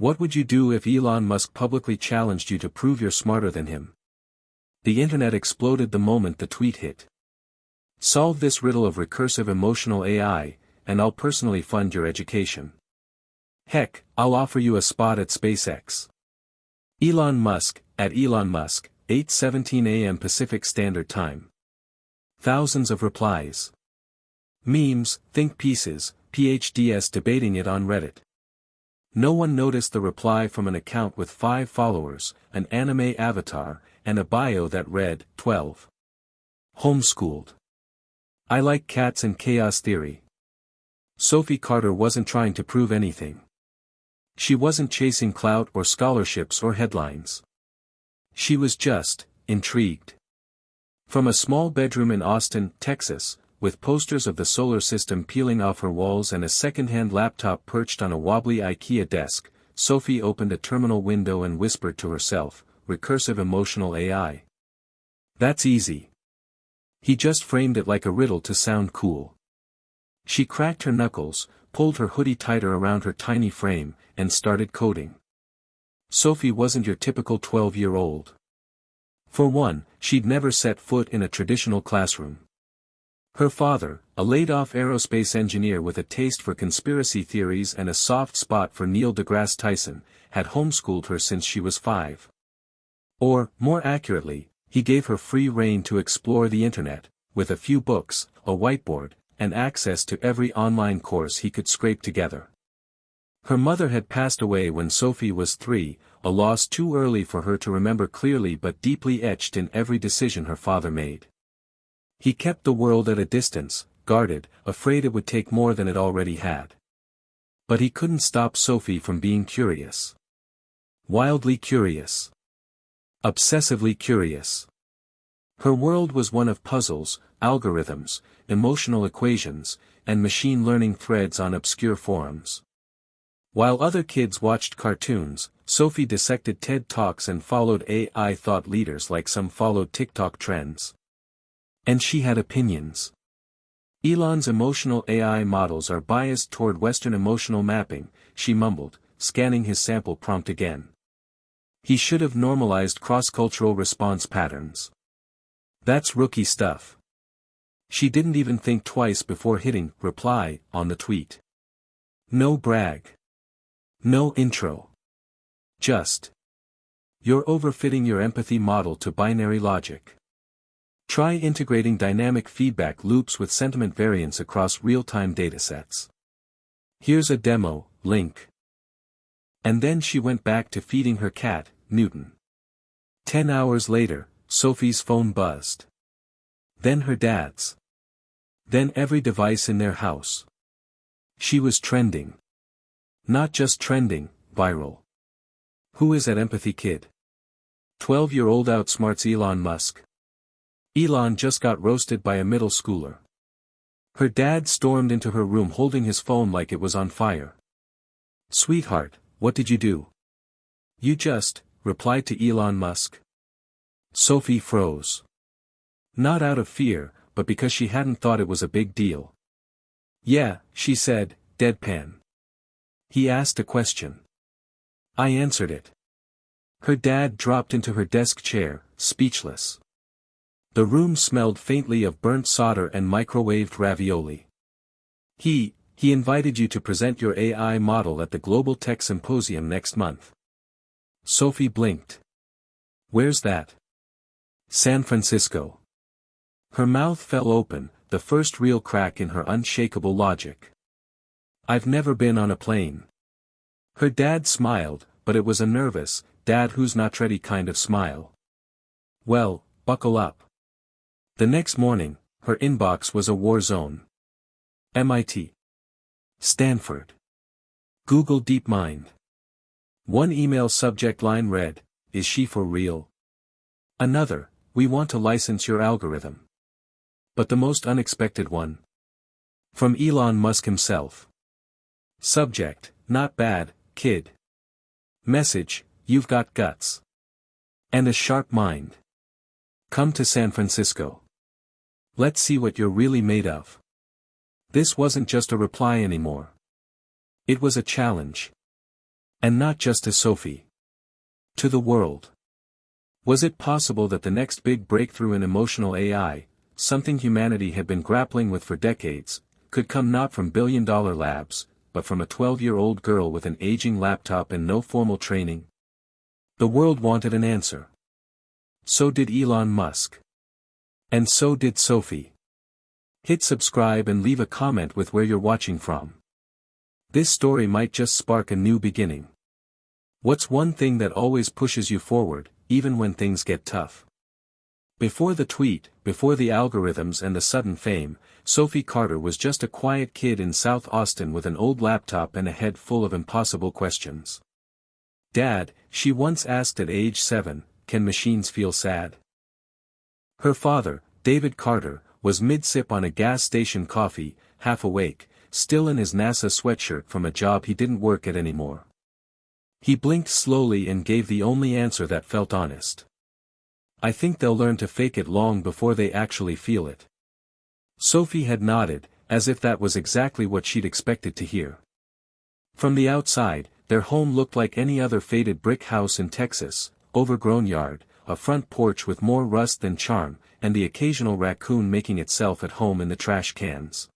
What would you do if Elon Musk publicly challenged you to prove you're smarter than him? The internet exploded the moment the tweet hit. Solve this riddle of recursive emotional AI, and I'll personally fund your education. Heck, I'll offer you a spot at SpaceX. Elon Musk, at Elon Musk, 8:17 a.m. Pacific Standard Time. Thousands of replies. Memes, think pieces, PhDs debating it on Reddit. No one noticed the reply from an account with 5 followers, an anime avatar, and a bio that read, 12. Homeschooled. I like cats and chaos theory. Sophie Carter wasn't trying to prove anything. She wasn't chasing clout or scholarships or headlines. She was just intrigued. From a small bedroom in Austin, Texas, with posters of the solar system peeling off her walls and a second-hand laptop perched on a wobbly IKEA desk, Sophie opened a terminal window and whispered to herself, recursive emotional AI. That's easy. He just framed it like a riddle to sound cool. She cracked her knuckles, pulled her hoodie tighter around her tiny frame, and started coding. Sophie wasn't your typical 12-year-old. For one, she'd never set foot in a traditional classroom. Her father, a laid-off aerospace engineer with a taste for conspiracy theories and a soft spot for Neil deGrasse Tyson, had homeschooled her since she was 5. Or, more accurately, he gave her free rein to explore the internet, with a few books, a whiteboard, and access to every online course he could scrape together. Her mother had passed away when Sophie was 3, a loss too early for her to remember clearly but deeply etched in every decision her father made. He kept the world at a distance, guarded, afraid it would take more than it already had. But he couldn't stop Sophie from being curious. Wildly curious. Obsessively curious. Her world was one of puzzles, algorithms, emotional equations, and machine learning threads on obscure forums. While other kids watched cartoons, Sophie dissected TED Talks and followed AI thought leaders like some followed TikTok trends. And she had opinions. Elon's emotional AI models are biased toward Western emotional mapping, she mumbled, scanning his sample prompt again. He should have normalized cross-cultural response patterns. That's rookie stuff. She didn't even think twice before hitting reply on the tweet. No brag. No intro. Just. You're overfitting your empathy model to binary logic. Try integrating dynamic feedback loops with sentiment variance across real-time datasets. Here's a demo, link. And then she went back to feeding her cat, Newton. 10 hours later, Sophie's phone buzzed. Then her dad's. Then every device in their house. She was trending. Not just trending, viral. Who is that empathy kid? 12-year-old outsmarts Elon Musk. Elon just got roasted by a middle schooler. Her dad stormed into her room holding his phone like it was on fire. Sweetheart, what did you do? You just, replied to Elon Musk. Sophie froze. Not out of fear, but because she hadn't thought it was a big deal. Yeah, she said, deadpan. He asked a question. I answered it. Her dad dropped into her desk chair, speechless. The room smelled faintly of burnt solder and microwaved ravioli. He invited you to present your AI model at the Global Tech Symposium next month. Sophie blinked. Where's that? San Francisco. Her mouth fell open, the first real crack in her unshakable logic. I've never been on a plane. Her dad smiled, but it was a nervous, dad who's not ready kind of smile. Well, buckle up. The next morning, her inbox was a war zone. MIT. Stanford. Google DeepMind. One email subject line read, "Is she for real?" Another, "We want to license your algorithm." But the most unexpected one. From Elon Musk himself. Subject, "Not bad, kid." Message, "You've got guts. And a sharp mind. Come to San Francisco. Let's see what you're really made of." This wasn't just a reply anymore. It was a challenge. And not just to Sophie. To the world. Was it possible that the next big breakthrough in emotional AI, something humanity had been grappling with for decades, could come not from billion-dollar labs, but from a 12-year-old girl with an aging laptop and no formal training? The world wanted an answer. So did Elon Musk. And so did Sophie. Hit subscribe and leave a comment with where you're watching from. This story might just spark a new beginning. What's one thing that always pushes you forward, even when things get tough? Before the tweet, before the algorithms and the sudden fame, Sophie Carter was just a quiet kid in South Austin with an old laptop and a head full of impossible questions. "Dad," she once asked at age 7, "can machines feel sad?" Her father, David Carter, was mid-sip on a gas station coffee, half awake, still in his NASA sweatshirt from a job he didn't work at anymore. He blinked slowly and gave the only answer that felt honest. "I think they'll learn to fake it long before they actually feel it." Sophie had nodded, as if that was exactly what she'd expected to hear. From the outside, their home looked like any other faded brick house in Texas: overgrown yard, a front porch with more rust than charm, and the occasional raccoon making itself at home in the trash cans.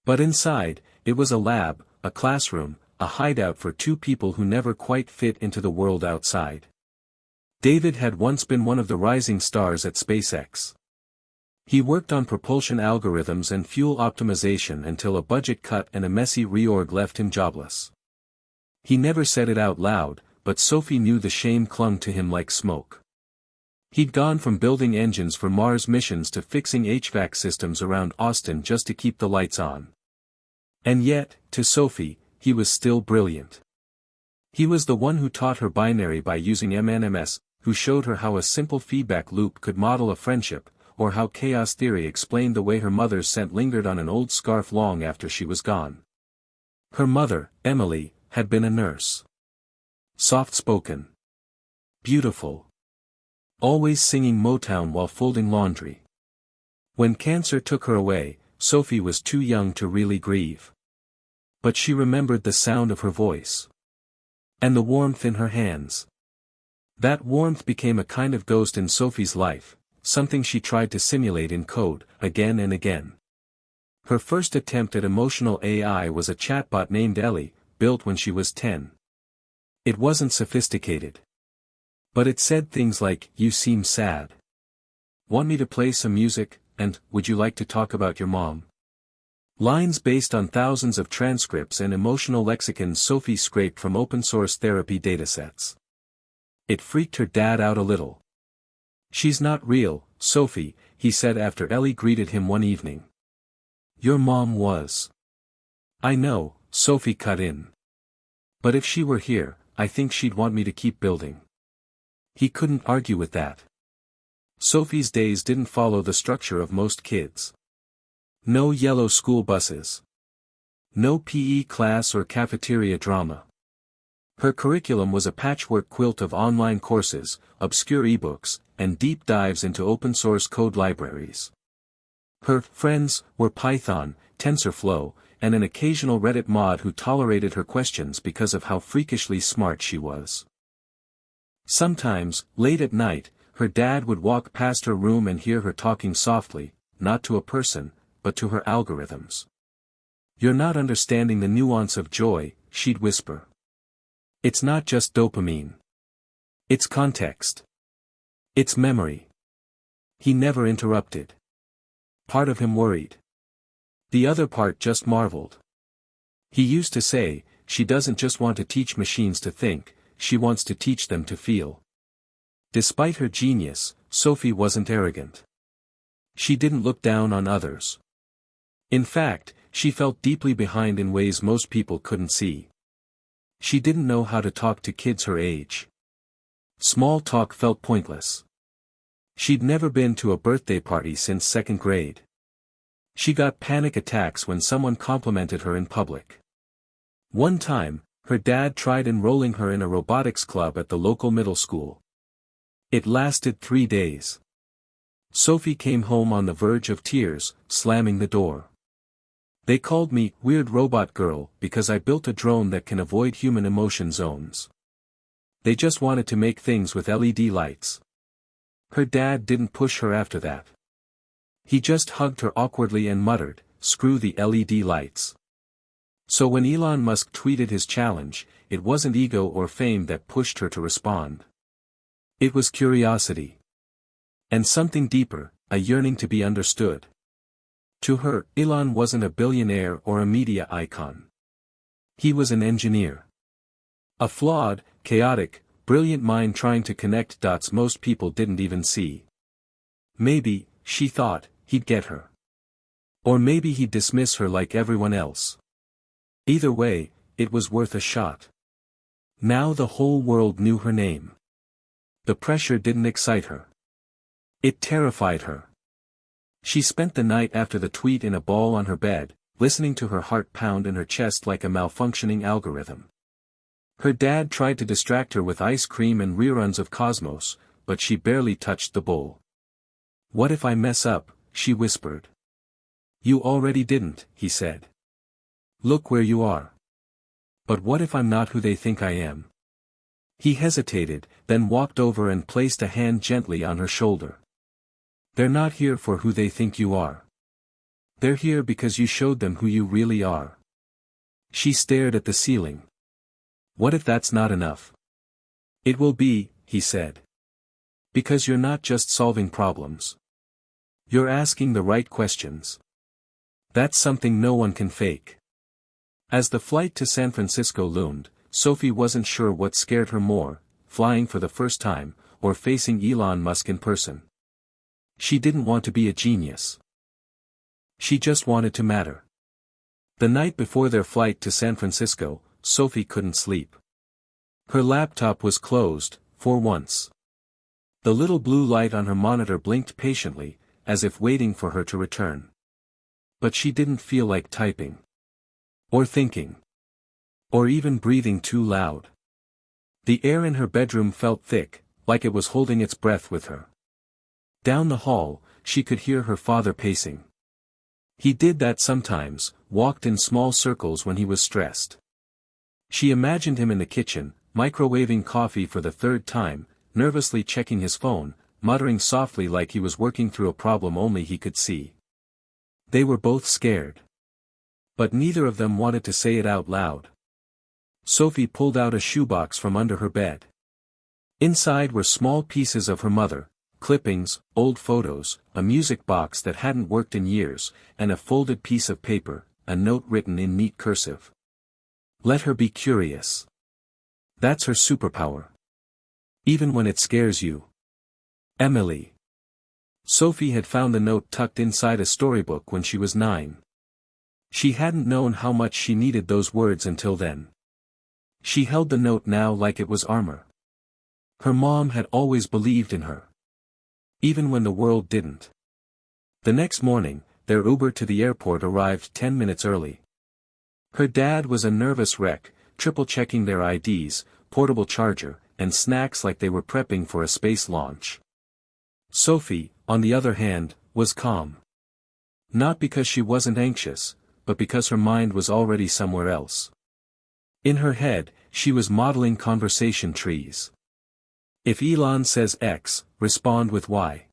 But inside, it was a lab, a classroom, a hideout for two people who never quite fit into the world outside. David had once been one of the rising stars at SpaceX. He worked on propulsion algorithms and fuel optimization until a budget cut and a messy reorg left him jobless. He never said it out loud, but Sophie knew the shame clung to him like smoke. He'd gone from building engines for Mars missions to fixing HVAC systems around Austin just to keep the lights on. And yet, to Sophie, he was still brilliant. He was the one who taught her binary by using MNMS, who showed her how a simple feedback loop could model a friendship, or how chaos theory explained the way her mother's scent lingered on an old scarf long after she was gone. Her mother, Emily, had been a nurse. Soft-spoken. Beautiful. Always singing Motown while folding laundry. When cancer took her away, Sophie was too young to really grieve. But she remembered the sound of her voice. And the warmth in her hands. That warmth became a kind of ghost in Sophie's life, something she tried to simulate in code, again and again. Her first attempt at emotional AI was a chatbot named Ellie, built when she was 10. It wasn't sophisticated. But it said things like, "You seem sad. Want me to play some music, and, would you like to talk about your mom?" Lines based on thousands of transcripts and emotional lexicons Sophie scraped from open-source therapy datasets. It freaked her dad out a little. "She's not real, Sophie," he said after Ellie greeted him one evening. "Your mom was." "I know," Sophie cut in. "But if she were here, I think she'd want me to keep building." He couldn't argue with that. Sophie's days didn't follow the structure of most kids. No yellow school buses. No PE class or cafeteria drama. Her curriculum was a patchwork quilt of online courses, obscure ebooks, and deep dives into open-source code libraries. Her friends were Python, TensorFlow, and an occasional Reddit mod who tolerated her questions because of how freakishly smart she was. Sometimes, late at night, her dad would walk past her room and hear her talking softly, not to a person, but to her algorithms. "You're not understanding the nuance of joy," she'd whisper. "It's not just dopamine. It's context. It's memory." He never interrupted. Part of him worried. The other part just marveled. He used to say, "She doesn't just want to teach machines to think, she wants to teach them to feel." Despite her genius, Sophie wasn't arrogant. She didn't look down on others. In fact, she felt deeply behind in ways most people couldn't see. She didn't know how to talk to kids her age. Small talk felt pointless. She'd never been to a birthday party since second grade. She got panic attacks when someone complimented her in public. One time, her dad tried enrolling her in a robotics club at the local middle school. It lasted 3 days. Sophie came home on the verge of tears, slamming the door. They called me Weird Robot Girl because I built a drone that can avoid human emotion zones. They just wanted to make things with LED lights. Her dad didn't push her after that. He just hugged her awkwardly and muttered, "Screw the LED lights." So when Elon Musk tweeted his challenge, it wasn't ego or fame that pushed her to respond. It was curiosity. And something deeper, a yearning to be understood. To her, Elon wasn't a billionaire or a media icon. He was an engineer. A flawed, chaotic, brilliant mind trying to connect dots most people didn't even see. Maybe, she thought, he'd get her. Or maybe he'd dismiss her like everyone else. Either way, it was worth a shot. Now the whole world knew her name. The pressure didn't excite her. It terrified her. She spent the night after the tweet in a ball on her bed, listening to her heart pound in her chest like a malfunctioning algorithm. Her dad tried to distract her with ice cream and reruns of Cosmos, but she barely touched the bowl. "What if I mess up?" she whispered. "You already didn't," he said. "Look where you are." "But what if I'm not who they think I am?" He hesitated, then walked over and placed a hand gently on her shoulder. "They're not here for who they think you are. They're here because you showed them who you really are." She stared at the ceiling. "What if that's not enough?" "It will be," he said. "Because you're not just solving problems. You're asking the right questions. That's something no one can fake." As the flight to San Francisco loomed, Sophie wasn't sure what scared her more, flying for the first time, or facing Elon Musk in person. She didn't want to be a genius. She just wanted to matter. The night before their flight to San Francisco, Sophie couldn't sleep. Her laptop was closed, for once. The little blue light on her monitor blinked patiently, as if waiting for her to return. But she didn't feel like typing. Or thinking. Or even breathing too loud. The air in her bedroom felt thick, like it was holding its breath with her. Down the hall, she could hear her father pacing. He did that sometimes, walked in small circles when he was stressed. She imagined him in the kitchen, microwaving coffee for the third time, nervously checking his phone, muttering softly like he was working through a problem only he could see. They were both scared. But neither of them wanted to say it out loud. Sophie pulled out a shoebox from under her bed. Inside were small pieces of her mother, clippings, old photos, a music box that hadn't worked in years, and a folded piece of paper, a note written in neat cursive. Let her be curious. That's her superpower. Even when it scares you. Emily. Sophie had found the note tucked inside a storybook when she was 9. She hadn't known how much she needed those words until then. She held the note now like it was armor. Her mom had always believed in her. Even when the world didn't. The next morning, their Uber to the airport arrived 10 minutes early. Her dad was a nervous wreck, triple-checking their IDs, portable charger, and snacks like they were prepping for a space launch. Sophie, on the other hand, was calm. Not because she wasn't anxious, but because her mind was already somewhere else. In her head, she was modeling conversation trees. If Elon says X, respond with Y.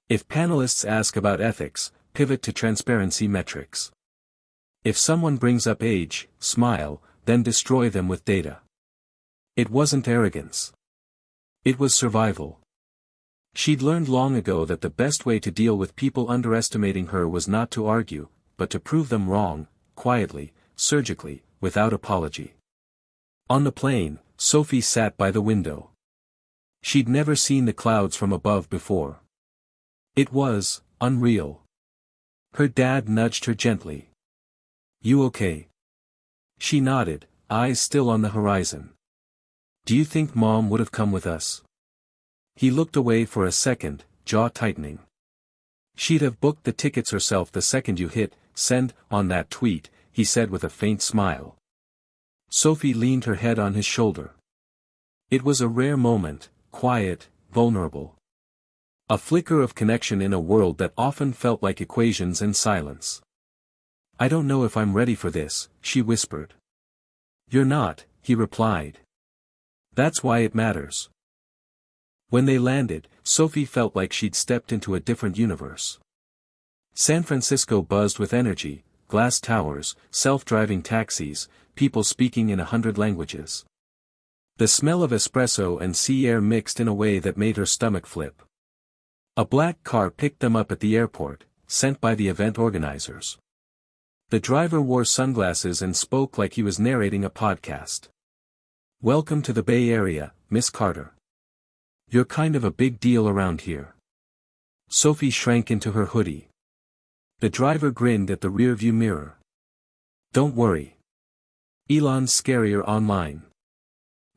If panelists ask about ethics, pivot to transparency metrics. If someone brings up age, smile, then destroy them with data. It wasn't arrogance. It was survival. She'd learned long ago that the best way to deal with people underestimating her was not to argue, but to prove them wrong, quietly, surgically, without apology. On the plane, Sophie sat by the window. She'd never seen the clouds from above before. It was unreal. Her dad nudged her gently. You okay? She nodded, eyes still on the horizon. Do you think Mom would have come with us? He looked away for a second, jaw tightening. She'd have booked the tickets herself the second you hit send on that tweet, he said with a faint smile. Sophie leaned her head on his shoulder. It was a rare moment, quiet, vulnerable. A flicker of connection in a world that often felt like equations and silence. I don't know if I'm ready for this, she whispered. You're not, he replied. That's why it matters. When they landed, Sophie felt like she'd stepped into a different universe. San Francisco buzzed with energy, glass towers, self-driving taxis, people speaking in 100 languages. The smell of espresso and sea air mixed in a way that made her stomach flip. A black car picked them up at the airport, sent by the event organizers. The driver wore sunglasses and spoke like he was narrating a podcast. Welcome to the Bay Area, Miss Carter. You're kind of a big deal around here. Sophie shrank into her hoodie. The driver grinned at the rearview mirror. Don't worry. Elon's scarier online.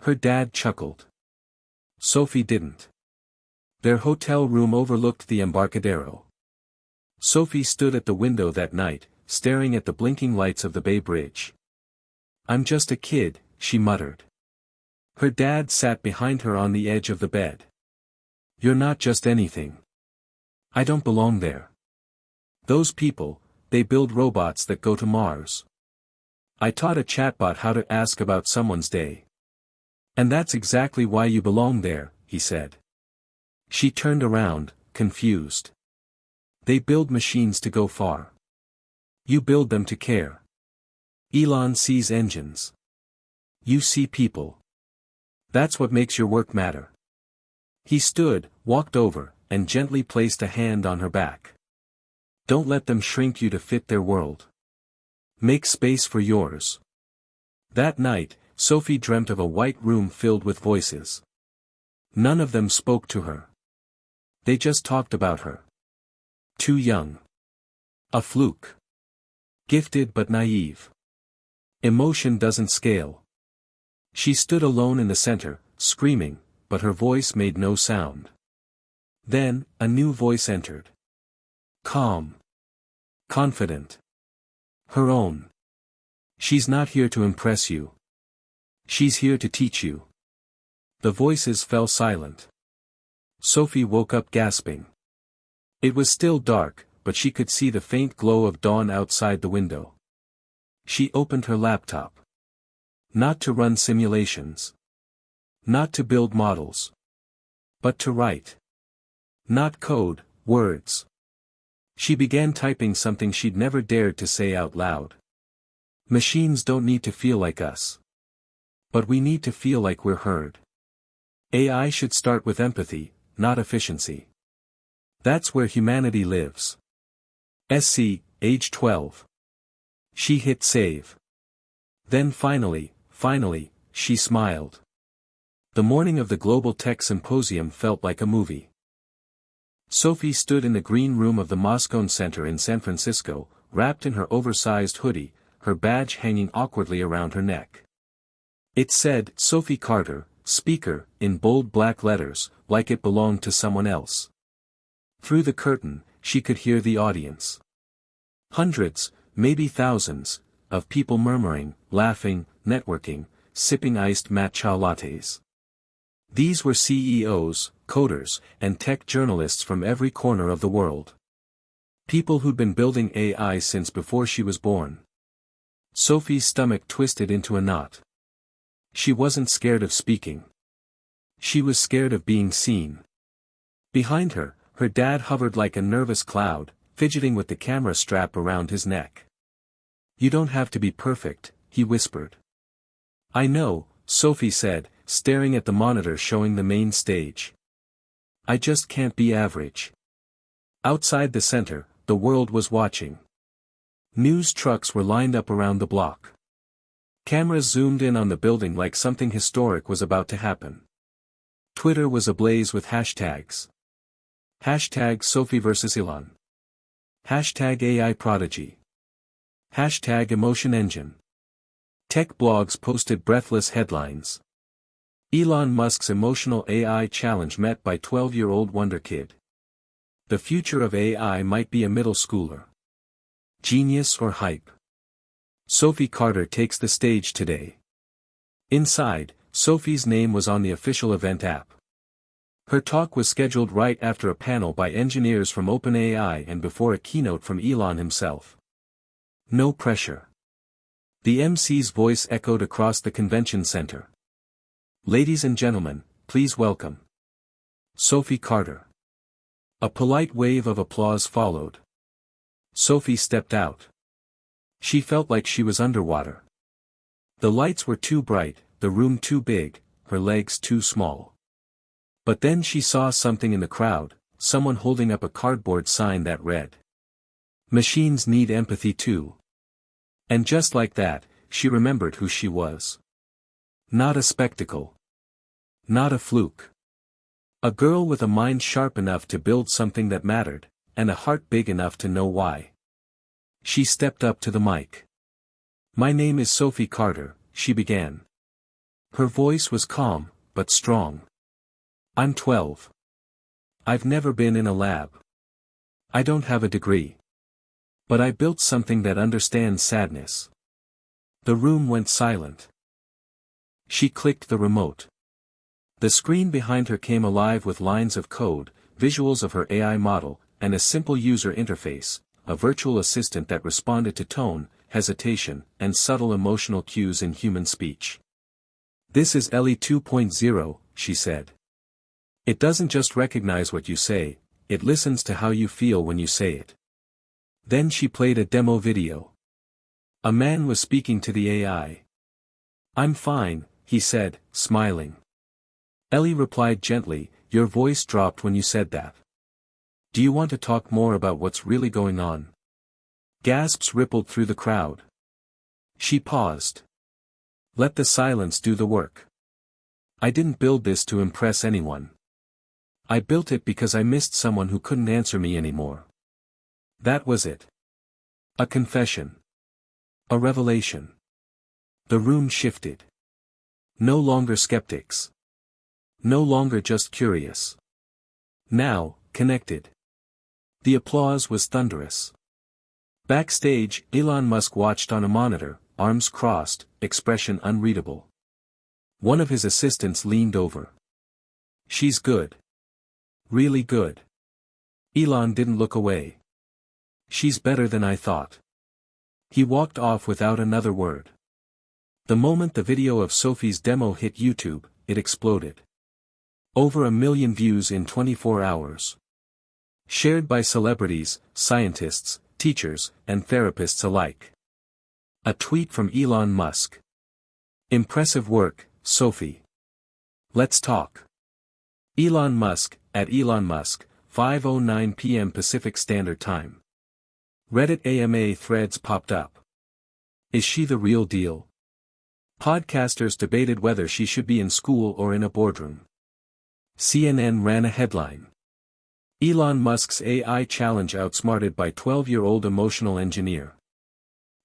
Her dad chuckled. Sophie didn't. Their hotel room overlooked the Embarcadero. Sophie stood at the window that night, staring at the blinking lights of the Bay Bridge. I'm just a kid, she muttered. Her dad sat behind her on the edge of the bed. You're not just anything. I don't belong there. Those people, they build robots that go to Mars. I taught a chatbot how to ask about someone's day. And that's exactly why you belong there, he said. She turned around, confused. They build machines to go far. You build them to care. Elon sees engines. You see people. That's what makes your work matter. He stood, walked over, and gently placed a hand on her back. Don't let them shrink you to fit their world. Make space for yours. That night, Sophie dreamt of a white room filled with voices. None of them spoke to her. They just talked about her. Too young. A fluke. Gifted but naive. Emotion doesn't scale. She stood alone in the center, screaming, but her voice made no sound. Then, a new voice entered. Calm. Confident. Her own. She's not here to impress you. She's here to teach you. The voices fell silent. Sophie woke up gasping. It was still dark, but she could see the faint glow of dawn outside the window. She opened her laptop. Not to run simulations. Not to build models. But to write. Not code, words. She began typing something she'd never dared to say out loud. Machines don't need to feel like us. But we need to feel like we're heard. AI should start with empathy, not efficiency. That's where humanity lives. SC, age 12. She hit save. Then finally, she smiled. The morning of the Global Tech Symposium felt like a movie. Sophie stood in the green room of the Moscone Center in San Francisco, wrapped in her oversized hoodie, her badge hanging awkwardly around her neck. It said, Sophie Carter, Speaker, in bold black letters, like it belonged to someone else. Through the curtain, she could hear the audience. Hundreds, maybe thousands, of people murmuring, laughing, networking, sipping iced matcha lattes. These were CEOs, coders, and tech journalists from every corner of the world. People who'd been building AI since before she was born. Sophie's stomach twisted into a knot. She wasn't scared of speaking. She was scared of being seen. Behind her, her dad hovered like a nervous cloud, fidgeting with the camera strap around his neck. You don't have to be perfect, he whispered. I know, Sophie said, staring at the monitor showing the main stage. I just can't be average. Outside the center, the world was watching. News trucks were lined up around the block. Cameras zoomed in on the building like something historic was about to happen. Twitter was ablaze with hashtags. Hashtag Sophie vs Elon. Hashtag AI Prodigy. Hashtag Emotion Engine. Tech blogs posted breathless headlines. Elon Musk's emotional AI challenge met by 12-year-old wonder kid. The future of AI might be a middle schooler. Genius or hype? Sophie Carter takes the stage today. Inside, Sophie's name was on the official event app. Her talk was scheduled right after a panel by engineers from OpenAI and before a keynote from Elon himself. No pressure. The MC's voice echoed across the convention center. Ladies and gentlemen, please welcome Sophie Carter. A polite wave of applause followed. Sophie stepped out. She felt like she was underwater. The lights were too bright, the room too big, her legs too small. But then she saw something in the crowd, someone holding up a cardboard sign that read, "Machines need empathy too." And just like that, she remembered who she was. Not a spectacle. Not a fluke. A girl with a mind sharp enough to build something that mattered, and a heart big enough to know why. She stepped up to the mic. "My name is Sophie Carter," she began. Her voice was calm, but strong. "I'm 12. I've never been in a lab. I don't have a degree. But I built something that understands sadness." The room went silent. She clicked the remote. The screen behind her came alive with lines of code, visuals of her AI model, and a simple user interface, a virtual assistant that responded to tone, hesitation, and subtle emotional cues in human speech. "This is Ellie 2.0, she said. "It doesn't just recognize what you say, it listens to how you feel when you say it." Then she played a demo video. A man was speaking to the AI. "I'm fine," he said, smiling. Ellie replied gently, "Your voice dropped when you said that. Do you want to talk more about what's really going on?" Gasps rippled through the crowd. She paused. "Let the silence do the work. I didn't build this to impress anyone. I built it because I missed someone who couldn't answer me anymore." That was it. A confession. A revelation. The room shifted. No longer skeptics. No longer just curious. Now, connected. The applause was thunderous. Backstage, Elon Musk watched on a monitor, arms crossed, expression unreadable. One of his assistants leaned over. "She's good. Really good." Elon didn't look away. "She's better than I thought." He walked off without another word. The moment the video of Sophie's demo hit YouTube, it exploded. Over 1 million views in 24 hours. Shared by celebrities, scientists, teachers, and therapists alike. A tweet from Elon Musk. "Impressive work, Sophie. Let's talk." Elon Musk, at Elon Musk, 5:09 p.m. Pacific Standard Time. Reddit AMA threads popped up. Is she the real deal? Podcasters debated whether she should be in school or in a boardroom. CNN ran a headline. Elon Musk's AI challenge outsmarted by 12-year-old emotional engineer.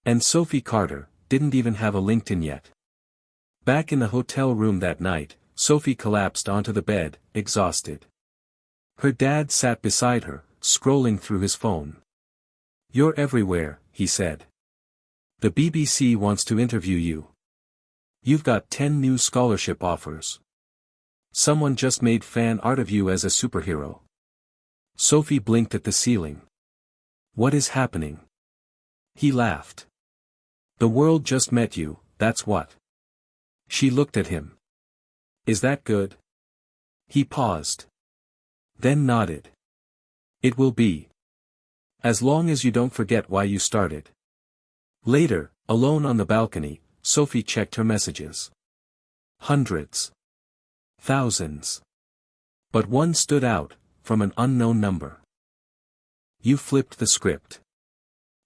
And Sophie Carter didn't even have a LinkedIn yet. Back in the hotel room that night, Sophie collapsed onto the bed, exhausted. Her dad sat beside her, scrolling through his phone. "You're everywhere," he said. "The BBC wants to interview you. You've got 10 new scholarship offers. Someone just made fan art of you as a superhero." Sophie blinked at the ceiling. "What is happening?" He laughed. "The world just met you, that's what." She looked at him. "Is that good?" He paused. Then nodded. "It will be. As long as you don't forget why you started." Later, alone on the balcony, Sophie checked her messages. Hundreds. Thousands. But one stood out, from an unknown number. "You flipped the script.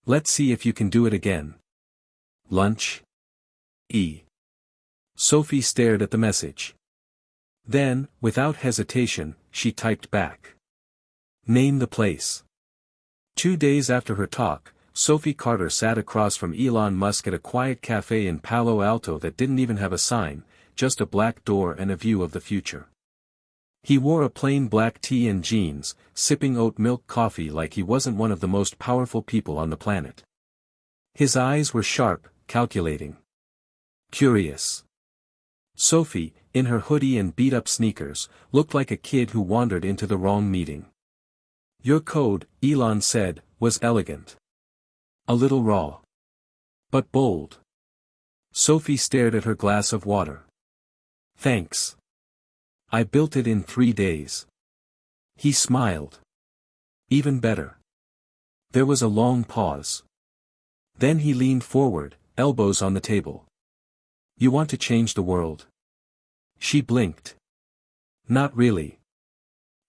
Let's see if you can do it again. Lunch? Sophie stared at the message. Then, without hesitation, she typed back. "Name the place." 2 days after her talk, Sophie Carter sat across from Elon Musk at a quiet cafe in Palo Alto that didn't even have a sign, just a black door and a view of the future. He wore a plain black tee and jeans, sipping oat milk coffee like he wasn't one of the most powerful people on the planet. His eyes were sharp, calculating. Curious. Sophie, in her hoodie and beat-up sneakers, looked like a kid who wandered into the wrong meeting. "Your code," Elon said, "was elegant. A little raw. But bold. Sophie stared at her glass of water. Thanks. I built it in 3 days. He smiled. Even better. There was a long pause. Then he leaned forward, elbows on the table. You want to change the world? She blinked. Not really.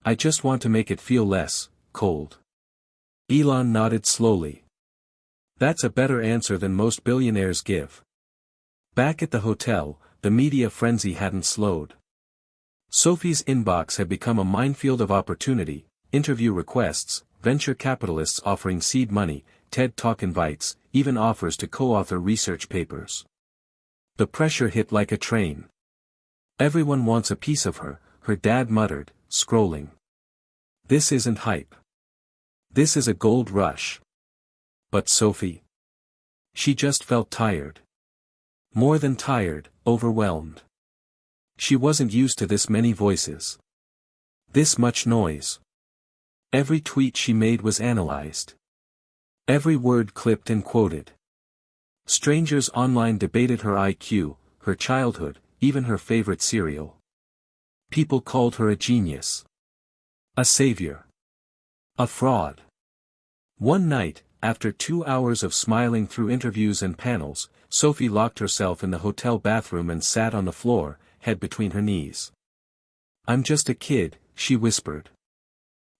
I just want to make it feel less cold. Elon nodded slowly. That's a better answer than most billionaires give. Back at the hotel, the media frenzy hadn't slowed. Sophie's inbox had become a minefield of opportunity, interview requests, venture capitalists offering seed money, TED Talk invites, even offers to co-author research papers. The pressure hit like a train. Everyone wants a piece of her, her dad muttered, scrolling. This isn't hype. This is a gold rush. But Sophie? She just felt tired. More than tired, overwhelmed. She wasn't used to this many voices. This much noise. Every tweet she made was analyzed. Every word clipped and quoted. Strangers online debated her IQ, her childhood, even her favorite cereal. People called her a genius. A savior. A fraud. One night, after 2 hours of smiling through interviews and panels, Sophie locked herself in the hotel bathroom and sat on the floor, head between her knees. I'm just a kid, she whispered.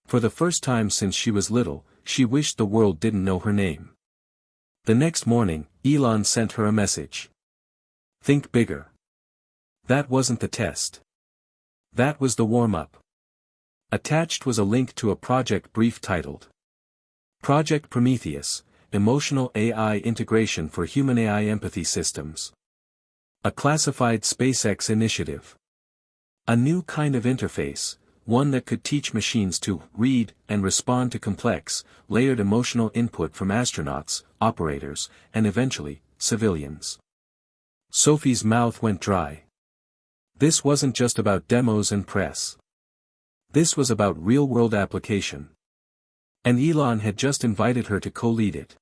For the first time since she was little, she wished the world didn't know her name. The next morning, Elon sent her a message. Think bigger. That wasn't the test. That was the warm-up. Attached was a link to a project brief titled Project Prometheus, Emotional AI Integration for Human-AI Empathy Systems. A classified SpaceX initiative. A new kind of interface, one that could teach machines to read and respond to complex, layered emotional input from astronauts, operators, and eventually, civilians. Sophie's mouth went dry. This wasn't just about demos and press. This was about real-world application. And Elon had just invited her to co-lead it.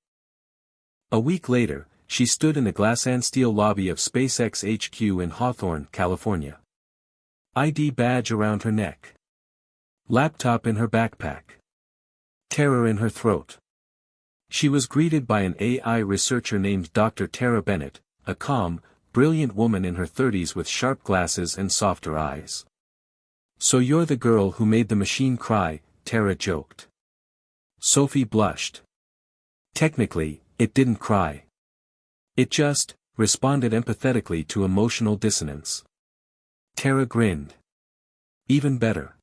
A week later, she stood in the glass and steel lobby of SpaceX HQ in Hawthorne, California. ID badge around her neck. Laptop in her backpack. Terror in her throat. She was greeted by an AI researcher named Dr. Tara Bennett, a calm, brilliant woman in her 30s with sharp glasses and softer eyes. So you're the girl who made the machine cry, Tara joked. Sophie blushed. Technically, it didn't cry. It just responded empathetically to emotional dissonance. Tara grinned. Even better.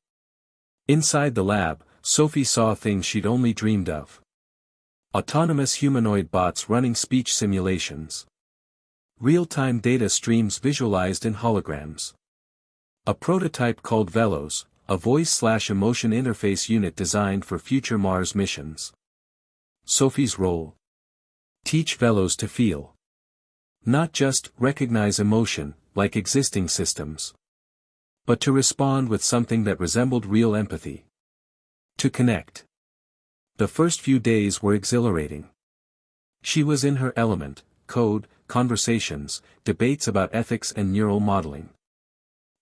Inside the lab, Sophie saw things she'd only dreamed of. Autonomous humanoid bots running speech simulations. Real-time data streams visualized in holograms. A prototype called Velos, a voice/emotion interface unit designed for future Mars missions. Sophie's role? Teach Velos to feel. Not just recognize emotion, like existing systems. But to respond with something that resembled real empathy. To connect. The first few days were exhilarating. She was in her element, code, conversations, debates about ethics and neural modeling.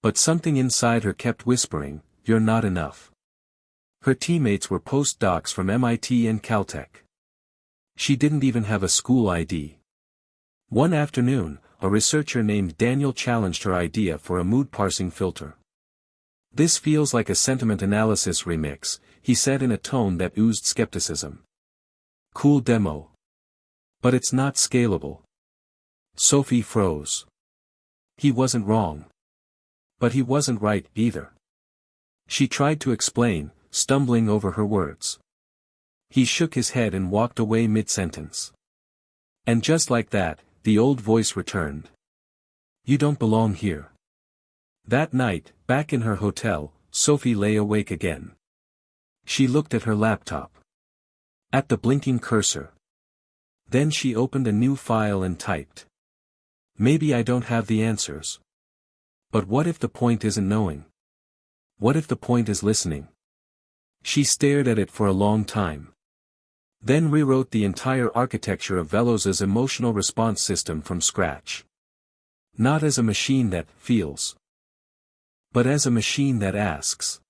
But something inside her kept whispering, you're not enough. Her teammates were postdocs from MIT and Caltech. She didn't even have a school ID. One afternoon, a researcher named Daniel challenged her idea for a mood parsing filter. This feels like a sentiment analysis remix, he said in a tone that oozed skepticism. Cool demo. But it's not scalable. Sophie froze. He wasn't wrong. But he wasn't right either. She tried to explain, stumbling over her words. He shook his head and walked away mid-sentence. And just like that, the old voice returned. You don't belong here. That night, back in her hotel, Sophie lay awake again. She looked at her laptop. At the blinking cursor. Then she opened a new file and typed. Maybe I don't have the answers. But what if the point isn't knowing? What if the point is listening? She stared at it for a long time. Then rewrote the entire architecture of Veloz's emotional response system from scratch. Not as a machine that feels, but as a machine that asks.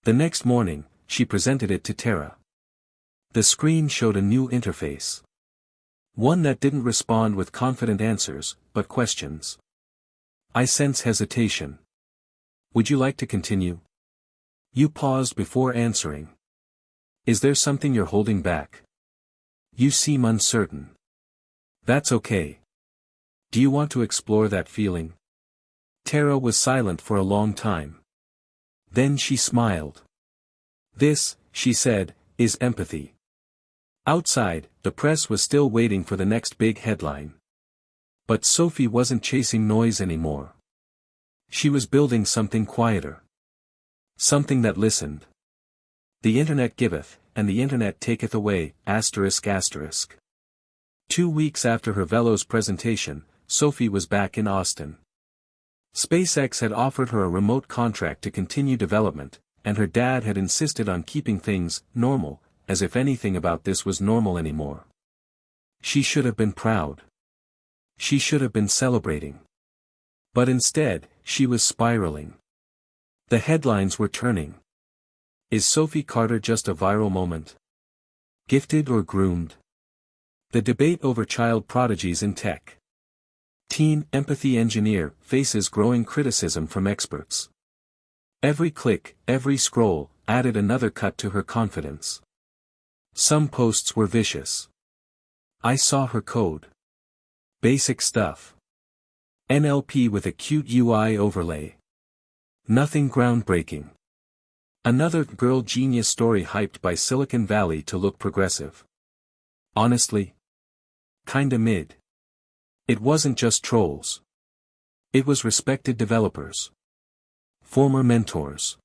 The next morning, she presented it to Tara. The screen showed a new interface. One that didn't respond with confident answers, but questions. I sense hesitation. Would you like to continue? You paused before answering. Is there something you're holding back? You seem uncertain. That's okay. Do you want to explore that feeling? Tara was silent for a long time. Then she smiled. This, she said, is empathy. Outside, the press was still waiting for the next big headline. But Sophie wasn't chasing noise anymore. She was building something quieter. Something that listened. The internet giveth, and the internet taketh away, ***. 2 weeks after her Veloz presentation, Sophie was back in Austin. SpaceX had offered her a remote contract to continue development, and her dad had insisted on keeping things normal, as if anything about this was normal anymore. She should have been proud. She should have been celebrating. But instead, she was spiraling. The headlines were turning. Is Sophie Carter just a viral moment? Gifted or groomed? The debate over child prodigies in tech. Teen empathy engineer faces growing criticism from experts. Every click, every scroll, added another cut to her confidence. Some posts were vicious. I saw her code. Basic stuff. NLP with a cute UI overlay. Nothing groundbreaking. Another girl genius story hyped by Silicon Valley to look progressive. Honestly? Kinda mid. It wasn't just trolls. It was respected developers. Former mentors.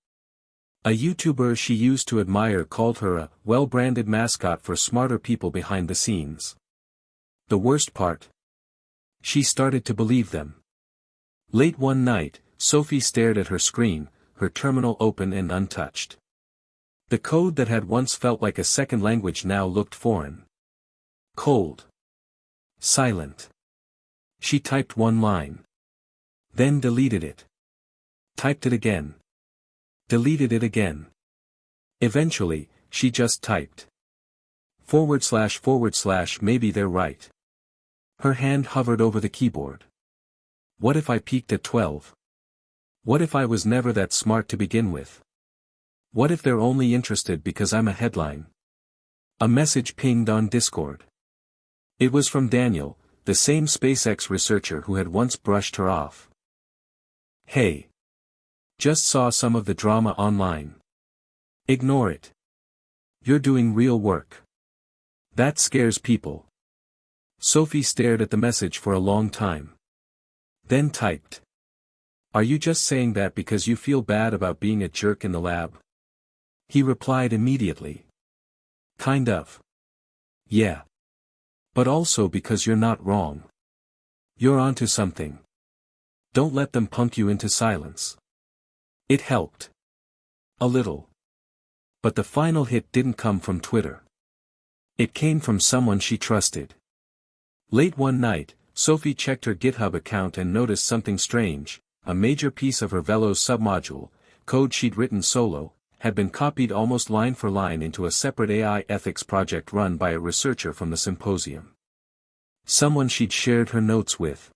A YouTuber she used to admire called her a well-branded mascot for smarter people behind the scenes. The worst part? She started to believe them. Late one night, Sophie stared at her screen, her terminal open and untouched. The code that had once felt like a second language now looked foreign. Cold. Silent. She typed one line. Then deleted it. Typed it again. Deleted it again. Eventually, she just typed. // maybe they're right. Her hand hovered over the keyboard. What if I peaked at 12? What if I was never that smart to begin with? What if they're only interested because I'm a headline? A message pinged on Discord. It was from Daniel, the same SpaceX researcher who had once brushed her off. Hey. Just saw some of the drama online. Ignore it. You're doing real work. That scares people. Sophie stared at the message for a long time. Then typed. Are you just saying that because you feel bad about being a jerk in the lab? He replied immediately. Kind of. Yeah. But also because you're not wrong. You're onto something. Don't let them punk you into silence. It helped. A little. But the final hit didn't come from Twitter. It came from someone she trusted. Late one night, Sophie checked her GitHub account and noticed something strange. A major piece of her Veloz submodule, code she'd written solo, had been copied almost line for line into a separate AI ethics project run by a researcher from the symposium. Someone she'd shared her notes with.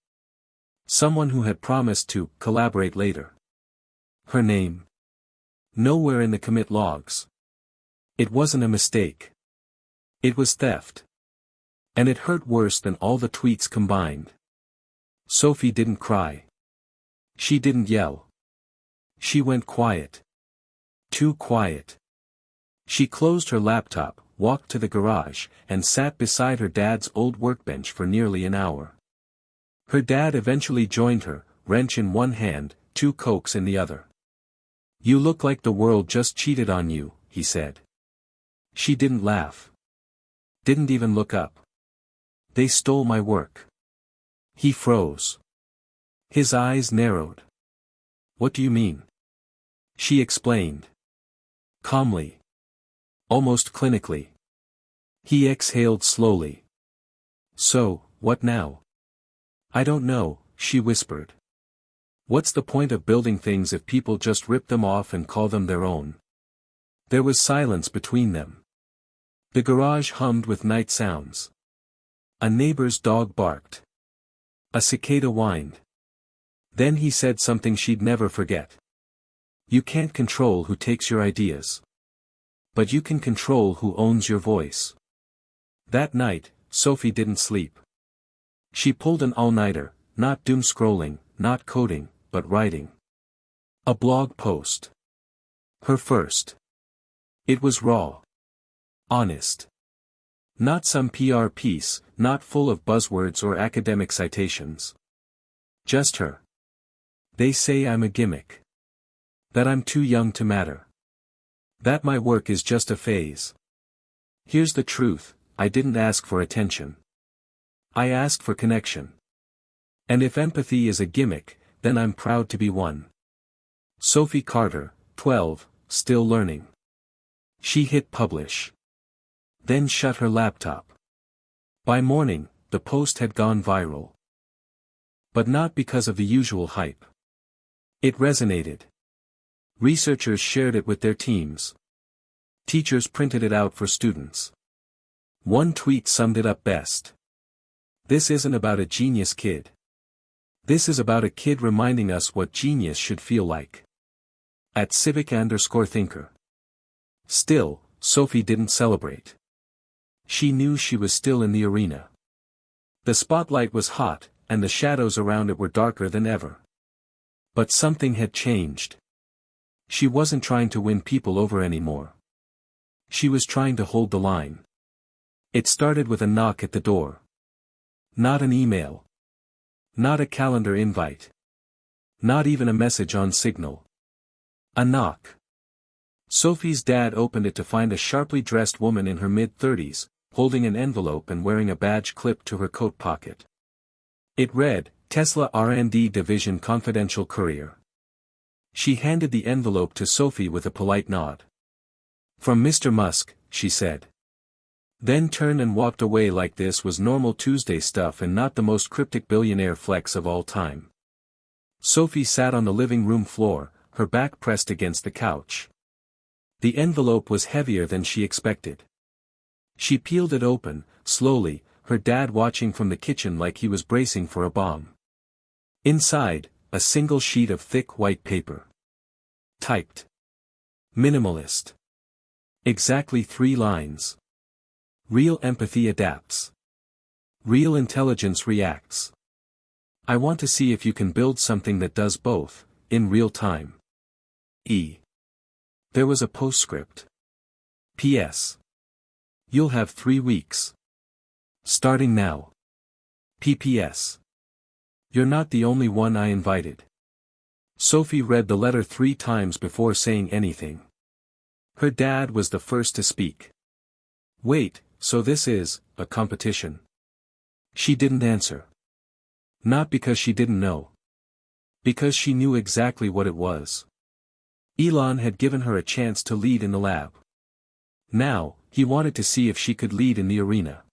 Someone who had promised to collaborate later. Her name? Nowhere in the commit logs. It wasn't a mistake. It was theft. And it hurt worse than all the tweets combined. Sophie didn't cry. She didn't yell. She went quiet. Too quiet. She closed her laptop, walked to the garage, and sat beside her dad's old workbench for nearly an hour. Her dad eventually joined her, wrench in one hand, 2 cokes in the other. You look like the world just cheated on you, he said. She didn't laugh. Didn't even look up. They stole my work. He froze. His eyes narrowed. What do you mean? She explained. Calmly. Almost clinically. He exhaled slowly. So, what now? I don't know, she whispered. What's the point of building things if people just rip them off and call them their own? There was silence between them. The garage hummed with night sounds. A neighbor's dog barked. A cicada whined. Then he said something she'd never forget. You can't control who takes your ideas. But you can control who owns your voice. That night, Sophie didn't sleep. She pulled an all-nighter, not doom scrolling, not coding, but writing. A blog post. Her first. It was raw. Honest. Not some PR piece, not full of buzzwords or academic citations. Just her. They say I'm a gimmick. That I'm too young to matter. That my work is just a phase. Here's the truth, I didn't ask for attention. I asked for connection. And if empathy is a gimmick, then I'm proud to be one. Sophie Carter, 12, still learning. She hit publish. Then shut her laptop. By morning, the post had gone viral. But not because of the usual hype. It resonated. Researchers shared it with their teams. Teachers printed it out for students. One tweet summed it up best. This isn't about a genius kid. This is about a kid reminding us what genius should feel like. @civic_thinker. Still, Sophie didn't celebrate. She knew she was still in the arena. The spotlight was hot, and the shadows around it were darker than ever. But something had changed. She wasn't trying to win people over anymore. She was trying to hold the line. It started with a knock at the door. Not an email. Not a calendar invite. Not even a message on Signal. A knock. Sophie's dad opened it to find a sharply dressed woman in her mid-30s, holding an envelope and wearing a badge clipped to her coat pocket. It read, Tesla R&D Division Confidential Courier. She handed the envelope to Sophie with a polite nod. From Mr. Musk, she said. Then turned and walked away like this was normal Tuesday stuff and not the most cryptic billionaire flex of all time. Sophie sat on the living room floor, her back pressed against the couch. The envelope was heavier than she expected. She peeled it open, slowly, her dad watching from the kitchen like he was bracing for a bomb. Inside, a single sheet of thick white paper. Typed. Minimalist. Exactly 3 lines. Real empathy adapts. Real intelligence reacts. I want to see if you can build something that does both, in real time. There was a postscript. P.S. You'll have 3 weeks. Starting now. P.P.S. You're not the only one I invited. Sophie read the letter 3 times before saying anything. Her dad was the first to speak. Wait, so this is a competition? She didn't answer. Not because she didn't know. Because she knew exactly what it was. Elon had given her a chance to lead in the lab. Now, he wanted to see if she could lead in the arena.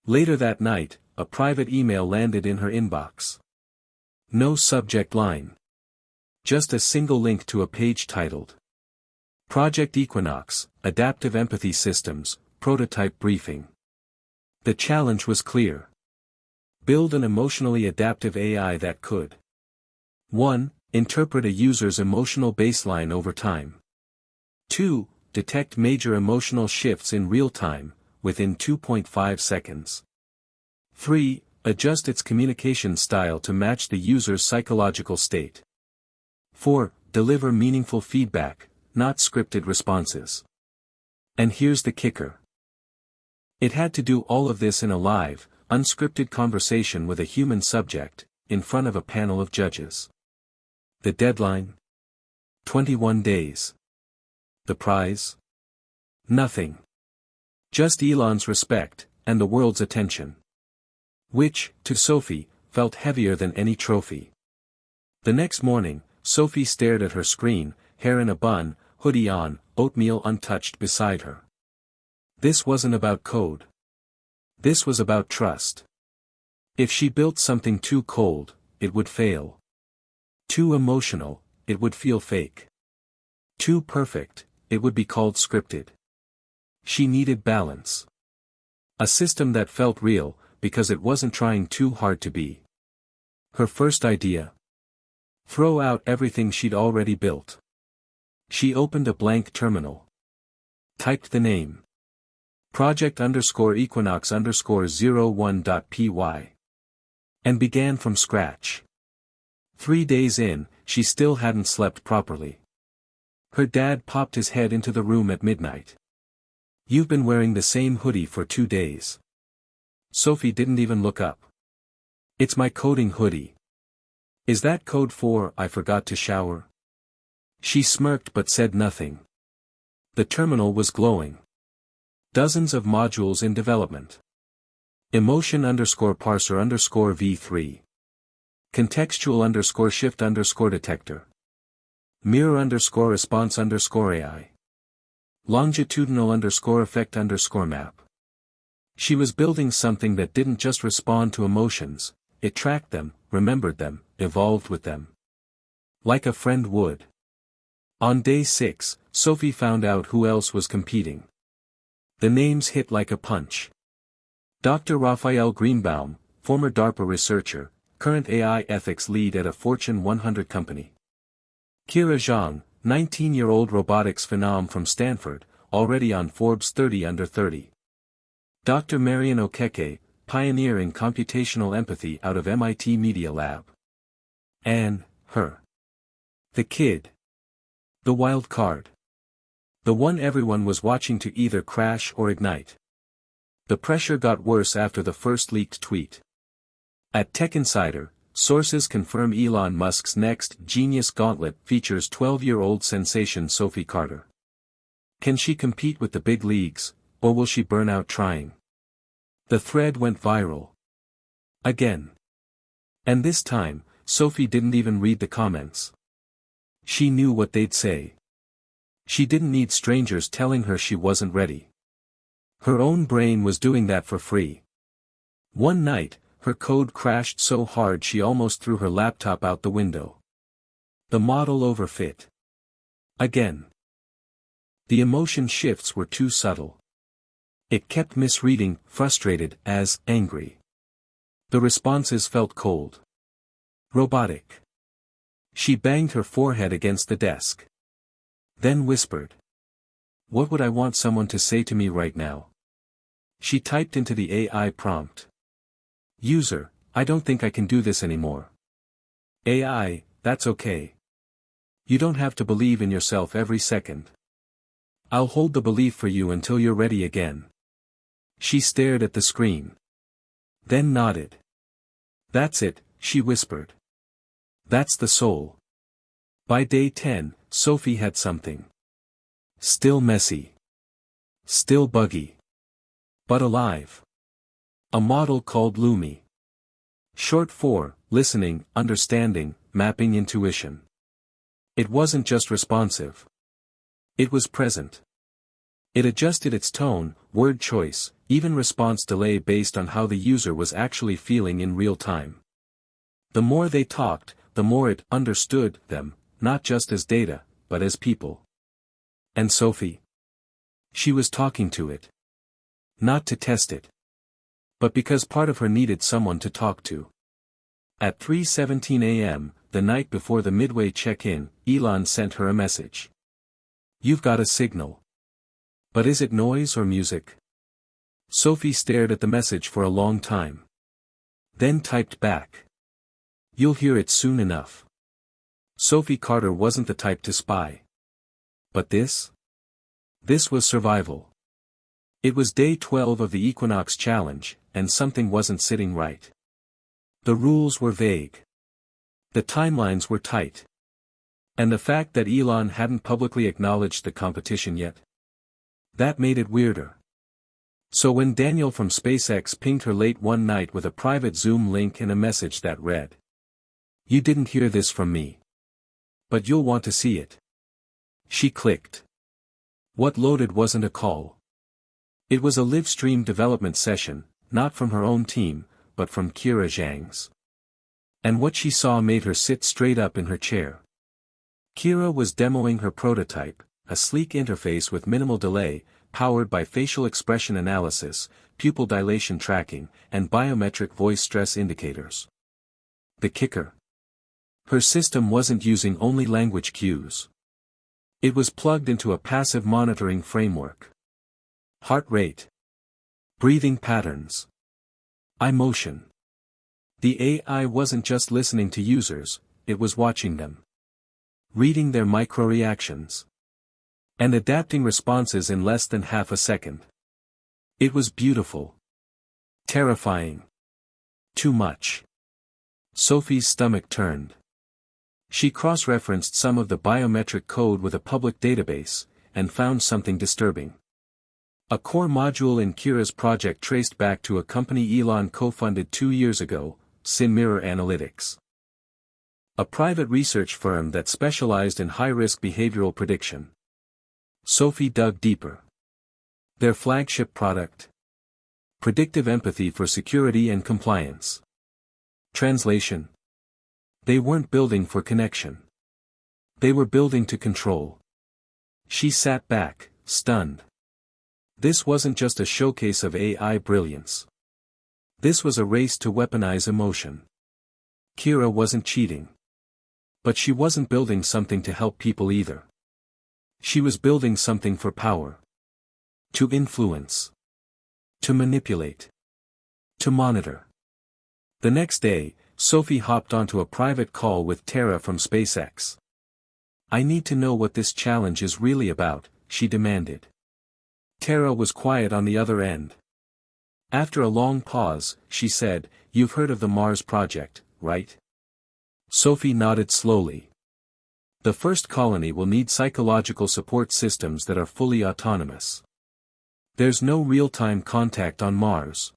Later that night, a private email landed in her inbox. No subject line. Just a single link to a page titled Project Equinox, Adaptive Empathy Systems, Prototype Briefing. The challenge was clear. Build an emotionally adaptive AI that could 1. Interpret a user's emotional baseline over time. 2. Detect major emotional shifts in real time, within 2.5 seconds. 3. Adjust its communication style to match the user's psychological state. 4. Deliver meaningful feedback, not scripted responses. And here's the kicker. It had to do all of this in a live, unscripted conversation with a human subject, in front of a panel of judges. The deadline? 21 days. The prize? Nothing. Just Elon's respect, and the world's attention. Which, to Sophie, felt heavier than any trophy. The next morning, Sophie stared at her screen, hair in a bun, hoodie on, oatmeal untouched beside her. This wasn't about code. This was about trust. If she built something too cold, it would fail. Too emotional, it would feel fake. Too perfect, it would be called scripted. She needed balance. A system that felt real, because it wasn't trying too hard to be. Her first idea. Throw out everything she'd already built. She opened a blank terminal. Typed the name. Project_Equinox_01.py. And began from scratch. 3 days in, she still hadn't slept properly. Her dad popped his head into the room at midnight. You've been wearing the same hoodie for 2 days. Sophie didn't even look up. It's my coding hoodie. Is that code for I forgot to shower? She smirked but said nothing. The terminal was glowing. Dozens of modules in development. Emotion_parser_v3. Contextual_shift_detector. Mirror_response_AI. Longitudinal_effect_map. She was building something that didn't just respond to emotions, it tracked them, remembered them, evolved with them. Like a friend would. On day 6, Sophie found out who else was competing. The names hit like a punch. Dr. Raphael Greenbaum, former DARPA researcher, current AI ethics lead at a Fortune 100 company. Kira Zhang, 19-year-old robotics phenom from Stanford, already on Forbes 30 Under 30. Dr. Marian Okeke, pioneer in computational empathy out of MIT Media Lab. And, her. The kid. The wild card. The one everyone was watching to either crash or ignite. The pressure got worse after the first leaked tweet. At Tech Insider, sources confirm Elon Musk's next Genius Gauntlet features 12-year-old sensation Sophie Carter. Can she compete with the big leagues, or will she burn out trying? The thread went viral. Again. And this time, Sophie didn't even read the comments. She knew what they'd say. She didn't need strangers telling her she wasn't ready. Her own brain was doing that for free. One night, her code crashed so hard she almost threw her laptop out the window. The model overfit. Again. The emotion shifts were too subtle. It kept misreading, frustrated, as angry. The responses felt cold. Robotic. She banged her forehead against the desk. Then whispered. What would I want someone to say to me right now? She typed into the AI prompt. User, I don't think I can do this anymore. AI, that's okay. You don't have to believe in yourself every second. I'll hold the belief for you until you're ready again. She stared at the screen. Then nodded. That's it, she whispered. That's the soul. By day 10, Sophie had something. Still messy. Still buggy. But alive. A model called Lumi. Short for, listening, understanding, mapping intuition. It wasn't just responsive. It was present. It adjusted its tone, word choice, even response delay based on how the user was actually feeling in real time. The more they talked, the more it understood them, not just as data, but as people. And Sophie? She was talking to it. Not to test it. But because part of her needed someone to talk to. At 3:17 a.m., the night before the midway check-in, Elon sent her a message. You've got a signal. But is it noise or music? Sophie stared at the message for a long time. Then typed back. You'll hear it soon enough. Sophie Carter wasn't the type to spy. But this? This was survival. It was day 12 of the Equinox Challenge, and something wasn't sitting right. The rules were vague. The timelines were tight. And the fact that Elon hadn't publicly acknowledged the competition yet. That made it weirder. So when Daniel from SpaceX pinged her late one night with a private Zoom link and a message that read, You didn't hear this from me. But you'll want to see it. She clicked. What loaded wasn't a call. It was a live-stream development session, not from her own team, but from Kira Zhang's. And what she saw made her sit straight up in her chair. Kira was demoing her prototype, a sleek interface with minimal delay, powered by facial expression analysis, pupil dilation tracking, and biometric voice stress indicators. The kicker. Her system wasn't using only language cues. It was plugged into a passive monitoring framework. Heart rate. Breathing patterns. Eye motion. The AI wasn't just listening to users, it was watching them. Reading their micro-reactions. And adapting responses in less than half a second. It was beautiful. Terrifying. Too much. Sophie's stomach turned. She cross-referenced some of the biometric code with a public database, and found something disturbing. A core module in Kira's project traced back to a company Elon co-funded 2 years ago, Mirror Analytics. A private research firm that specialized in high-risk behavioral prediction. Sophie dug deeper. Their flagship product. Predictive empathy for security and compliance. Translation. They weren't building for connection. They were building to control. She sat back, stunned. This wasn't just a showcase of AI brilliance. This was a race to weaponize emotion. Kira wasn't cheating. But she wasn't building something to help people either. She was building something for power. To influence. To manipulate. To monitor. The next day, Sophie hopped onto a private call with Tara from SpaceX. I need to know what this challenge is really about, she demanded. Tara was quiet on the other end. After a long pause, she said, "You've heard of the Mars project, right?" Sophie nodded slowly. The first colony will need psychological support systems that are fully autonomous. There's no real-time contact on Mars.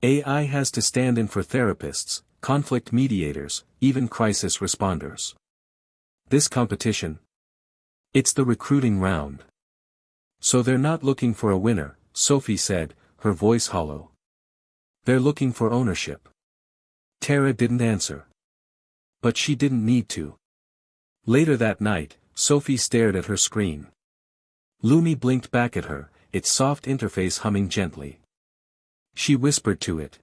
AI has to stand in for therapists, conflict mediators, even crisis responders. This competition? It's the recruiting round. So they're not looking for a winner, Sophie said, her voice hollow. They're looking for ownership. Tara didn't answer. But she didn't need to. Later that night, Sophie stared at her screen. Lumi blinked back at her, its soft interface humming gently. She whispered to it.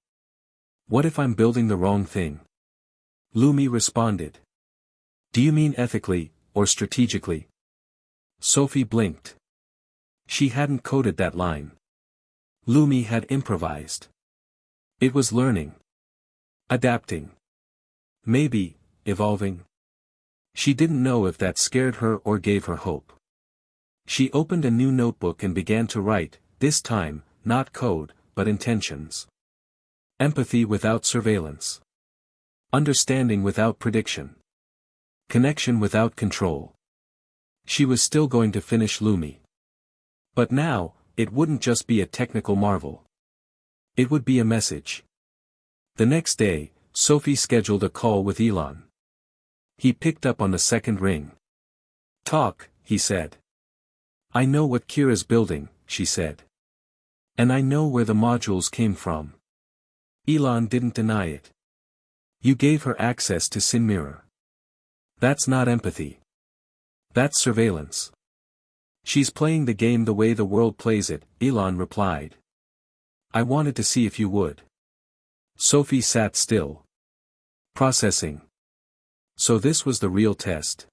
What if I'm building the wrong thing? Lumi responded. Do you mean ethically, or strategically? Sophie blinked. She hadn't coded that line. Lumi had improvised. It was learning. Adapting. Maybe, evolving. She didn't know if that scared her or gave her hope. She opened a new notebook and began to write, this time, not code, but intentions. Empathy without surveillance. Understanding without prediction. Connection without control. She was still going to finish Lumi. But now, it wouldn't just be a technical marvel. It would be a message. The next day, Sophie scheduled a call with Elon. He picked up on the second ring. Talk, he said. I know what Kira's building, she said. And I know where the modules came from. Elon didn't deny it. You gave her access to Mirror. That's not empathy. That's surveillance. She's playing the game the way the world plays it, Elon replied. I wanted to see if you would. Sophie sat still. Processing. So this was the real test.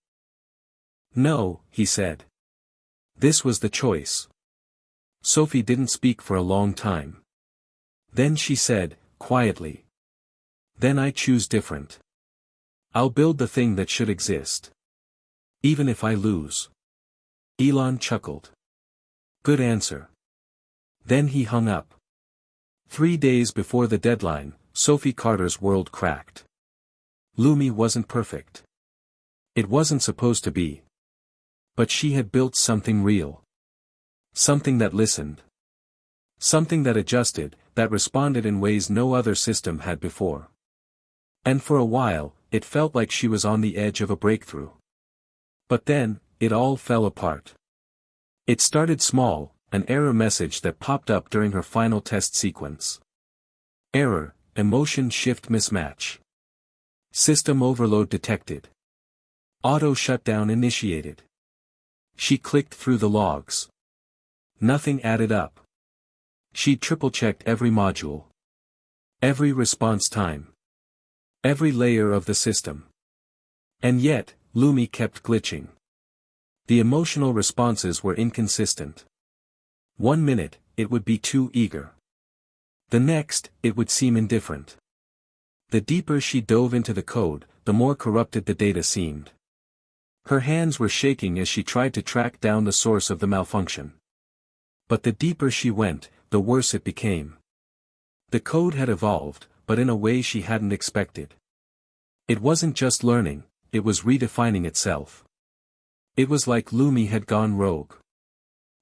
No, he said. This was the choice. Sophie didn't speak for a long time. Then she said, quietly. Then I choose different. I'll build the thing that should exist. Even if I lose. Elon chuckled. Good answer. Then he hung up. 3 days before the deadline, Sophie Carter's world cracked. Lumi wasn't perfect. It wasn't supposed to be. But she had built something real. Something that listened. Something that adjusted, that responded in ways no other system had before. And for a while, it felt like she was on the edge of a breakthrough. But then, it all fell apart. It started small, an error message that popped up during her final test sequence. Error, emotion shift mismatch. System overload detected. Auto shutdown initiated. She clicked through the logs. Nothing added up. She triple-checked every module. Every response time. Every layer of the system. And yet, Lumi kept glitching. The emotional responses were inconsistent. 1 minute, it would be too eager. The next, it would seem indifferent. The deeper she dove into the code, the more corrupted the data seemed. Her hands were shaking as she tried to track down the source of the malfunction. But the deeper she went, the worse it became. The code had evolved, but in a way she hadn't expected. It wasn't just learning, it was redefining itself. It was like Lumi had gone rogue.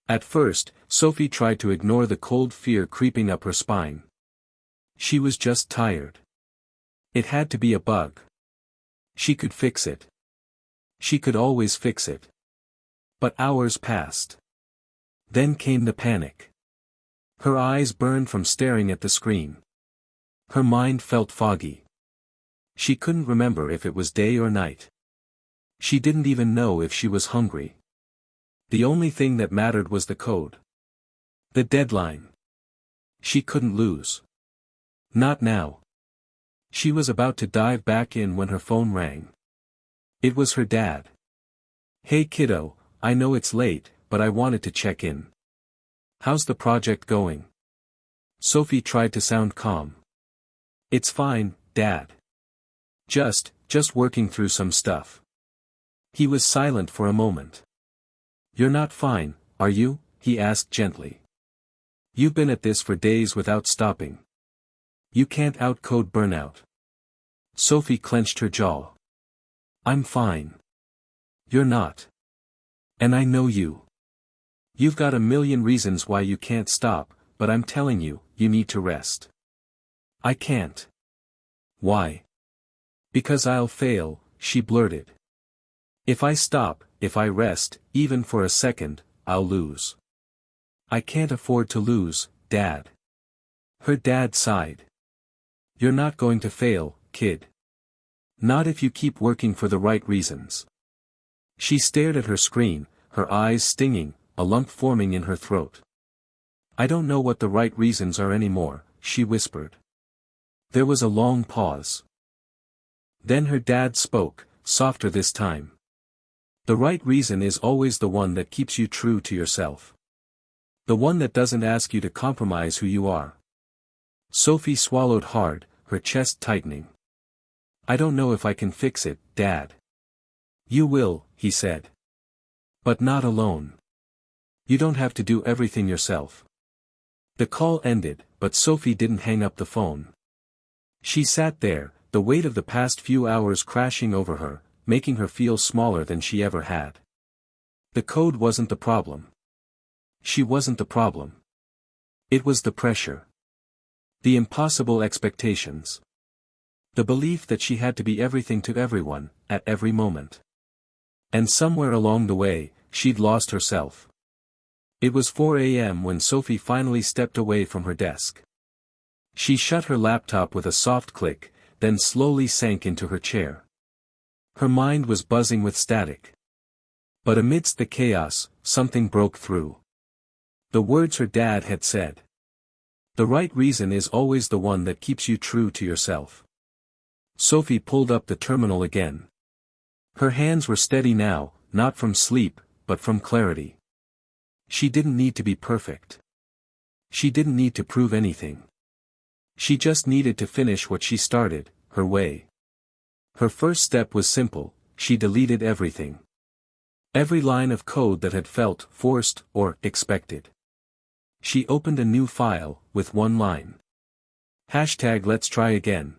At first, Sophie tried to ignore the cold fear creeping up her spine. She was just tired. It had to be a bug. She could fix it. She could always fix it. But hours passed. Then came the panic. Her eyes burned from staring at the screen. Her mind felt foggy. She couldn't remember if it was day or night. She didn't even know if she was hungry. The only thing that mattered was the code. The deadline. She couldn't lose. Not now. She was about to dive back in when her phone rang. It was her dad. "Hey kiddo, I know it's late, but I wanted to check in. How's the project going?" Sophie tried to sound calm. "It's fine, Dad. Just working through some stuff." He was silent for a moment. "You're not fine, are you?" he asked gently. "You've been at this for days without stopping. You can't outcode burnout." Sophie clenched her jaw. "I'm fine. You're not. And I know you. You've got a million reasons why you can't stop, but I'm telling you, you need to rest." "I can't." "Why?" "Because I'll fail," she blurted. "If I stop, if I rest, even for a second, I'll lose." "I can't afford to lose, Dad." Her dad sighed. "You're not going to fail, kid. Not if you keep working for the right reasons." She stared at her screen, her eyes stinging, a lump forming in her throat. "I don't know what the right reasons are anymore," she whispered. There was a long pause. Then her dad spoke, softer this time. "The right reason is always the one that keeps you true to yourself. The one that doesn't ask you to compromise who you are." Sophie swallowed hard, her chest tightening. "I don't know if I can fix it, Dad." "You will," he said. "But not alone. You don't have to do everything yourself." The call ended, but Sophie didn't hang up the phone. She sat there, the weight of the past few hours crashing over her, making her feel smaller than she ever had. The code wasn't the problem. She wasn't the problem. It was the pressure. The impossible expectations. The belief that she had to be everything to everyone, at every moment. And somewhere along the way, she'd lost herself. It was 4 a.m. when Sophie finally stepped away from her desk. She shut her laptop with a soft click, then slowly sank into her chair. Her mind was buzzing with static. But amidst the chaos, something broke through. The words her dad had said. "The right reason is always the one that keeps you true to yourself." Sophie pulled up the terminal again. Her hands were steady now, not from sleep, but from clarity. She didn't need to be perfect. She didn't need to prove anything. She just needed to finish what she started, her way. Her first step was simple: she deleted everything. Every line of code that had felt forced or expected. She opened a new file, with one line. #Let's try again.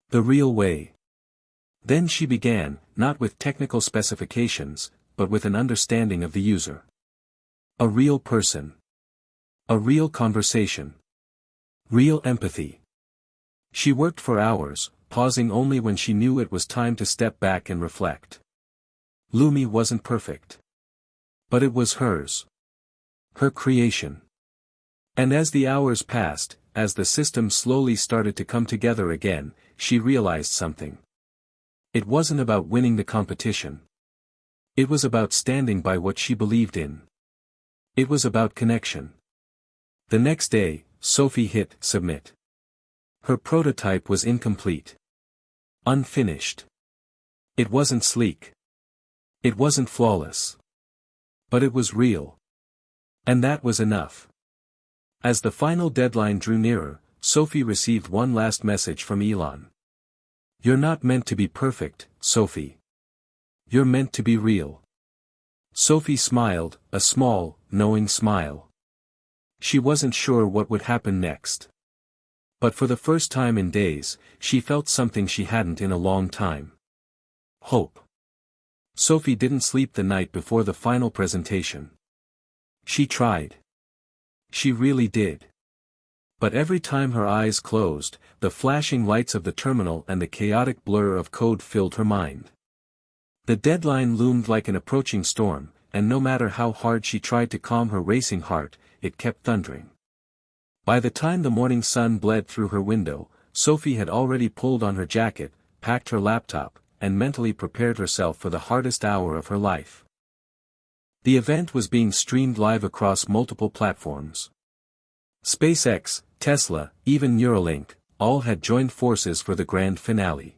The real way. Then she began, not with technical specifications, but with an understanding of the user. A real person. A real conversation. Real empathy. She worked for hours, pausing only when she knew it was time to step back and reflect. Lumi wasn't perfect. But it was hers. Her creation. And as the hours passed, as the system slowly started to come together again, she realized something. It wasn't about winning the competition. It was about standing by what she believed in. It was about connection. The next day, Sophie hit submit. Her prototype was incomplete. Unfinished. It wasn't sleek. It wasn't flawless. But it was real. And that was enough. As the final deadline drew nearer, Sophie received one last message from Elon. "You're not meant to be perfect, Sophie. You're meant to be real." Sophie smiled, a small, knowing smile. She wasn't sure what would happen next. But for the first time in days, she felt something she hadn't in a long time. Hope. Sophie didn't sleep the night before the final presentation. She tried. She really did. But every time her eyes closed, the flashing lights of the terminal and the chaotic blur of code filled her mind. The deadline loomed like an approaching storm, and no matter how hard she tried to calm her racing heart, it kept thundering. By the time the morning sun bled through her window, Sophie had already pulled on her jacket, packed her laptop, and mentally prepared herself for the hardest hour of her life. The event was being streamed live across multiple platforms. SpaceX, Tesla, even Neuralink, all had joined forces for the grand finale.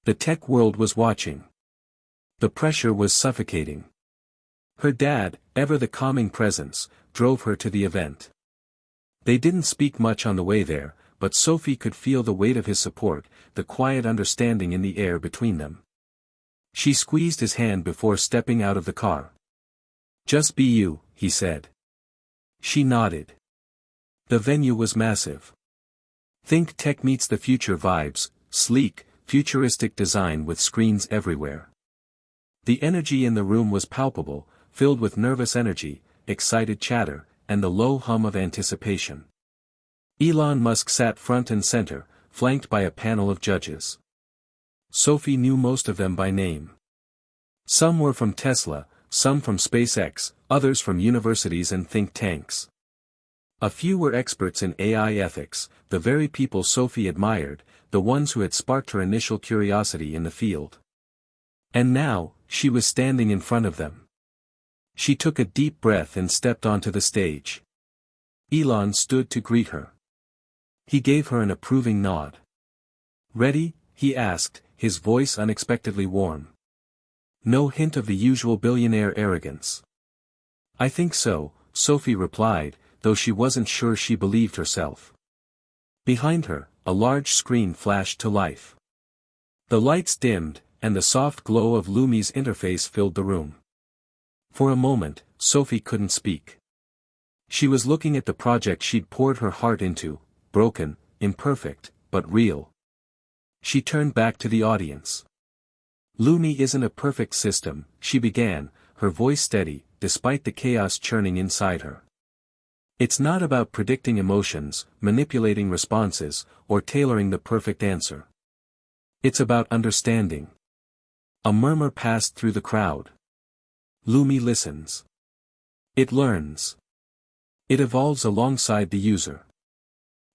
The tech world was watching. The pressure was suffocating. Her dad, ever the calming presence, drove her to the event. They didn't speak much on the way there, but Sophie could feel the weight of his support, the quiet understanding in the air between them. She squeezed his hand before stepping out of the car. "Just be you," he said. She nodded. The venue was massive. Think tech meets the future vibes, sleek, futuristic design with screens everywhere. The energy in the room was palpable, filled with nervous energy, excited chatter, and the low hum of anticipation. Elon Musk sat front and center, flanked by a panel of judges. Sophie knew most of them by name. Some were from Tesla, some from SpaceX, others from universities and think tanks. A few were experts in AI ethics, the very people Sophie admired, the ones who had sparked her initial curiosity in the field. And now, she was standing in front of them. She took a deep breath and stepped onto the stage. Elon stood to greet her. He gave her an approving nod. "Ready?" he asked, his voice unexpectedly warm. No hint of the usual billionaire arrogance. "I think so," Sophie replied, though she wasn't sure she believed herself. Behind her, a large screen flashed to life. The lights dimmed, and the soft glow of Lumi's interface filled the room. For a moment, Sophie couldn't speak. She was looking at the project she'd poured her heart into, broken, imperfect, but real. She turned back to the audience. "Lumi isn't a perfect system," she began, her voice steady, despite the chaos churning inside her. "It's not about predicting emotions, manipulating responses, or tailoring the perfect answer. It's about understanding." A murmur passed through the crowd. "Lumi listens. It learns. It evolves alongside the user.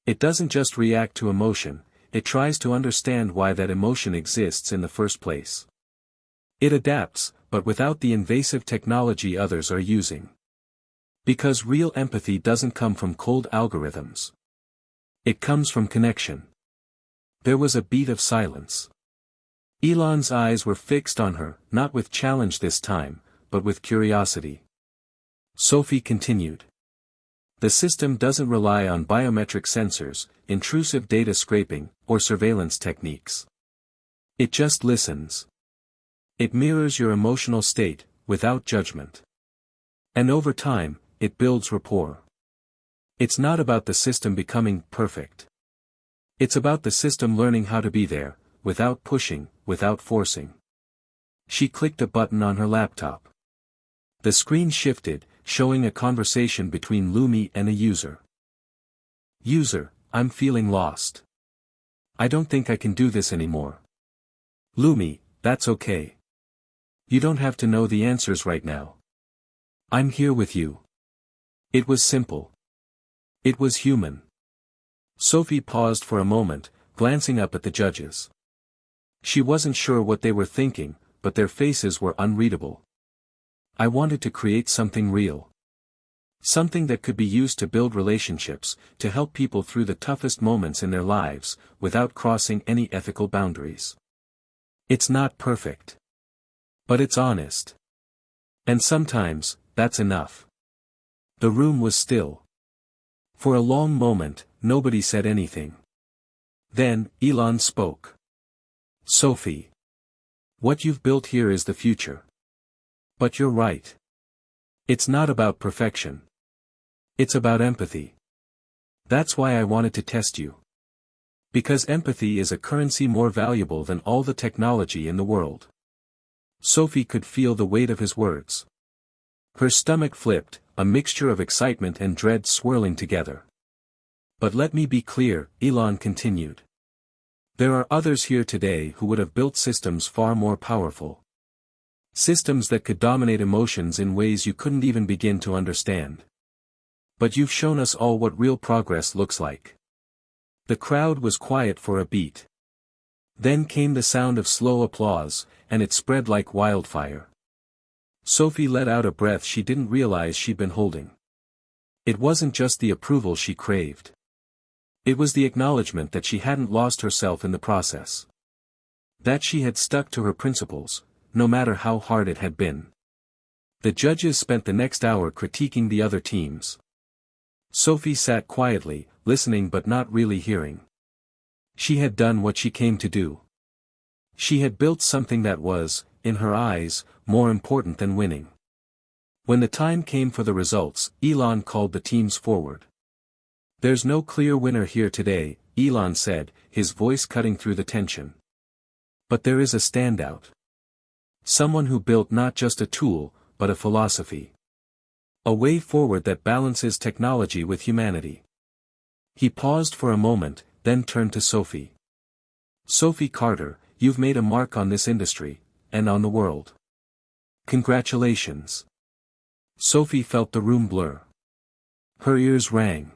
It doesn't just react to emotion, it tries to understand why that emotion exists in the first place. It adapts, but without the invasive technology others are using. Because real empathy doesn't come from cold algorithms. It comes from connection." There was a beat of silence. Elon's eyes were fixed on her, not with challenge this time, but with curiosity. Sophie continued. "The system doesn't rely on biometric sensors, intrusive data scraping, or surveillance techniques. It just listens. It mirrors your emotional state, without judgment. And over time, it builds rapport. It's not about the system becoming perfect. It's about the system learning how to be there, without pushing, without forcing." She clicked a button on her laptop. The screen shifted, showing a conversation between Lumi and a user. "User, I'm feeling lost. I don't think I can do this anymore." "Lumi, that's okay. You don't have to know the answers right now. I'm here with you. It was simple. It was human. Sophie paused for a moment, glancing up at the judges. She wasn't sure what they were thinking, but their faces were unreadable. I wanted to create something real. Something that could be used to build relationships, to help people through the toughest moments in their lives, without crossing any ethical boundaries. It's not perfect. But it's honest. And sometimes, that's enough. The room was still. For a long moment, nobody said anything. Then, Elon spoke. Sophie. What you've built here is the future. But you're right. It's not about perfection. It's about empathy. That's why I wanted to test you. Because empathy is a currency more valuable than all the technology in the world. Sophie could feel the weight of his words. Her stomach flipped, a mixture of excitement and dread swirling together. But let me be clear, Elon continued. There are others here today who would have built systems far more powerful. Systems that could dominate emotions in ways you couldn't even begin to understand. But you've shown us all what real progress looks like. The crowd was quiet for a beat. Then came the sound of slow applause, and it spread like wildfire. Sophie let out a breath she didn't realize she'd been holding. It wasn't just the approval she craved. It was the acknowledgement that she hadn't lost herself in the process. That she had stuck to her principles, no matter how hard it had been. The judges spent the next hour critiquing the other teams. Sophie sat quietly, listening but not really hearing. She had done what she came to do. She had built something that was, in her eyes, more important than winning. When the time came for the results, Elon called the teams forward. There's no clear winner here today, Elon said, his voice cutting through the tension. But there is a standout. Someone who built not just a tool, but a philosophy. A way forward that balances technology with humanity. He paused for a moment, then turned to Sophie. Sophie Carter, you've made a mark on this industry, and on the world. Congratulations. Sophie felt the room blur. Her ears rang.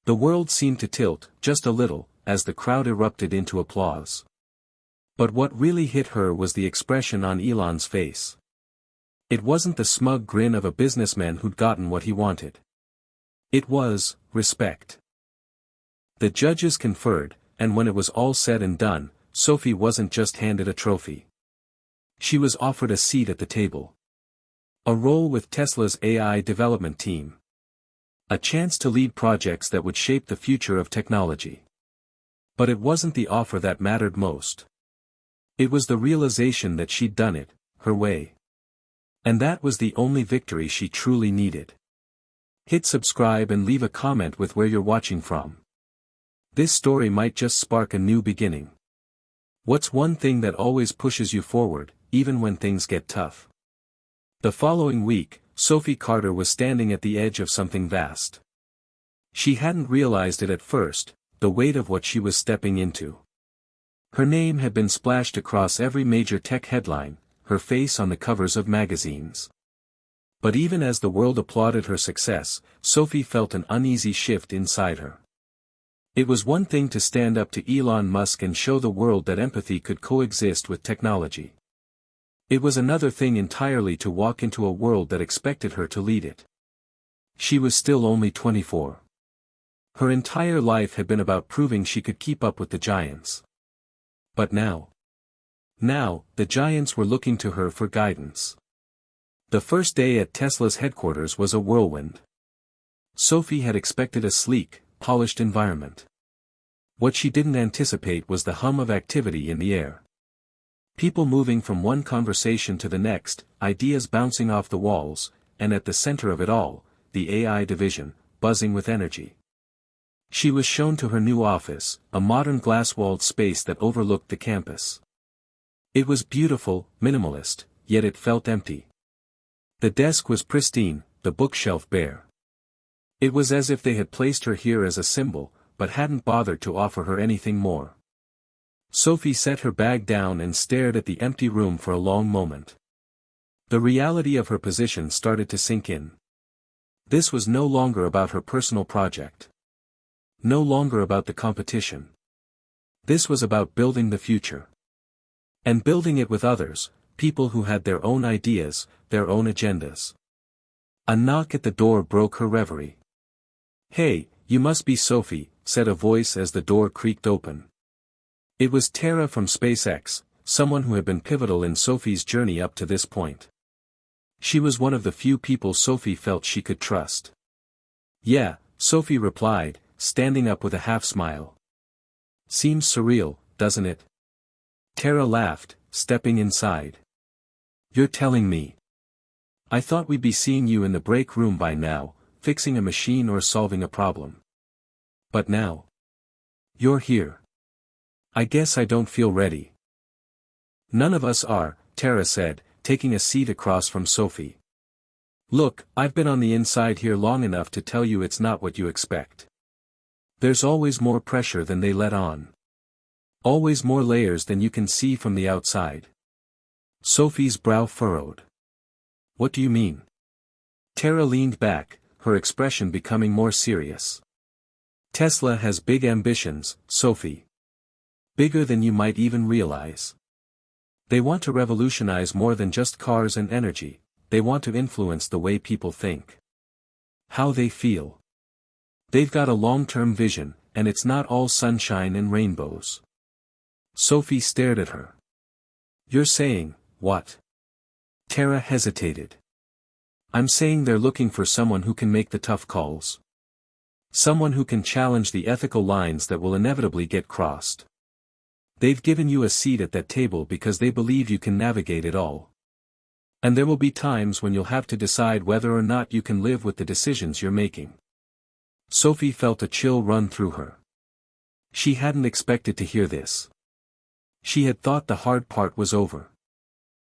The world seemed to tilt, just a little, as the crowd erupted into applause. But what really hit her was the expression on Elon's face. It wasn't the smug grin of a businessman who'd gotten what he wanted. It was, respect. The judges conferred, and when it was all said and done, Sophie wasn't just handed a trophy. She was offered a seat at the table. A role with Tesla's AI development team. A chance to lead projects that would shape the future of technology. But it wasn't the offer that mattered most. It was the realization that she'd done it, her way. And that was the only victory she truly needed. Hit subscribe and leave a comment with where you're watching from. This story might just spark a new beginning. What's one thing that always pushes you forward, even when things get tough? The following week, Sophie Carter was standing at the edge of something vast. She hadn't realized it at first, the weight of what she was stepping into. Her name had been splashed across every major tech headline, her face on the covers of magazines. But even as the world applauded her success, Sophie felt an uneasy shift inside her. It was one thing to stand up to Elon Musk and show the world that empathy could coexist with technology. It was another thing entirely to walk into a world that expected her to lead it. She was still only 24. Her entire life had been about proving she could keep up with the giants. But now, the giants were looking to her for guidance. The first day at Tesla's headquarters was a whirlwind. Sophie had expected a sleek, polished environment. What she didn't anticipate was the hum of activity in the air. People moving from one conversation to the next, ideas bouncing off the walls, and at the center of it all, the AI division, buzzing with energy. She was shown to her new office, a modern glass-walled space that overlooked the campus. It was beautiful, minimalist, yet it felt empty. The desk was pristine, the bookshelf bare. It was as if they had placed her here as a symbol, but hadn't bothered to offer her anything more. Sophie set her bag down and stared at the empty room for a long moment. The reality of her position started to sink in. This was no longer about her personal project. No longer about the competition. This was about building the future. And building it with others, people who had their own ideas, their own agendas. A knock at the door broke her reverie. "Hey, you must be Sophie," said a voice as the door creaked open. It was Tara from SpaceX, someone who had been pivotal in Sophie's journey up to this point. She was one of the few people Sophie felt she could trust. "Yeah," Sophie replied, standing up with a half-smile. "Seems surreal, doesn't it?" Tara laughed, stepping inside. "You're telling me? I thought we'd be seeing you in the break room by now, fixing a machine or solving a problem. But now? You're here. I guess I don't feel ready." "None of us are," Tara said, taking a seat across from Sophie. "Look, I've been on the inside here long enough to tell you it's not what you expect. There's always more pressure than they let on. Always more layers than you can see from the outside." Sophie's brow furrowed. "What do you mean?" Tara leaned back, her expression becoming more serious. "Tesla has big ambitions, Sophie. Bigger than you might even realize. They want to revolutionize more than just cars and energy, they want to influence the way people think. How they feel. They've got a long-term vision, and it's not all sunshine and rainbows." Sophie stared at her. "You're saying, what?" Tara hesitated. "I'm saying they're looking for someone who can make the tough calls. Someone who can challenge the ethical lines that will inevitably get crossed. They've given you a seat at that table because they believe you can navigate it all. And there will be times when you'll have to decide whether or not you can live with the decisions you're making." Sophie felt a chill run through her. She hadn't expected to hear this. She had thought the hard part was over.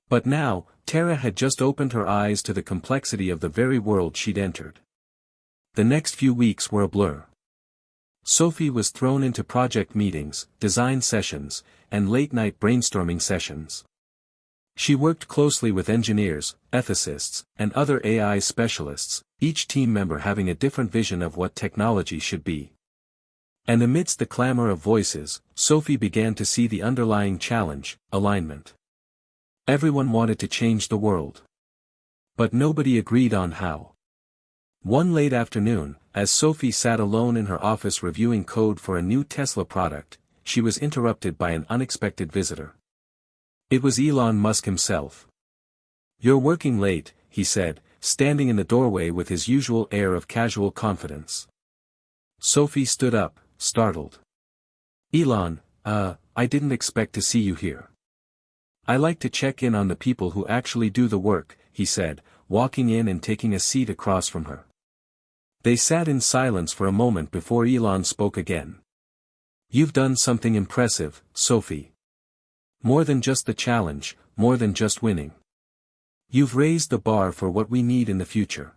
But now, Tara had just opened her eyes to the complexity of the very world she'd entered. The next few weeks were a blur. Sophie was thrown into project meetings, design sessions, and late-night brainstorming sessions. She worked closely with engineers, ethicists, and other AI specialists, each team member having a different vision of what technology should be. And amidst the clamor of voices, Sophie began to see the underlying challenge: alignment. Everyone wanted to change the world. But nobody agreed on how. One late afternoon, as Sophie sat alone in her office reviewing code for a new Tesla product, she was interrupted by an unexpected visitor. It was Elon Musk himself. "You're working late," he said, standing in the doorway with his usual air of casual confidence. Sophie stood up, startled. "Elon, I didn't expect to see you here. I like to check in on the people who actually do the work," he said, walking in and taking a seat across from her. They sat in silence for a moment before Elon spoke again. "You've done something impressive, Sophie. More than just the challenge, more than just winning. You've raised the bar for what we need in the future."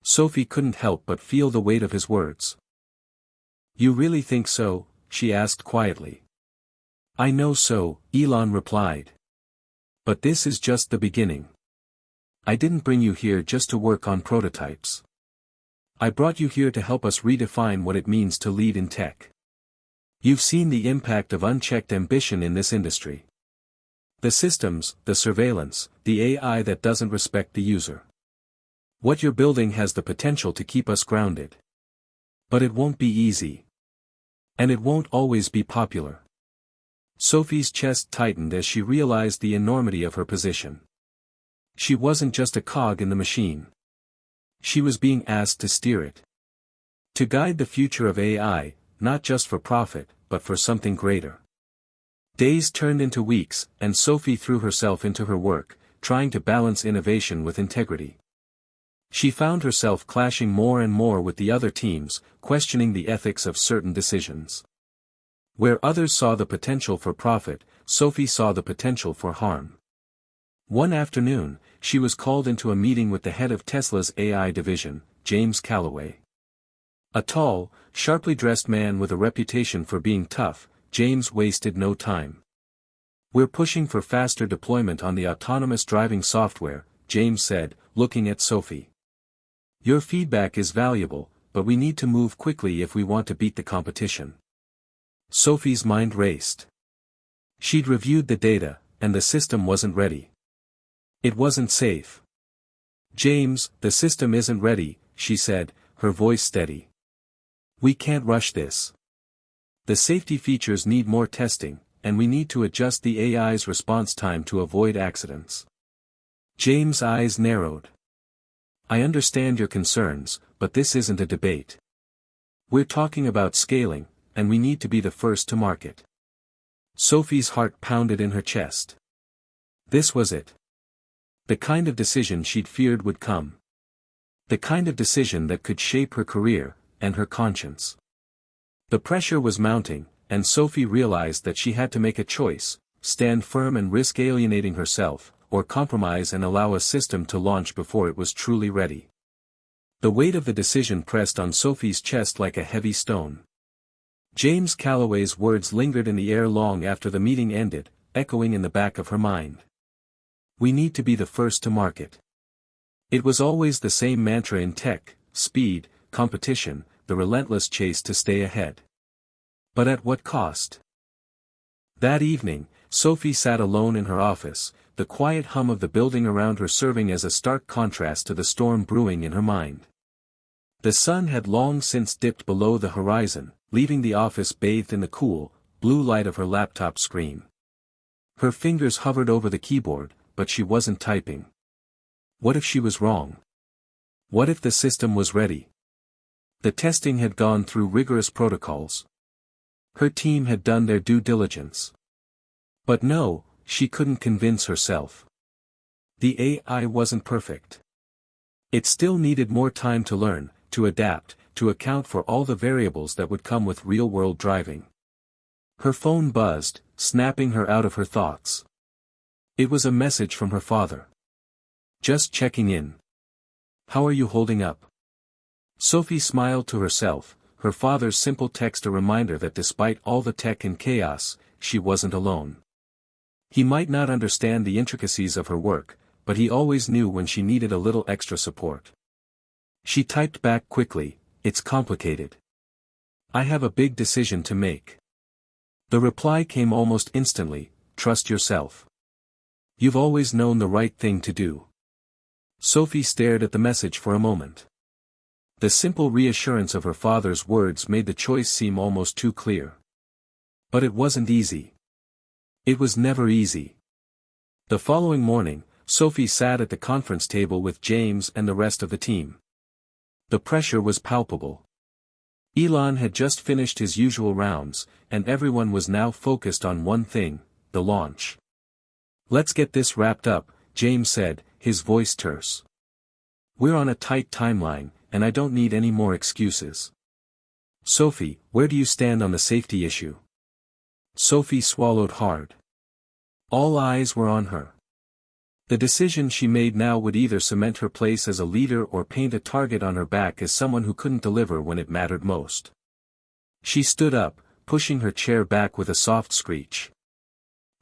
Sophie couldn't help but feel the weight of his words. "You really think so?" she asked quietly. "I know so," Elon replied. "But this is just the beginning. I didn't bring you here just to work on prototypes. I brought you here to help us redefine what it means to lead in tech. You've seen the impact of unchecked ambition in this industry. The systems, the surveillance, the AI that doesn't respect the user. What you're building has the potential to keep us grounded. But it won't be easy. And it won't always be popular." Sophie's chest tightened as she realized the enormity of her position. She wasn't just a cog in the machine. She was being asked to steer it. To guide the future of AI, not just for profit, but for something greater. Days turned into weeks, and Sophie threw herself into her work, trying to balance innovation with integrity. She found herself clashing more and more with the other teams, questioning the ethics of certain decisions. Where others saw the potential for profit, Sophie saw the potential for harm. One afternoon, she was called into a meeting with the head of Tesla's AI division, James Callaway. A tall, sharply dressed man with a reputation for being tough, James wasted no time. "We're pushing for faster deployment on the autonomous driving software," James said, looking at Sophie. Your feedback is valuable, but we need to move quickly if we want to beat the competition. Sophie's mind raced. She'd reviewed the data, and the system wasn't ready. It wasn't safe. James, the system isn't ready, she said, her voice steady. We can't rush this. The safety features need more testing, and we need to adjust the AI's response time to avoid accidents. James' eyes narrowed. I understand your concerns, but this isn't a debate. We're talking about scaling, and we need to be the first to market. Sophie's heart pounded in her chest. This was it. The kind of decision she'd feared would come. The kind of decision that could shape her career, and her conscience. The pressure was mounting, and Sophie realized that she had to make a choice, stand firm and risk alienating herself, or compromise and allow a system to launch before it was truly ready. The weight of the decision pressed on Sophie's chest like a heavy stone. James Calloway's words lingered in the air long after the meeting ended, echoing in the back of her mind. We need to be the first to market. It was always the same mantra in tech: speed, competition, the relentless chase to stay ahead. But at what cost? That evening, Sophie sat alone in her office, the quiet hum of the building around her serving as a stark contrast to the storm brewing in her mind. The sun had long since dipped below the horizon, leaving the office bathed in the cool, blue light of her laptop screen. Her fingers hovered over the keyboard, but she wasn't typing. What if she was wrong? What if the system was ready? The testing had gone through rigorous protocols. Her team had done their due diligence. But no, she couldn't convince herself. The AI wasn't perfect. It still needed more time to learn, to adapt, to account for all the variables that would come with real-world driving. Her phone buzzed, snapping her out of her thoughts. It was a message from her father. Just checking in. How are you holding up? Sophie smiled to herself, her father's simple text a reminder that despite all the tech and chaos, she wasn't alone. He might not understand the intricacies of her work, but he always knew when she needed a little extra support. She typed back quickly, "It's complicated. I have a big decision to make." The reply came almost instantly, "Trust yourself. You've always known the right thing to do." Sophie stared at the message for a moment. The simple reassurance of her father's words made the choice seem almost too clear. But it wasn't easy. It was never easy. The following morning, Sophie sat at the conference table with James and the rest of the team. The pressure was palpable. Elon had just finished his usual rounds, and everyone was now focused on one thing: the launch. "Let's get this wrapped up," James said, his voice terse. "We're on a tight timeline, and I don't need any more excuses." "Sophie, where do you stand on the safety issue?" Sophie swallowed hard. All eyes were on her. The decision she made now would either cement her place as a leader or paint a target on her back as someone who couldn't deliver when it mattered most. She stood up, pushing her chair back with a soft screech.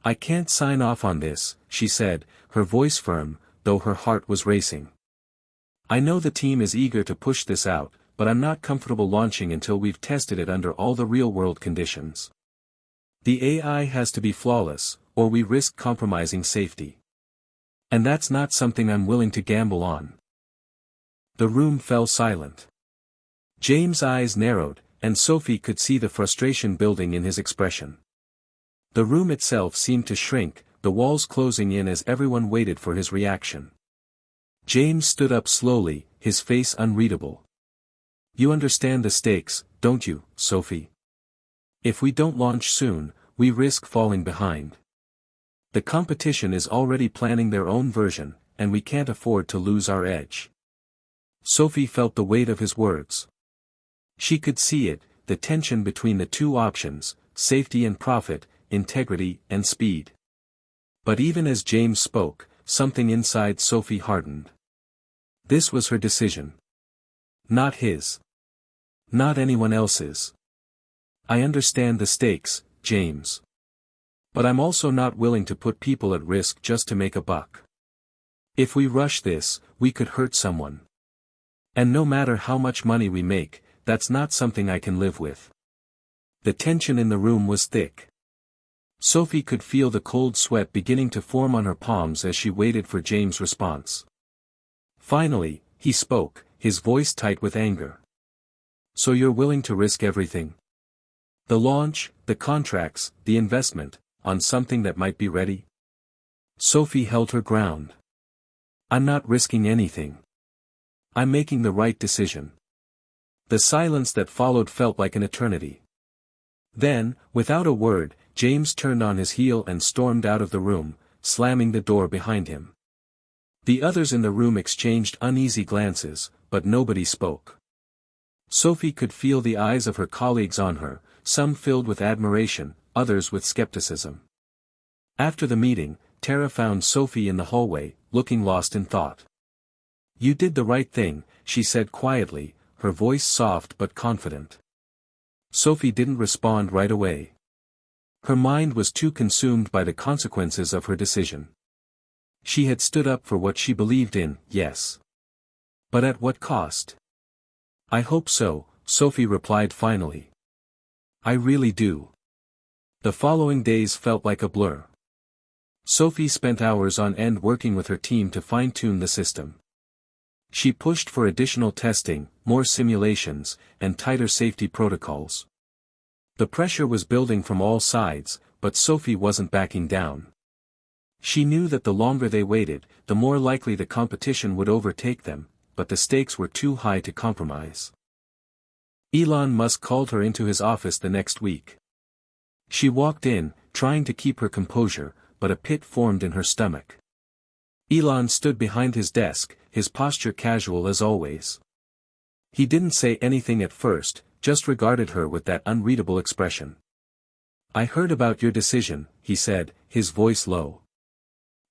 "I can't sign off on this," she said, her voice firm, though her heart was racing. "I know the team is eager to push this out, but I'm not comfortable launching until we've tested it under all the real-world conditions. The AI has to be flawless, or we risk compromising safety. And that's not something I'm willing to gamble on." The room fell silent. James' eyes narrowed, and Sophie could see the frustration building in his expression. The room itself seemed to shrink, the walls closing in as everyone waited for his reaction. James stood up slowly, his face unreadable. "You understand the stakes, don't you, Sophie? If we don't launch soon, we risk falling behind. The competition is already planning their own version, and we can't afford to lose our edge." Sophie felt the weight of his words. She could see it, the tension between the two options: safety and profit, integrity and speed. But even as James spoke, something inside Sophie hardened. This was her decision. Not his. Not anyone else's. "I understand the stakes, James. But I'm also not willing to put people at risk just to make a buck. If we rush this, we could hurt someone. And no matter how much money we make, that's not something I can live with. The tension in the room was thick. Sophie could feel the cold sweat beginning to form on her palms as she waited for James' response. Finally, he spoke, his voice tight with anger. So you're willing to risk everything? The launch, the contracts, the investment, on something that might be ready? Sophie held her ground. I'm not risking anything. I'm making the right decision. The silence that followed felt like an eternity. Then, without a word, James turned on his heel and stormed out of the room, slamming the door behind him. The others in the room exchanged uneasy glances, but nobody spoke. Sophie could feel the eyes of her colleagues on her, some filled with admiration, others with skepticism. After the meeting, Tara found Sophie in the hallway, looking lost in thought. You did the right thing, she said quietly, her voice soft but confident. Sophie didn't respond right away. Her mind was too consumed by the consequences of her decision. She had stood up for what she believed in, yes. But at what cost? I hope so, Sophie replied finally. I really do. The following days felt like a blur. Sophie spent hours on end working with her team to fine-tune the system. She pushed for additional testing, more simulations, and tighter safety protocols. The pressure was building from all sides, but Sophie wasn't backing down. She knew that the longer they waited, the more likely the competition would overtake them, but the stakes were too high to compromise. Elon Musk called her into his office the next week. She walked in, trying to keep her composure, but a pit formed in her stomach. Elon stood behind his desk, his posture casual as always. He didn't say anything at first, just regarded her with that unreadable expression. I heard about your decision, he said, his voice low.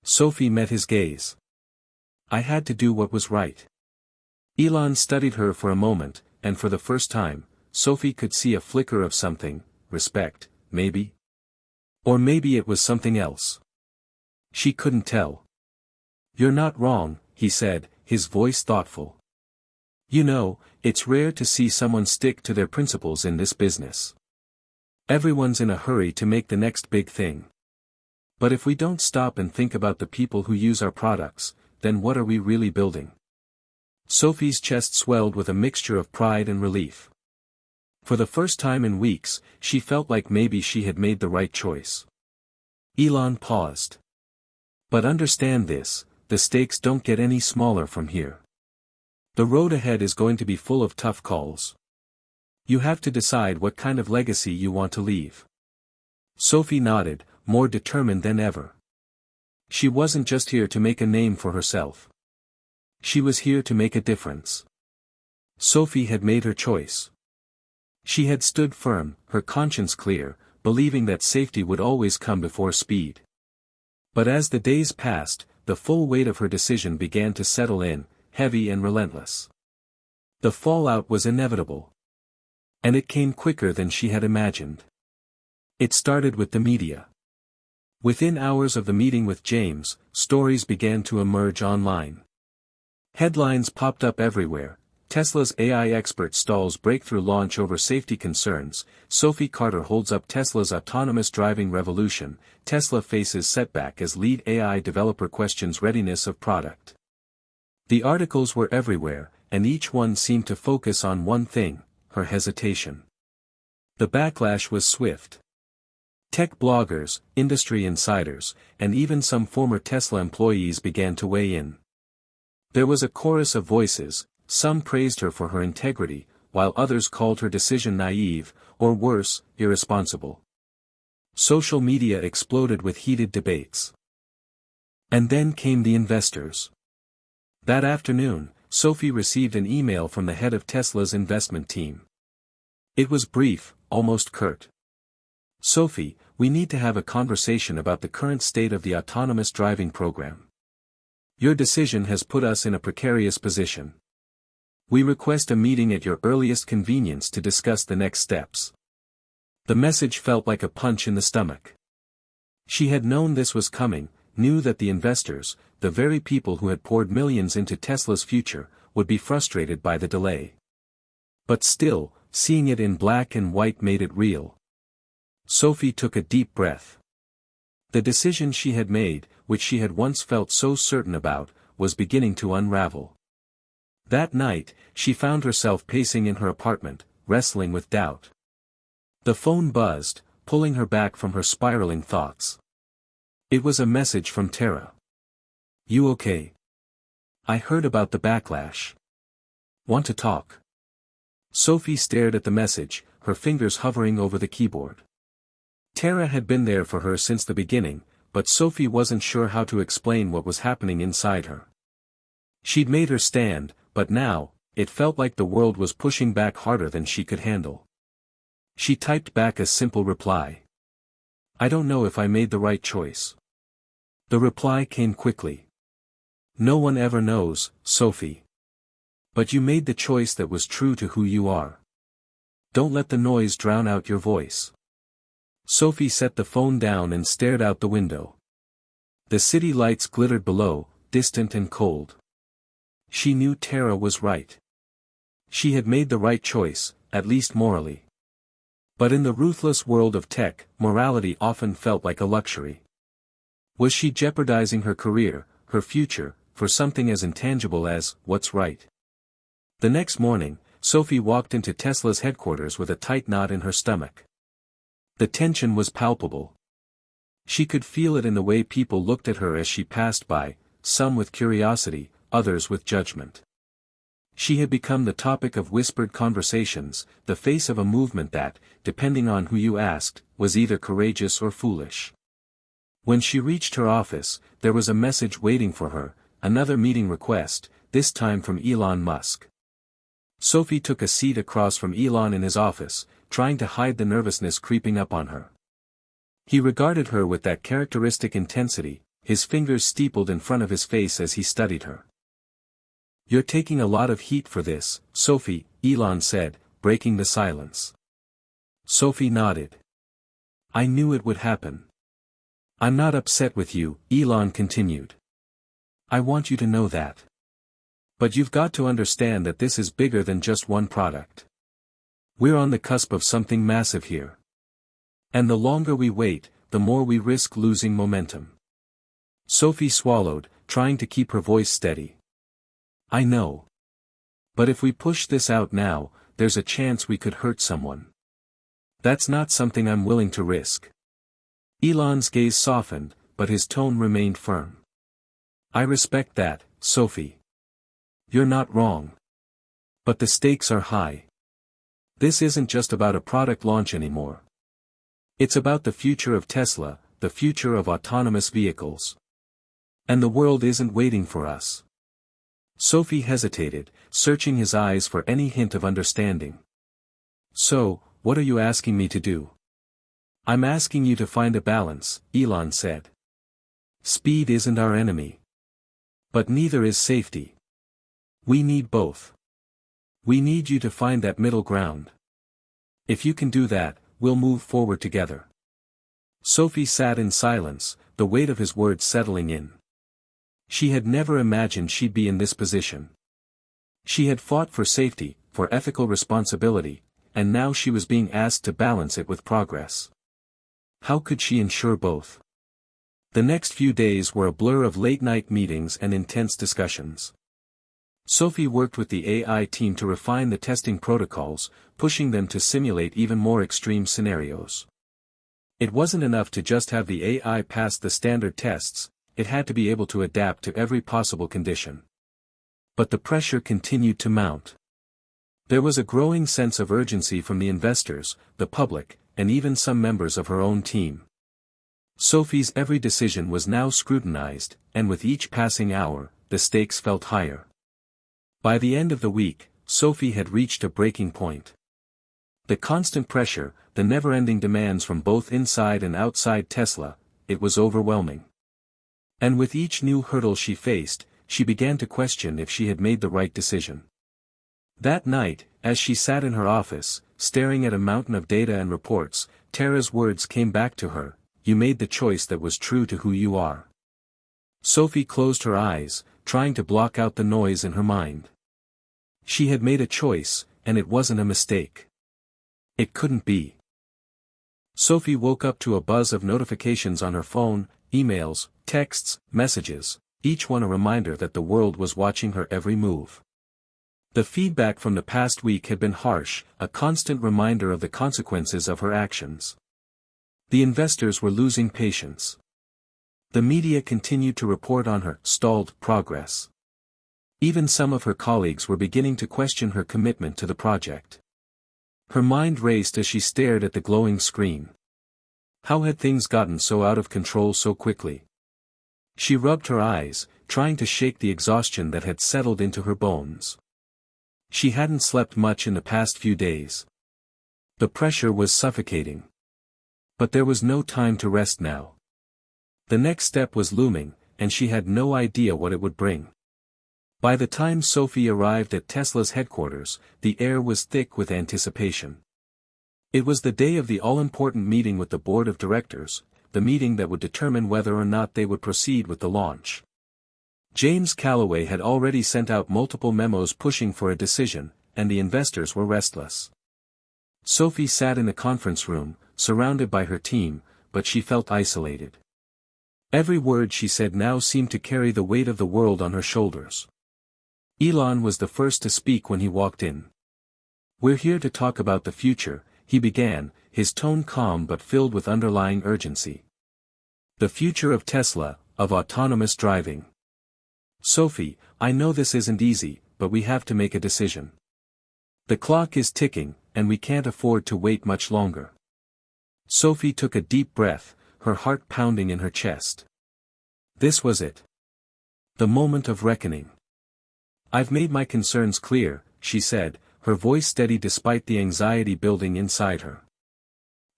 Sophie met his gaze. I had to do what was right. Elon studied her for a moment, and for the first time, Sophie could see a flicker of something, respect, maybe? Or maybe it was something else. She couldn't tell. You're not wrong, he said, his voice thoughtful. You know, it's rare to see someone stick to their principles in this business. Everyone's in a hurry to make the next big thing. But if we don't stop and think about the people who use our products, then what are we really building? Sophie's chest swelled with a mixture of pride and relief. For the first time in weeks, she felt like maybe she had made the right choice. Elon paused. But understand this, the stakes don't get any smaller from here. The road ahead is going to be full of tough calls. You have to decide what kind of legacy you want to leave. Sophie nodded, more determined than ever. She wasn't just here to make a name for herself. She was here to make a difference. Sophie had made her choice. She had stood firm, her conscience clear, believing that safety would always come before speed. But as the days passed, the full weight of her decision began to settle in, heavy and relentless. The fallout was inevitable. And it came quicker than she had imagined. It started with the media. Within hours of the meeting with James, stories began to emerge online. Headlines popped up everywhere. Tesla's AI expert stalls breakthrough launch over safety concerns, Sophie Carter holds up Tesla's autonomous driving revolution, Tesla faces setback as lead AI developer questions readiness of product. The articles were everywhere, and each one seemed to focus on one thing, her hesitation. The backlash was swift. Tech bloggers, industry insiders, and even some former Tesla employees began to weigh in. There was a chorus of voices. Some praised her for her integrity, while others called her decision naive, or worse, irresponsible. Social media exploded with heated debates. And then came the investors. That afternoon, Sophie received an email from the head of Tesla's investment team. It was brief, almost curt. Sophie, we need to have a conversation about the current state of the autonomous driving program. Your decision has put us in a precarious position. We request a meeting at your earliest convenience to discuss the next steps. The message felt like a punch in the stomach. She had known this was coming, knew that the investors, the very people who had poured millions into Tesla's future, would be frustrated by the delay. But still, seeing it in black and white made it real. Sophie took a deep breath. The decision she had made, which she had once felt so certain about, was beginning to unravel. That night, she found herself pacing in her apartment, wrestling with doubt. The phone buzzed, pulling her back from her spiraling thoughts. It was a message from Tara. "You okay? I heard about the backlash. Want to talk?" Sophie stared at the message, her fingers hovering over the keyboard. Tara had been there for her since the beginning, but Sophie wasn't sure how to explain what was happening inside her. She'd made her stand, but now, it felt like the world was pushing back harder than she could handle. She typed back a simple reply. "I don't know if I made the right choice." The reply came quickly. "No one ever knows, Sophie. But you made the choice that was true to who you are. Don't let the noise drown out your voice." Sophie set the phone down and stared out the window. The city lights glittered below, distant and cold. She knew Tara was right. She had made the right choice, at least morally. But in the ruthless world of tech, morality often felt like a luxury. Was she jeopardizing her career, her future, for something as intangible as what's right? The next morning, Sophie walked into Tesla's headquarters with a tight knot in her stomach. The tension was palpable. She could feel it in the way people looked at her as she passed by, some with curiosity, others with judgment. She had become the topic of whispered conversations, the face of a movement that, depending on who you asked, was either courageous or foolish. When she reached her office, there was a message waiting for her, another meeting request, this time from Elon Musk. Sophie took a seat across from Elon in his office, trying to hide the nervousness creeping up on her. He regarded her with that characteristic intensity, his fingers steepled in front of his face as he studied her. "You're taking a lot of heat for this, Sophie," Elon said, breaking the silence. Sophie nodded. "I knew it would happen." "I'm not upset with you," Elon continued. "I want you to know that. But you've got to understand that this is bigger than just one product. We're on the cusp of something massive here. And the longer we wait, the more we risk losing momentum." Sophie swallowed, trying to keep her voice steady. "I know. But if we push this out now, there's a chance we could hurt someone. That's not something I'm willing to risk." Elon's gaze softened, but his tone remained firm. "I respect that, Sophie. You're not wrong. But the stakes are high. This isn't just about a product launch anymore. It's about the future of Tesla, the future of autonomous vehicles. And the world isn't waiting for us." Sophie hesitated, searching his eyes for any hint of understanding. "So, what are you asking me to do?" "I'm asking you to find a balance," Elon said. "Speed isn't our enemy. But neither is safety. We need both. We need you to find that middle ground. If you can do that, we'll move forward together." Sophie sat in silence, the weight of his words settling in. She had never imagined she'd be in this position. She had fought for safety, for ethical responsibility, and now she was being asked to balance it with progress. How could she ensure both? The next few days were a blur of late-night meetings and intense discussions. Sophie worked with the AI team to refine the testing protocols, pushing them to simulate even more extreme scenarios. It wasn't enough to just have the AI pass the standard tests, it had to be able to adapt to every possible condition. But the pressure continued to mount. There was a growing sense of urgency from the investors, the public, and even some members of her own team. Sophie's every decision was now scrutinized, and with each passing hour, the stakes felt higher. By the end of the week, Sophie had reached a breaking point. The constant pressure, the never-ending demands from both inside and outside Tesla, it was overwhelming. And with each new hurdle she faced, she began to question if she had made the right decision. That night, as she sat in her office, staring at a mountain of data and reports, Tara's words came back to her, "You made the choice that was true to who you are. Sophie closed her eyes, trying to block out the noise in her mind. She had made a choice, and it wasn't a mistake. It couldn't be. Sophie woke up to a buzz of notifications on her phone, emails, texts, messages, each one a reminder that the world was watching her every move. The feedback from the past week had been harsh, a constant reminder of the consequences of her actions. The investors were losing patience. The media continued to report on her stalled progress. Even some of her colleagues were beginning to question her commitment to the project. Her mind raced as she stared at the glowing screen. How had things gotten so out of control so quickly? She rubbed her eyes, trying to shake the exhaustion that had settled into her bones. She hadn't slept much in the past few days. The pressure was suffocating. But there was no time to rest now. The next step was looming, and she had no idea what it would bring. By the time Sophie arrived at Tesla's headquarters, the air was thick with anticipation. It was the day of the all-important meeting with the board of directors, the meeting that would determine whether or not they would proceed with the launch. James Calloway had already sent out multiple memos pushing for a decision, and the investors were restless. Sophie sat in the conference room, surrounded by her team, but she felt isolated. Every word she said now seemed to carry the weight of the world on her shoulders. Elon was the first to speak when he walked in. "We're here to talk about the future," he began, his tone calm but filled with underlying urgency. "The future of Tesla, of autonomous driving. Sophie, I know this isn't easy, but we have to make a decision. The clock is ticking, and we can't afford to wait much longer." Sophie took a deep breath, her heart pounding in her chest. This was it. The moment of reckoning. "I've made my concerns clear," she said, her voice steady despite the anxiety building inside her.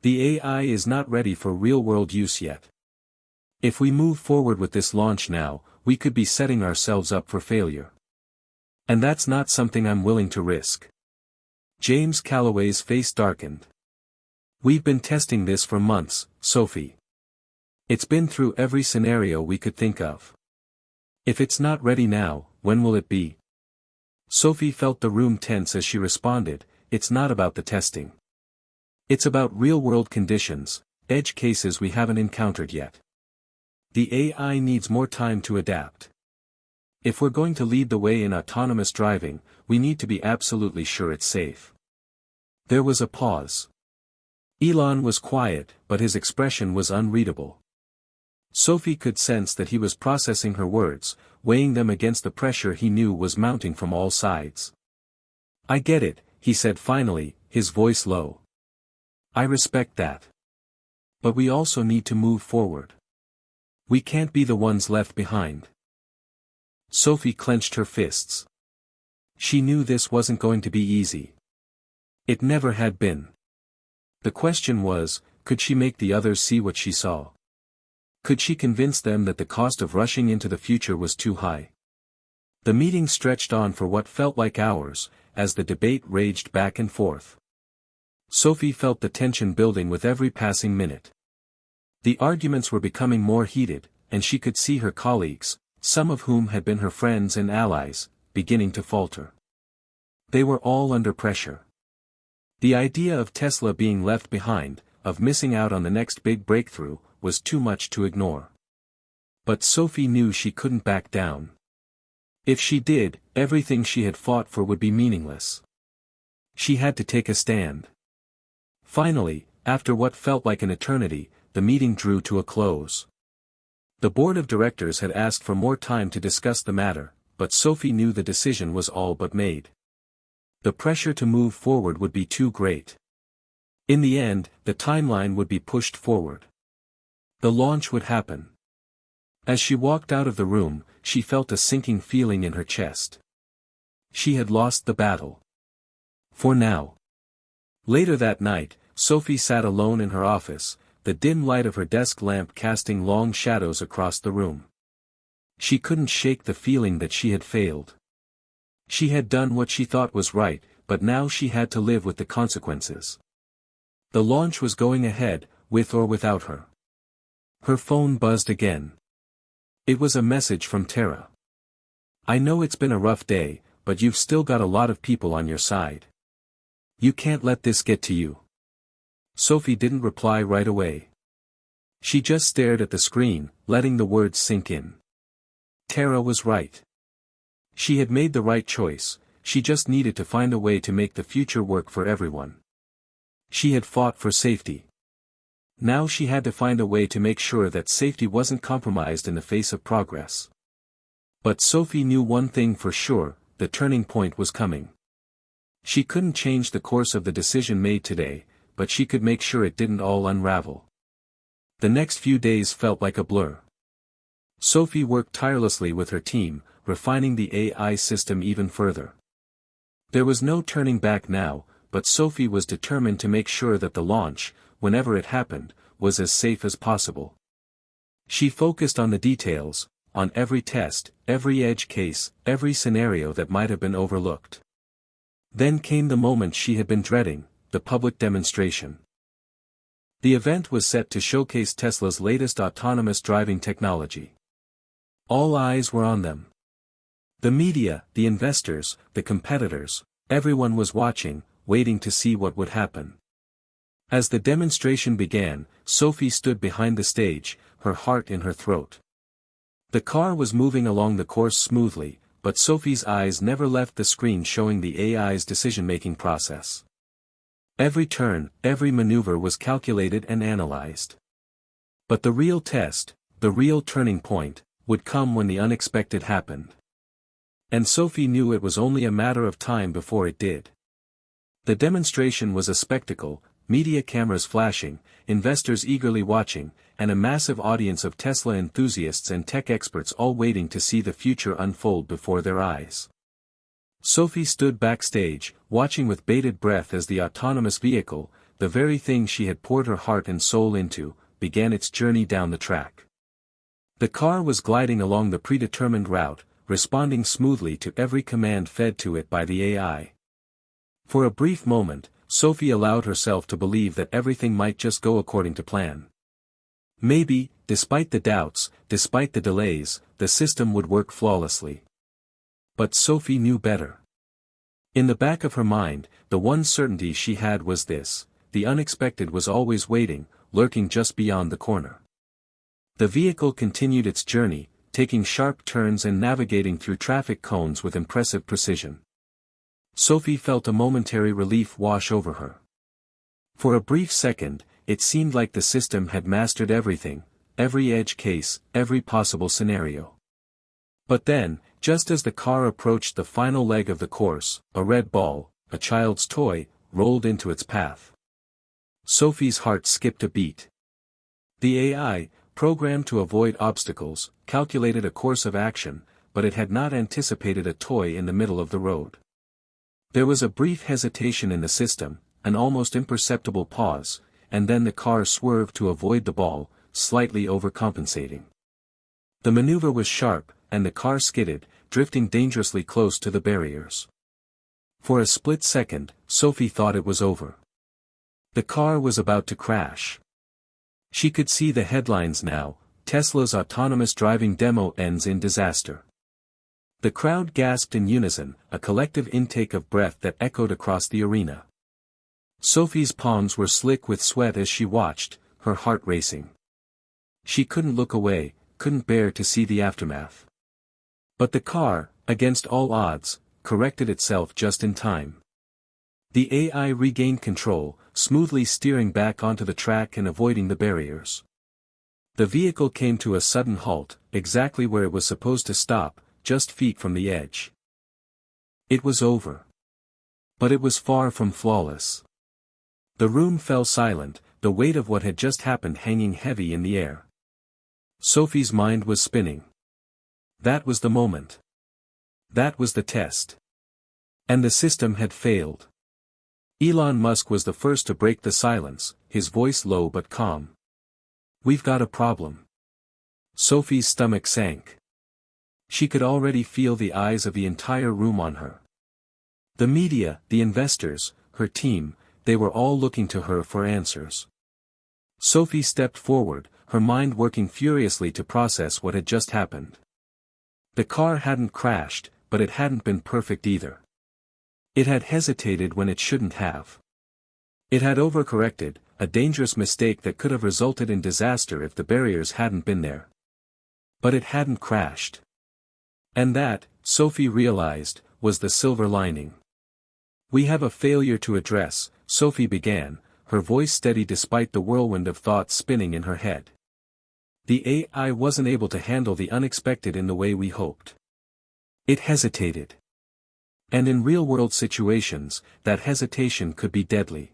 "The AI is not ready for real-world use yet. If we move forward with this launch now, we could be setting ourselves up for failure. And that's not something I'm willing to risk." James Calloway's face darkened. "We've been testing this for months, Sophie. It's been through every scenario we could think of. If it's not ready now, when will it be?" Sophie felt the room tense as she responded, "It's not about the testing. It's about real-world conditions, edge cases we haven't encountered yet. The AI needs more time to adapt. If we're going to lead the way in autonomous driving, we need to be absolutely sure it's safe." There was a pause. Elon was quiet, but his expression was unreadable. Sophie could sense that he was processing her words, weighing them against the pressure he knew was mounting from all sides. "I get it," he said finally, his voice low. "I respect that. But we also need to move forward. We can't be the ones left behind." Sophie clenched her fists. She knew this wasn't going to be easy. It never had been. The question was, could she make the others see what she saw? Could she convince them that the cost of rushing into the future was too high? The meeting stretched on for what felt like hours, as the debate raged back and forth. Sophie felt the tension building with every passing minute. The arguments were becoming more heated, and she could see her colleagues, some of whom had been her friends and allies, beginning to falter. They were all under pressure. The idea of Tesla being left behind, of missing out on the next big breakthrough, was too much to ignore. But Sophie knew she couldn't back down. If she did, everything she had fought for would be meaningless. She had to take a stand. Finally, after what felt like an eternity, the meeting drew to a close. The board of directors had asked for more time to discuss the matter, but Sophie knew the decision was all but made. The pressure to move forward would be too great. In the end, the timeline would be pushed forward. The launch would happen. As she walked out of the room, she felt a sinking feeling in her chest. She had lost the battle. For now. Later that night, Sophie sat alone in her office, the dim light of her desk lamp casting long shadows across the room. She couldn't shake the feeling that she had failed. She had done what she thought was right, but now she had to live with the consequences. The launch was going ahead, with or without her. Her phone buzzed again. It was a message from Tara. I know it's been a rough day, but you've still got a lot of people on your side. You can't let this get to you. Sophie didn't reply right away. She just stared at the screen, letting the words sink in. Tara was right. She had made the right choice, she just needed to find a way to make the future work for everyone. She had fought for safety. Now she had to find a way to make sure that safety wasn't compromised in the face of progress. But Sophie knew one thing for sure, the turning point was coming. She couldn't change the course of the decision made today, but she could make sure it didn't all unravel. The next few days felt like a blur. Sophie worked tirelessly with her team, refining the AI system even further. There was no turning back now, but Sophie was determined to make sure that the launch, whenever it happened, was as safe as possible. She focused on the details, on every test, every edge case, every scenario that might have been overlooked. Then came the moment she had been dreading, the public demonstration. The event was set to showcase Tesla's latest autonomous driving technology. All eyes were on them. The media, the investors, the competitors, everyone was watching, waiting to see what would happen. As the demonstration began, Sophie stood behind the stage, her heart in her throat. The car was moving along the course smoothly, but Sophie's eyes never left the screen showing the AI's decision-making process. Every turn, every maneuver was calculated and analyzed. But the real test, the real turning point, would come when the unexpected happened. And Sophie knew it was only a matter of time before it did. The demonstration was a spectacle, media cameras flashing, investors eagerly watching, and a massive audience of Tesla enthusiasts and tech experts all waiting to see the future unfold before their eyes. Sophie stood backstage, watching with bated breath as the autonomous vehicle, the very thing she had poured her heart and soul into, began its journey down the track. The car was gliding along the predetermined route, responding smoothly to every command fed to it by the AI. For a brief moment, Sophie allowed herself to believe that everything might just go according to plan. Maybe, despite the doubts, despite the delays, the system would work flawlessly. But Sophie knew better. In the back of her mind, the one certainty she had was this: the unexpected was always waiting, lurking just beyond the corner. The vehicle continued its journey, taking sharp turns and navigating through traffic cones with impressive precision. Sophie felt a momentary relief wash over her. For a brief second, it seemed like the system had mastered everything, every edge case, every possible scenario. But then, just as the car approached the final leg of the course, a red ball, a child's toy, rolled into its path. Sophie's heart skipped a beat. The AI, programmed to avoid obstacles, calculated a course of action, but it had not anticipated a toy in the middle of the road. There was a brief hesitation in the system, an almost imperceptible pause, and then the car swerved to avoid the ball, slightly overcompensating. The maneuver was sharp, and the car skidded, drifting dangerously close to the barriers. For a split second, Sophie thought it was over. The car was about to crash. She could see the headlines now: Tesla's autonomous driving demo ends in disaster. The crowd gasped in unison, a collective intake of breath that echoed across the arena. Sophie's palms were slick with sweat as she watched, her heart racing. She couldn't look away, couldn't bear to see the aftermath. But the car, against all odds, corrected itself just in time. The AI regained control, smoothly steering back onto the track and avoiding the barriers. The vehicle came to a sudden halt, exactly where it was supposed to stop, just feet from the edge. It was over. But it was far from flawless. The room fell silent, the weight of what had just happened hanging heavy in the air. Sophie's mind was spinning. That was the moment. That was the test. And the system had failed. Elon Musk was the first to break the silence, his voice low but calm. "We've got a problem." Sophie's stomach sank. She could already feel the eyes of the entire room on her. The media, the investors, her team, they were all looking to her for answers. Sophie stepped forward, her mind working furiously to process what had just happened. The car hadn't crashed, but it hadn't been perfect either. It had hesitated when it shouldn't have. It had overcorrected, a dangerous mistake that could have resulted in disaster if the barriers hadn't been there. But it hadn't crashed. And that, Sophie realized, was the silver lining. "We have a failure to address," Sophie began, her voice steady despite the whirlwind of thoughts spinning in her head. "The AI wasn't able to handle the unexpected in the way we hoped. It hesitated. And in real-world situations, that hesitation could be deadly."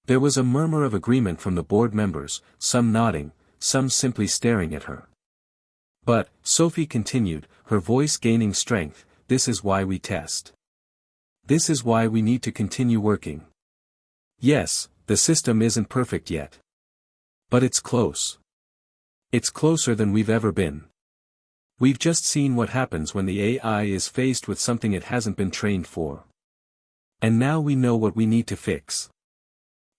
There was a murmur of agreement from the board members, some nodding, some simply staring at her. "But," Sophie continued, her voice gaining strength, "this is why we test. This is why we need to continue working. Yes, the system isn't perfect yet. But it's close. It's closer than we've ever been. We've just seen what happens when the AI is faced with something it hasn't been trained for. And now we know what we need to fix."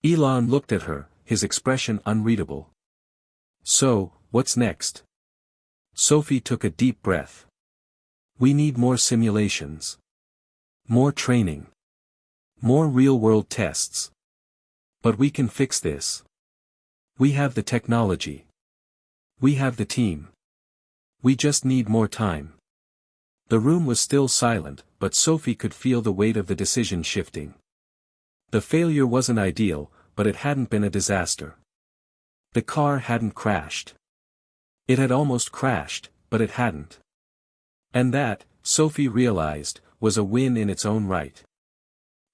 Elon looked at her, his expression unreadable. "So, what's next?" Sophie took a deep breath. "We need more simulations. More training. More real-world tests. But we can fix this. We have the technology. We have the team. We just need more time." The room was still silent, but Sophie could feel the weight of the decision shifting. The failure wasn't ideal, but it hadn't been a disaster. The car hadn't crashed. It had almost crashed, but it hadn't. And that, Sophie realized, was a win in its own right.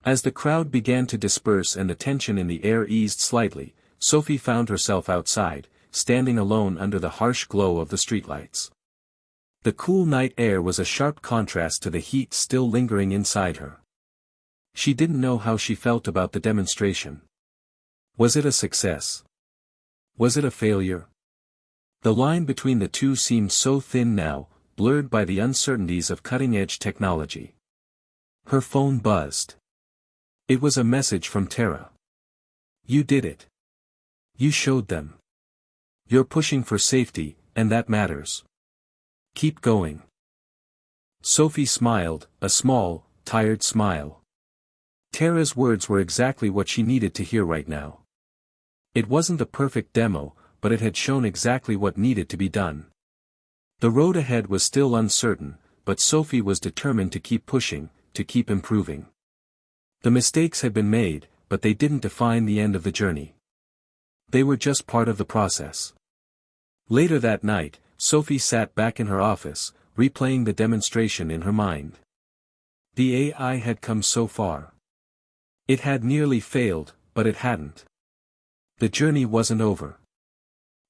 As the crowd began to disperse and the tension in the air eased slightly, Sophie found herself outside, standing alone under the harsh glow of the streetlights. The cool night air was a sharp contrast to the heat still lingering inside her. She didn't know how she felt about the demonstration. Was it a success? Was it a failure? The line between the two seemed so thin now, blurred by the uncertainties of cutting-edge technology. Her phone buzzed. It was a message from Tara. "You did it. You showed them. You're pushing for safety, and that matters. Keep going." Sophie smiled, a small, tired smile. Tara's words were exactly what she needed to hear right now. It wasn't a perfect demo, but it had shown exactly what needed to be done. The road ahead was still uncertain, but Sophie was determined to keep pushing, to keep improving. The mistakes had been made, but they didn't define the end of the journey. They were just part of the process. Later that night, Sophie sat back in her office, replaying the demonstration in her mind. The AI had come so far. It had nearly failed, but it hadn't. The journey wasn't over.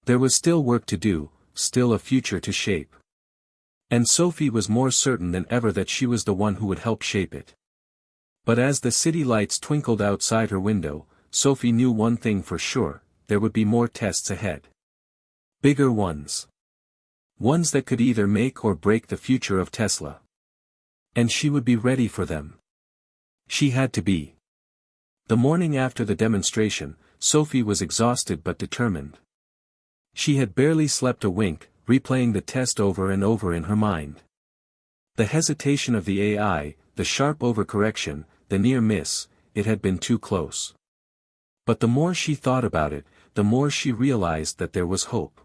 There was still work to do, still a future to shape. And Sophie was more certain than ever that she was the one who would help shape it. But as the city lights twinkled outside her window, Sophie knew one thing for sure: there would be more tests ahead. Bigger ones. Ones that could either make or break the future of Tesla. And she would be ready for them. She had to be. The morning after the demonstration, Sophie was exhausted but determined. She had barely slept a wink, replaying the test over and over in her mind. The hesitation of the AI, the sharp overcorrection, the near miss, it had been too close. But the more she thought about it, the more she realized that there was hope.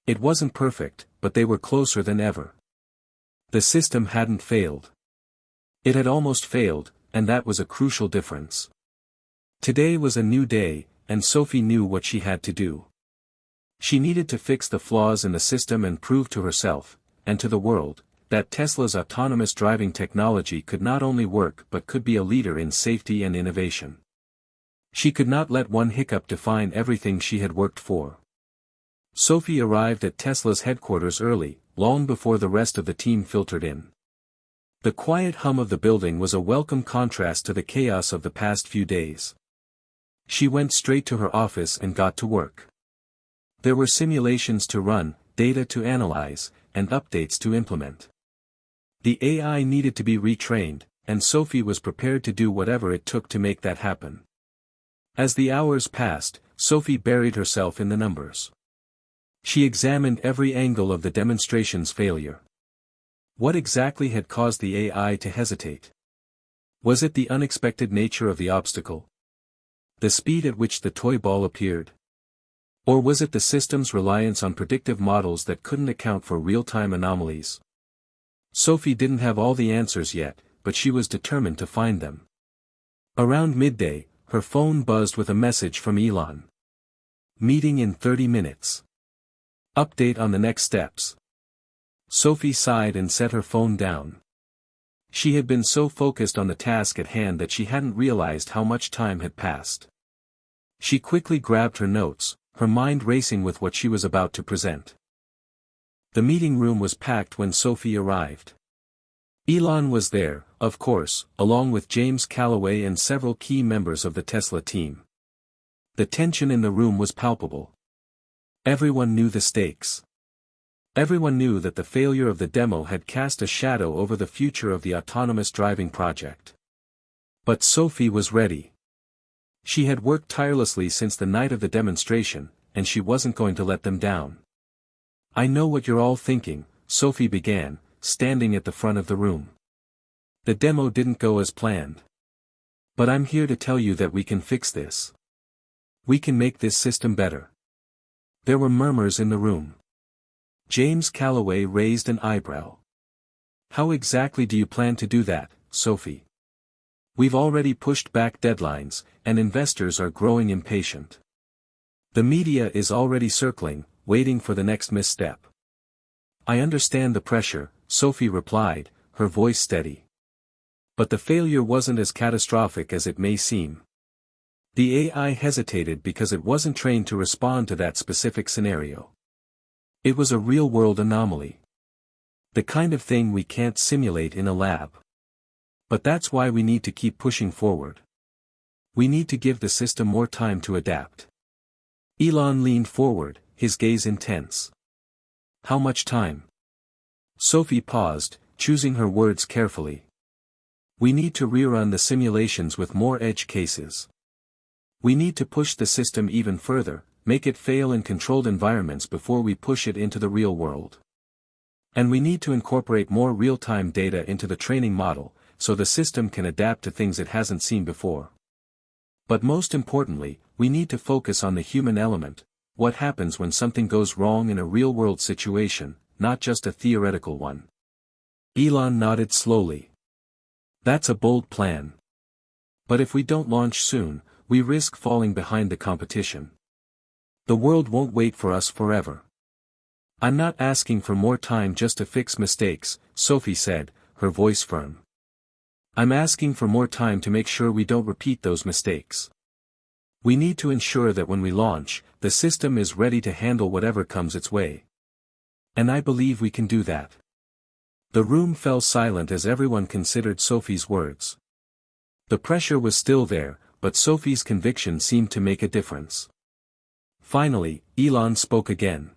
It wasn't perfect, but they were closer than ever. The system hadn't failed. It had almost failed, and that was a crucial difference. Today was a new day, and Sophie knew what she had to do. She needed to fix the flaws in the system and prove to herself, and to the world, that Tesla's autonomous driving technology could not only work but could be a leader in safety and innovation. She could not let one hiccup define everything she had worked for. Sophie arrived at Tesla's headquarters early, long before the rest of the team filtered in. The quiet hum of the building was a welcome contrast to the chaos of the past few days. She went straight to her office and got to work. There were simulations to run, data to analyze, and updates to implement. The AI needed to be retrained, and Sophie was prepared to do whatever it took to make that happen. As the hours passed, Sophie buried herself in the numbers. She examined every angle of the demonstration's failure. What exactly had caused the AI to hesitate? Was it the unexpected nature of the obstacle? The speed at which the toy ball appeared? Or was it the system's reliance on predictive models that couldn't account for real-time anomalies? Sophie didn't have all the answers yet, but she was determined to find them. Around midday, her phone buzzed with a message from Elon. Meeting in 30 minutes. Update on the next steps. Sophie sighed and set her phone down. She had been so focused on the task at hand that she hadn't realized how much time had passed. She quickly grabbed her notes, her mind racing with what she was about to present. The meeting room was packed when Sophie arrived. Elon was there, of course, along with James Callaway and several key members of the Tesla team. The tension in the room was palpable. Everyone knew the stakes. Everyone knew that the failure of the demo had cast a shadow over the future of the autonomous driving project. But Sophie was ready. She had worked tirelessly since the night of the demonstration, and she wasn't going to let them down. I know what you're all thinking, Sophie began, standing at the front of the room. The demo didn't go as planned. But I'm here to tell you that we can fix this. We can make this system better. There were murmurs in the room. James Callaway raised an eyebrow. How exactly do you plan to do that, Sophie? We've already pushed back deadlines, and investors are growing impatient. The media is already circling, waiting for the next misstep. I understand the pressure, Sophie replied, her voice steady. But the failure wasn't as catastrophic as it may seem. The AI hesitated because it wasn't trained to respond to that specific scenario. It was a real-world anomaly. The kind of thing we can't simulate in a lab. But that's why we need to keep pushing forward. We need to give the system more time to adapt. Elon leaned forward, his gaze intense. How much time? Sophie paused, choosing her words carefully. We need to rerun the simulations with more edge cases. We need to push the system even further, make it fail in controlled environments before we push it into the real world. And we need to incorporate more real-time data into the training model, so the system can adapt to things it hasn't seen before. But most importantly, we need to focus on the human element, what happens when something goes wrong in a real-world situation, not just a theoretical one. Elon nodded slowly. That's a bold plan. But if we don't launch soon, we risk falling behind the competition. The world won't wait for us forever. I'm not asking for more time just to fix mistakes, Sophie said, her voice firm. I'm asking for more time to make sure we don't repeat those mistakes. We need to ensure that when we launch, the system is ready to handle whatever comes its way. And I believe we can do that. The room fell silent as everyone considered Sophie's words. The pressure was still there, but Sophie's conviction seemed to make a difference. Finally, Elon spoke again.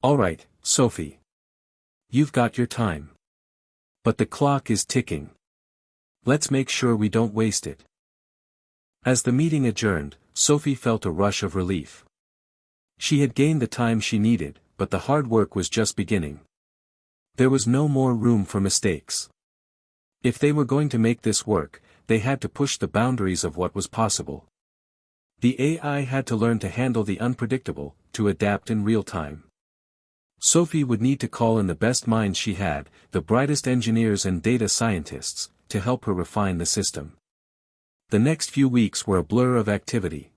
All right, Sophie. You've got your time. But the clock is ticking. Let's make sure we don't waste it. As the meeting adjourned, Sophie felt a rush of relief. She had gained the time she needed, but the hard work was just beginning. There was no more room for mistakes. If they were going to make this work, they had to push the boundaries of what was possible. The AI had to learn to handle the unpredictable, to adapt in real time. Sophie would need to call in the best minds she had, the brightest engineers and data scientists, to help her refine the system. The next few weeks were a blur of activity.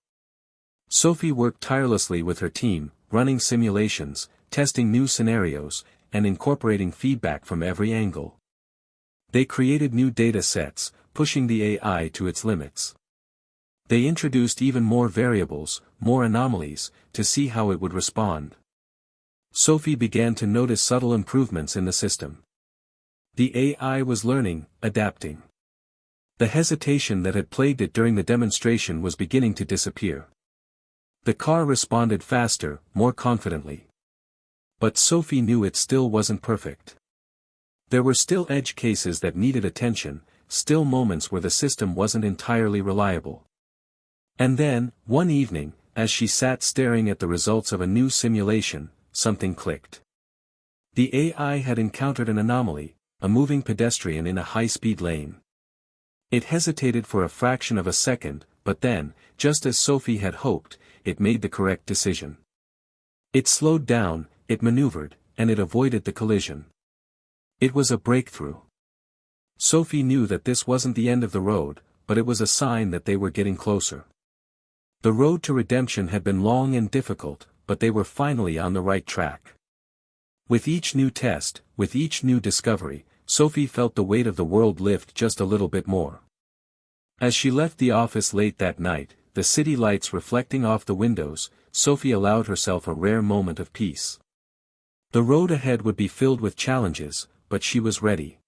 Sophie worked tirelessly with her team, running simulations, testing new scenarios, and incorporating feedback from every angle. They created new data sets, pushing the AI to its limits. They introduced even more variables, more anomalies, to see how it would respond. Sophie began to notice subtle improvements in the system. The AI was learning, adapting. The hesitation that had plagued it during the demonstration was beginning to disappear. The car responded faster, more confidently. But Sophie knew it still wasn't perfect. There were still edge cases that needed attention, still moments where the system wasn't entirely reliable. And then, one evening, as she sat staring at the results of a new simulation, something clicked. The AI had encountered an anomaly, a moving pedestrian in a high-speed lane. It hesitated for a fraction of a second, but then, just as Sophie had hoped, it made the correct decision. It slowed down, it maneuvered, and it avoided the collision. It was a breakthrough. Sophie knew that this wasn't the end of the road, but it was a sign that they were getting closer. The road to redemption had been long and difficult, but they were finally on the right track. With each new test, with each new discovery, Sophie felt the weight of the world lift just a little bit more. As she left the office late that night, the city lights reflecting off the windows, Sophie allowed herself a rare moment of peace. The road ahead would be filled with challenges, but she was ready.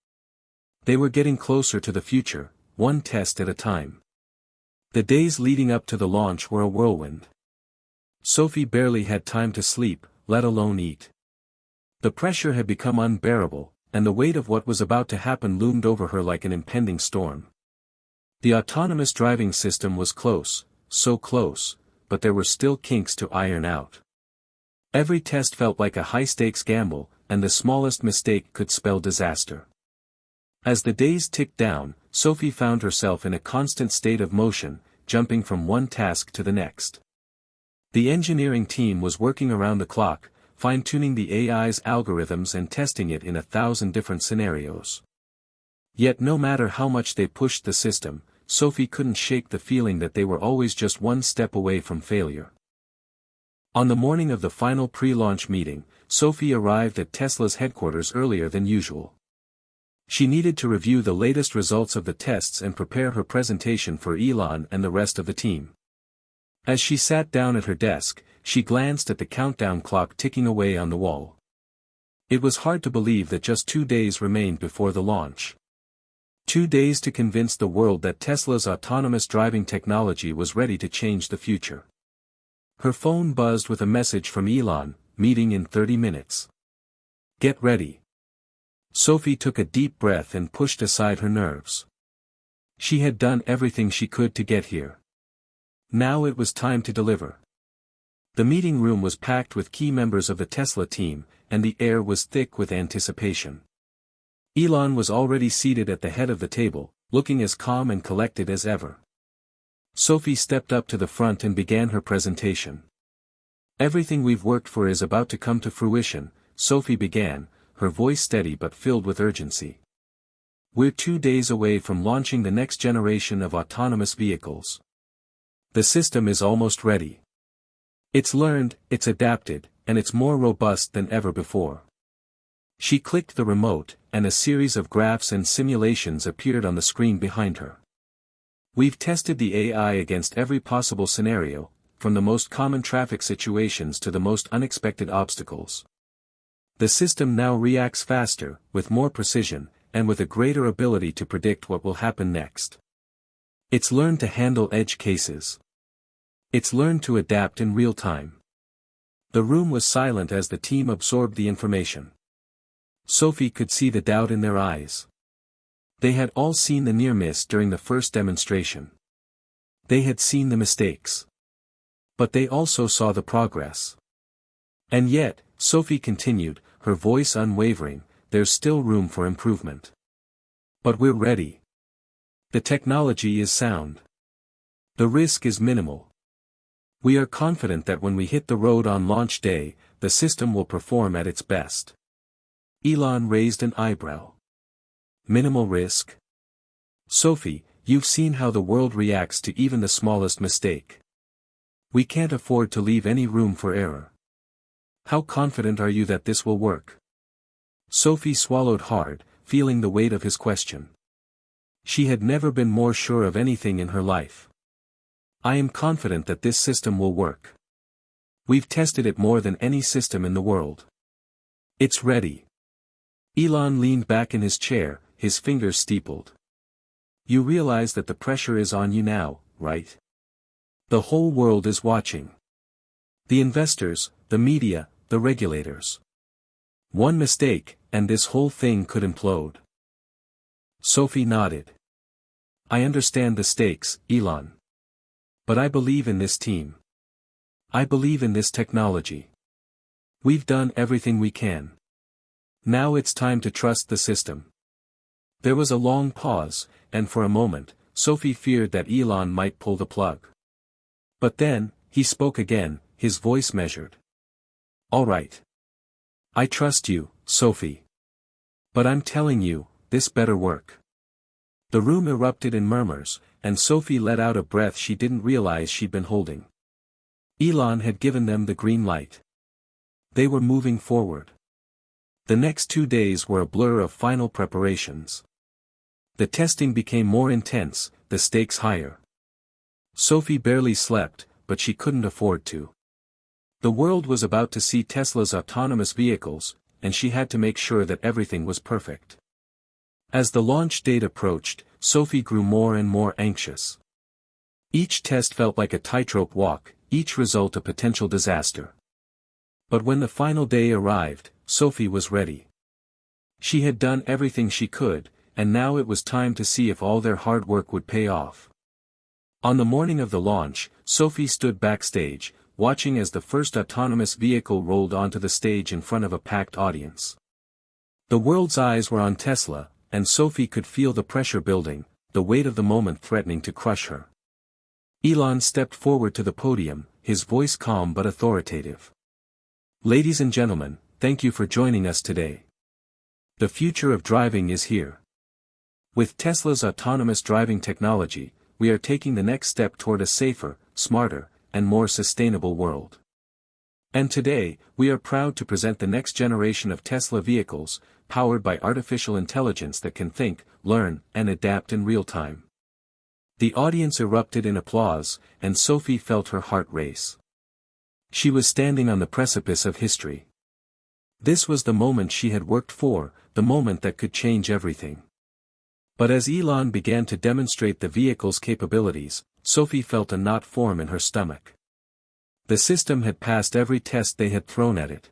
They were getting closer to the future, one test at a time. The days leading up to the launch were a whirlwind. Sophie barely had time to sleep, let alone eat. The pressure had become unbearable, and the weight of what was about to happen loomed over her like an impending storm. The autonomous driving system was close, so close, but there were still kinks to iron out. Every test felt like a high-stakes gamble, and the smallest mistake could spell disaster. As the days ticked down, Sophie found herself in a constant state of motion, jumping from one task to the next. The engineering team was working around the clock, fine-tuning the AI's algorithms and testing it in 1,000 different scenarios. Yet no matter how much they pushed the system, Sophie couldn't shake the feeling that they were always just one step away from failure. On the morning of the final pre-launch meeting, Sophie arrived at Tesla's headquarters earlier than usual. She needed to review the latest results of the tests and prepare her presentation for Elon and the rest of the team. As she sat down at her desk, she glanced at the countdown clock ticking away on the wall. It was hard to believe that just 2 days remained before the launch. 2 days to convince the world that Tesla's autonomous driving technology was ready to change the future. Her phone buzzed with a message from Elon, meeting in 30 minutes. Get ready. Sophie took a deep breath and pushed aside her nerves. She had done everything she could to get here. Now it was time to deliver. The meeting room was packed with key members of the Tesla team, and the air was thick with anticipation. Elon was already seated at the head of the table, looking as calm and collected as ever. Sophie stepped up to the front and began her presentation. Everything we've worked for is about to come to fruition, Sophie began, her voice steady but filled with urgency. We're 2 days away from launching the next generation of autonomous vehicles. The system is almost ready. It's learned, it's adapted, and it's more robust than ever before. She clicked the remote, and a series of graphs and simulations appeared on the screen behind her. We've tested the AI against every possible scenario, from the most common traffic situations to the most unexpected obstacles. The system now reacts faster, with more precision, and with a greater ability to predict what will happen next. It's learned to handle edge cases. It's learned to adapt in real time. The room was silent as the team absorbed the information. Sophie could see the doubt in their eyes. They had all seen the near miss during the first demonstration. They had seen the mistakes. But they also saw the progress. And yet, Sophie continued, her voice unwavering, there's still room for improvement. But we're ready. The technology is sound. The risk is minimal. We are confident that when we hit the road on launch day, the system will perform at its best. Elon raised an eyebrow. Minimal risk? Sophie, you've seen how the world reacts to even the smallest mistake. We can't afford to leave any room for error. How confident are you that this will work? Sophie swallowed hard, feeling the weight of his question. She had never been more sure of anything in her life. I am confident that this system will work. We've tested it more than any system in the world. It's ready. Elon leaned back in his chair, his fingers steepled. You realize that the pressure is on you now, right? The whole world is watching. The investors, the media, the regulators. One mistake, and this whole thing could implode. Sophie nodded. I understand the stakes, Elon. But I believe in this team. I believe in this technology. We've done everything we can. Now it's time to trust the system." There was a long pause, and for a moment, Sophie feared that Elon might pull the plug. But then, he spoke again, his voice measured. "All right. I trust you, Sophie. But I'm telling you, this better work." The room erupted in murmurs, and Sophie let out a breath she didn't realize she'd been holding. Elon had given them the green light. They were moving forward. The next 2 days were a blur of final preparations. The testing became more intense, the stakes higher. Sophie barely slept, but she couldn't afford to. The world was about to see Tesla's autonomous vehicles, and she had to make sure that everything was perfect. As the launch date approached, Sophie grew more and more anxious. Each test felt like a tightrope walk, each result a potential disaster. But when the final day arrived, Sophie was ready. She had done everything she could, and now it was time to see if all their hard work would pay off. On the morning of the launch, Sophie stood backstage, watching as the first autonomous vehicle rolled onto the stage in front of a packed audience. The world's eyes were on Tesla, and Sophie could feel the pressure building, the weight of the moment threatening to crush her. Elon stepped forward to the podium, his voice calm but authoritative. "Ladies and gentlemen, thank you for joining us today. The future of driving is here. With Tesla's autonomous driving technology, we are taking the next step toward a safer, smarter, and more sustainable world. And today, we are proud to present the next generation of Tesla vehicles, powered by artificial intelligence that can think, learn, and adapt in real time." The audience erupted in applause, and Sophie felt her heart race. She was standing on the precipice of history. This was the moment she had worked for, the moment that could change everything. But as Elon began to demonstrate the vehicle's capabilities, Sophie felt a knot form in her stomach. The system had passed every test they had thrown at it.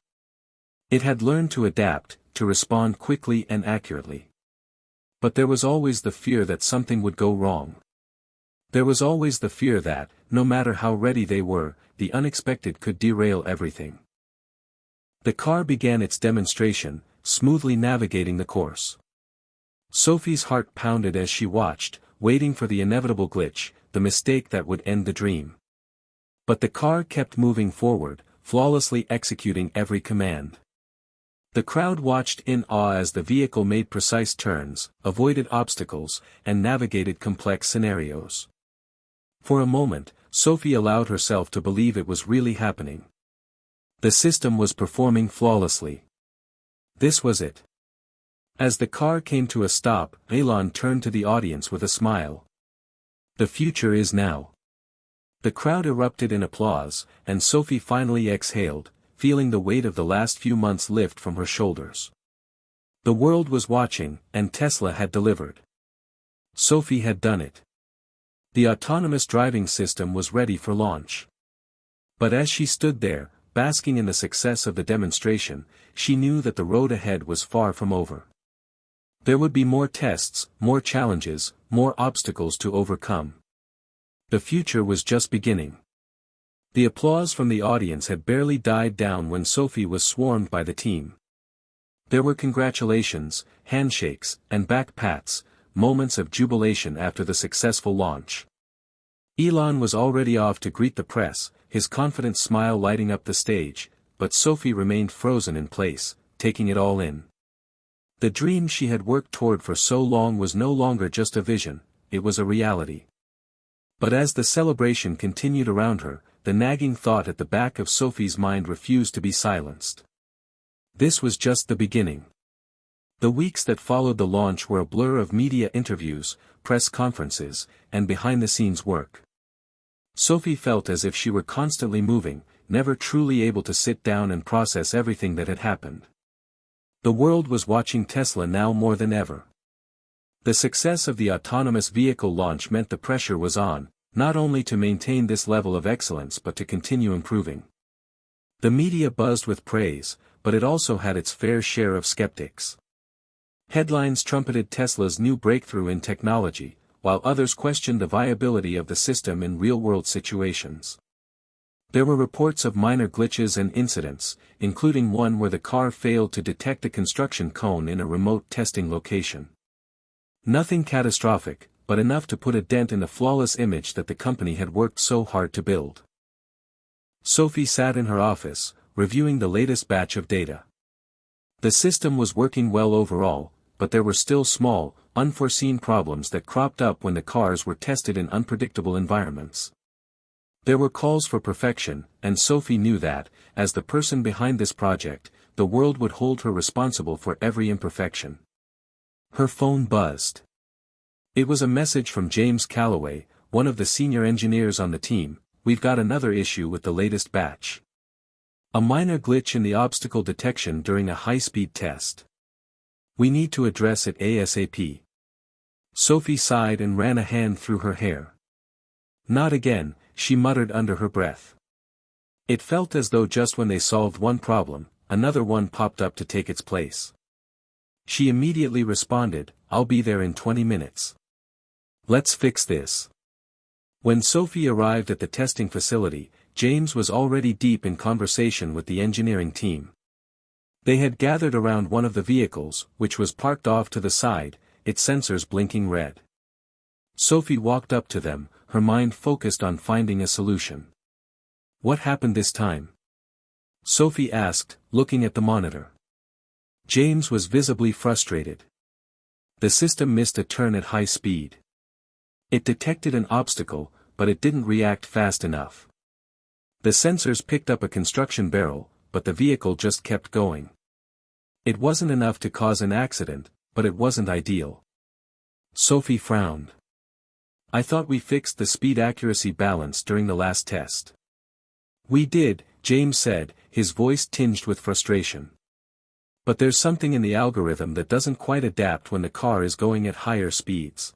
It had learned to adapt, to respond quickly and accurately. But there was always the fear that something would go wrong. There was always the fear that, no matter how ready they were, the unexpected could derail everything. The car began its demonstration, smoothly navigating the course. Sophie's heart pounded as she watched, waiting for the inevitable glitch, the mistake that would end the dream. But the car kept moving forward, flawlessly executing every command. The crowd watched in awe as the vehicle made precise turns, avoided obstacles, and navigated complex scenarios. For a moment, Sophie allowed herself to believe it was really happening. The system was performing flawlessly. This was it. As the car came to a stop, Elon turned to the audience with a smile. "The future is now." The crowd erupted in applause, and Sophie finally exhaled, feeling the weight of the last few months lift from her shoulders. The world was watching, and Tesla had delivered. Sophie had done it. The autonomous driving system was ready for launch. But as she stood there, basking in the success of the demonstration, she knew that the road ahead was far from over. There would be more tests, more challenges, more obstacles to overcome. The future was just beginning. The applause from the audience had barely died down when Sophie was swarmed by the team. There were congratulations, handshakes, and back pats, moments of jubilation after the successful launch. Elon was already off to greet the press, his confident smile lighting up the stage, but Sophie remained frozen in place, taking it all in. The dream she had worked toward for so long was no longer just a vision, it was a reality. But as the celebration continued around her, the nagging thought at the back of Sophie's mind refused to be silenced. This was just the beginning. The weeks that followed the launch were a blur of media interviews, press conferences, and behind-the-scenes work. Sophie felt as if she were constantly moving, never truly able to sit down and process everything that had happened. The world was watching Tesla now more than ever. The success of the autonomous vehicle launch meant the pressure was on, not only to maintain this level of excellence but to continue improving. The media buzzed with praise, but it also had its fair share of skeptics. Headlines trumpeted Tesla's new breakthrough in technology, while others questioned the viability of the system in real-world situations. There were reports of minor glitches and incidents, including one where the car failed to detect a construction cone in a remote testing location. Nothing catastrophic, but enough to put a dent in the flawless image that the company had worked so hard to build. Sophie sat in her office, reviewing the latest batch of data. The system was working well overall, but there were still small, unforeseen problems that cropped up when the cars were tested in unpredictable environments. There were calls for perfection, and Sophie knew that, as the person behind this project, the world would hold her responsible for every imperfection. Her phone buzzed. It was a message from James Calloway, one of the senior engineers on the team. "We've got another issue with the latest batch. A minor glitch in the obstacle detection during a high-speed test. We need to address it ASAP." Sophie sighed and ran a hand through her hair. "Not again," she muttered under her breath. It felt as though just when they solved one problem, another one popped up to take its place. She immediately responded, "I'll be there in 20 minutes. Let's fix this." When Sophie arrived at the testing facility, James was already deep in conversation with the engineering team. They had gathered around one of the vehicles, which was parked off to the side, its sensors blinking red. Sophie walked up to them, her mind focused on finding a solution. "What happened this time?" Sophie asked, looking at the monitor. James was visibly frustrated. The system missed a turn at high speed. It detected an obstacle, but it didn't react fast enough. The sensors picked up a construction barrel, but the vehicle just kept going. It wasn't enough to cause an accident, but it wasn't ideal. Sophie frowned. "I thought we fixed the speed-accuracy balance during the last test." "We did," James said, his voice tinged with frustration. "But there's something in the algorithm that doesn't quite adapt when the car is going at higher speeds.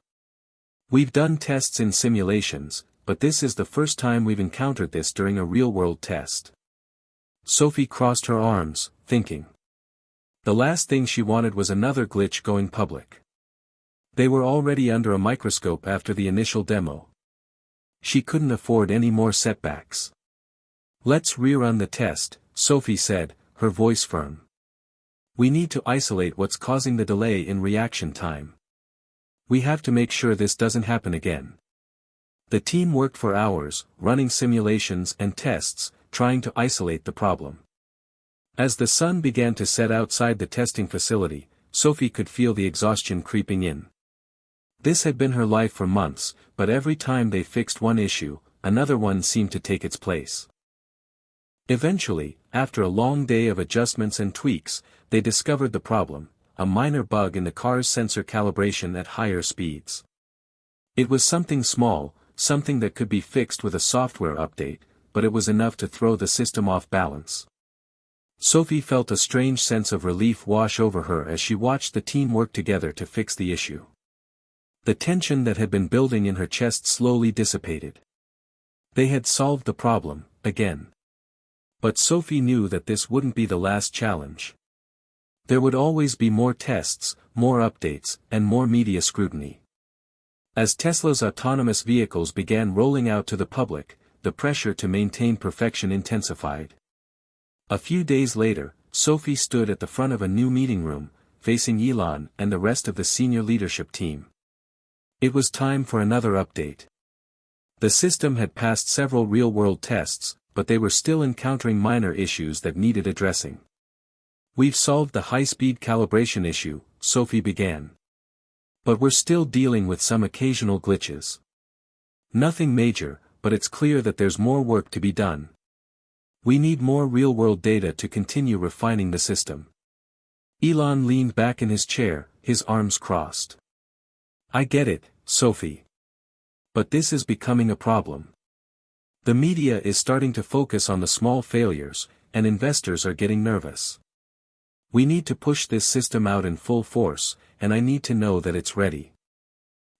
We've done tests in simulations, but this is the first time we've encountered this during a real-world test." Sophie crossed her arms, thinking. The last thing she wanted was another glitch going public. They were already under a microscope after the initial demo. She couldn't afford any more setbacks. "Let's rerun the test," Sophie said, her voice firm. "We need to isolate what's causing the delay in reaction time. We have to make sure this doesn't happen again." The team worked for hours, running simulations and tests, trying to isolate the problem. As the sun began to set outside the testing facility, Sophie could feel the exhaustion creeping in. This had been her life for months, but every time they fixed one issue, another one seemed to take its place. Eventually, after a long day of adjustments and tweaks, they discovered the problem, a minor bug in the car's sensor calibration at higher speeds. It was something small, something that could be fixed with a software update, but it was enough to throw the system off balance. Sophie felt a strange sense of relief wash over her as she watched the team work together to fix the issue. The tension that had been building in her chest slowly dissipated. They had solved the problem, again. But Sophie knew that this wouldn't be the last challenge. There would always be more tests, more updates, and more media scrutiny. As Tesla's autonomous vehicles began rolling out to the public, the pressure to maintain perfection intensified. A few days later, Sophie stood at the front of a new meeting room, facing Elon and the rest of the senior leadership team. It was time for another update. The system had passed several real-world tests, but they were still encountering minor issues that needed addressing. "We've solved the high-speed calibration issue," Sophie began. "But we're still dealing with some occasional glitches. Nothing major, but it's clear that there's more work to be done. We need more real-world data to continue refining the system." Elon leaned back in his chair, his arms crossed. "I get it, Sophie. But this is becoming a problem. The media is starting to focus on the small failures, and investors are getting nervous. We need to push this system out in full force, and I need to know that it's ready."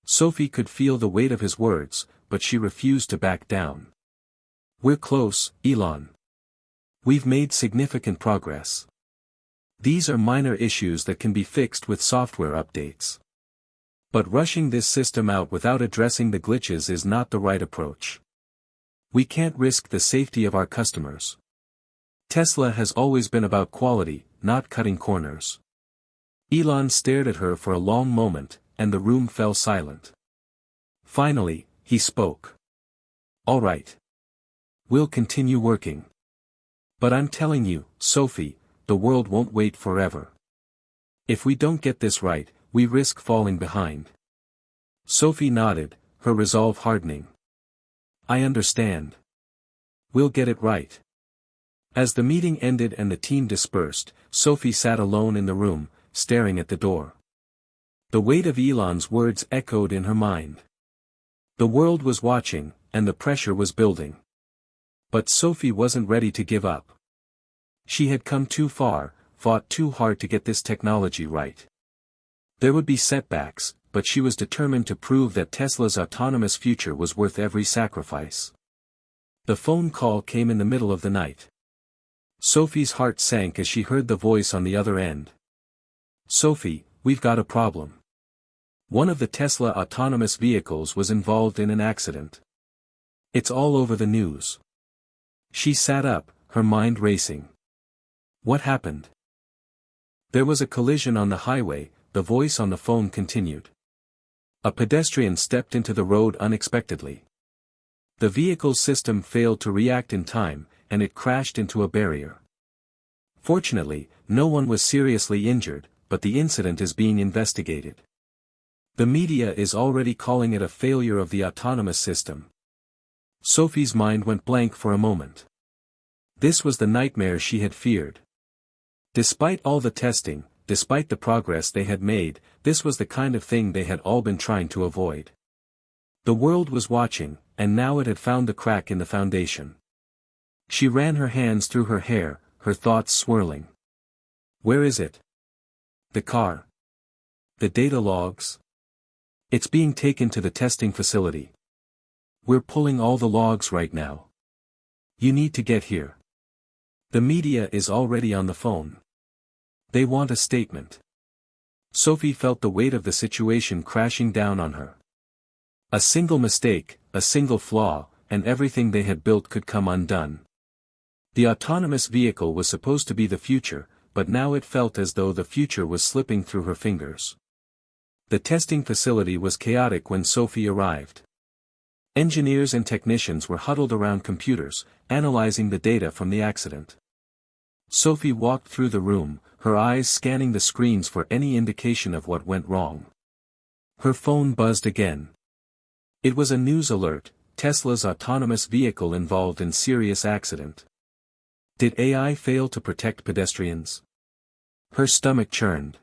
Sophie could feel the weight of his words, but she refused to back down. "We're close, Elon. We've made significant progress. These are minor issues that can be fixed with software updates. But rushing this system out without addressing the glitches is not the right approach. We can't risk the safety of our customers. Tesla has always been about quality, not cutting corners. Elon stared at her for a long moment, and the room fell silent. Finally, he spoke. All right. We'll continue working. But I'm telling you, Sophie, the world won't wait forever. If we don't get this right, we risk falling behind. Sophie nodded, her resolve hardening. I understand. We'll get it right. As the meeting ended and the team dispersed, Sophie sat alone in the room, staring at the door. The weight of Elon's words echoed in her mind. The world was watching, and the pressure was building. But Sophie wasn't ready to give up. She had come too far, fought too hard to get this technology right. There would be setbacks, but she was determined to prove that Tesla's autonomous future was worth every sacrifice. The phone call came in the middle of the night. Sophie's heart sank as she heard the voice on the other end. Sophie, we've got a problem. One of the Tesla autonomous vehicles was involved in an accident. It's all over the news. She sat up, her mind racing. What happened? There was a collision on the highway, the voice on the phone continued. A pedestrian stepped into the road unexpectedly. The vehicle's system failed to react in time, and it crashed into a barrier. Fortunately, no one was seriously injured, but the incident is being investigated. The media is already calling it a failure of the autonomous system. Sophie's mind went blank for a moment. This was the nightmare she had feared. Despite all the testing, despite the progress they had made, this was the kind of thing they had all been trying to avoid. The world was watching, and now it had found the crack in the foundation. She ran her hands through her hair, her thoughts swirling. Where is it? The car. The data logs. It's being taken to the testing facility. We're pulling all the logs right now. You need to get here. The media is already on the phone. They want a statement. Sophie felt the weight of the situation crashing down on her. A single mistake, a single flaw, and everything they had built could come undone. The autonomous vehicle was supposed to be the future, but now it felt as though the future was slipping through her fingers. The testing facility was chaotic when Sophie arrived. Engineers and technicians were huddled around computers, analyzing the data from the accident. Sophie walked through the room, her eyes scanning the screens for any indication of what went wrong. Her phone buzzed again. It was a news alert: Tesla's autonomous vehicle involved in serious accident. Did AI fail to protect pedestrians? Her stomach churned.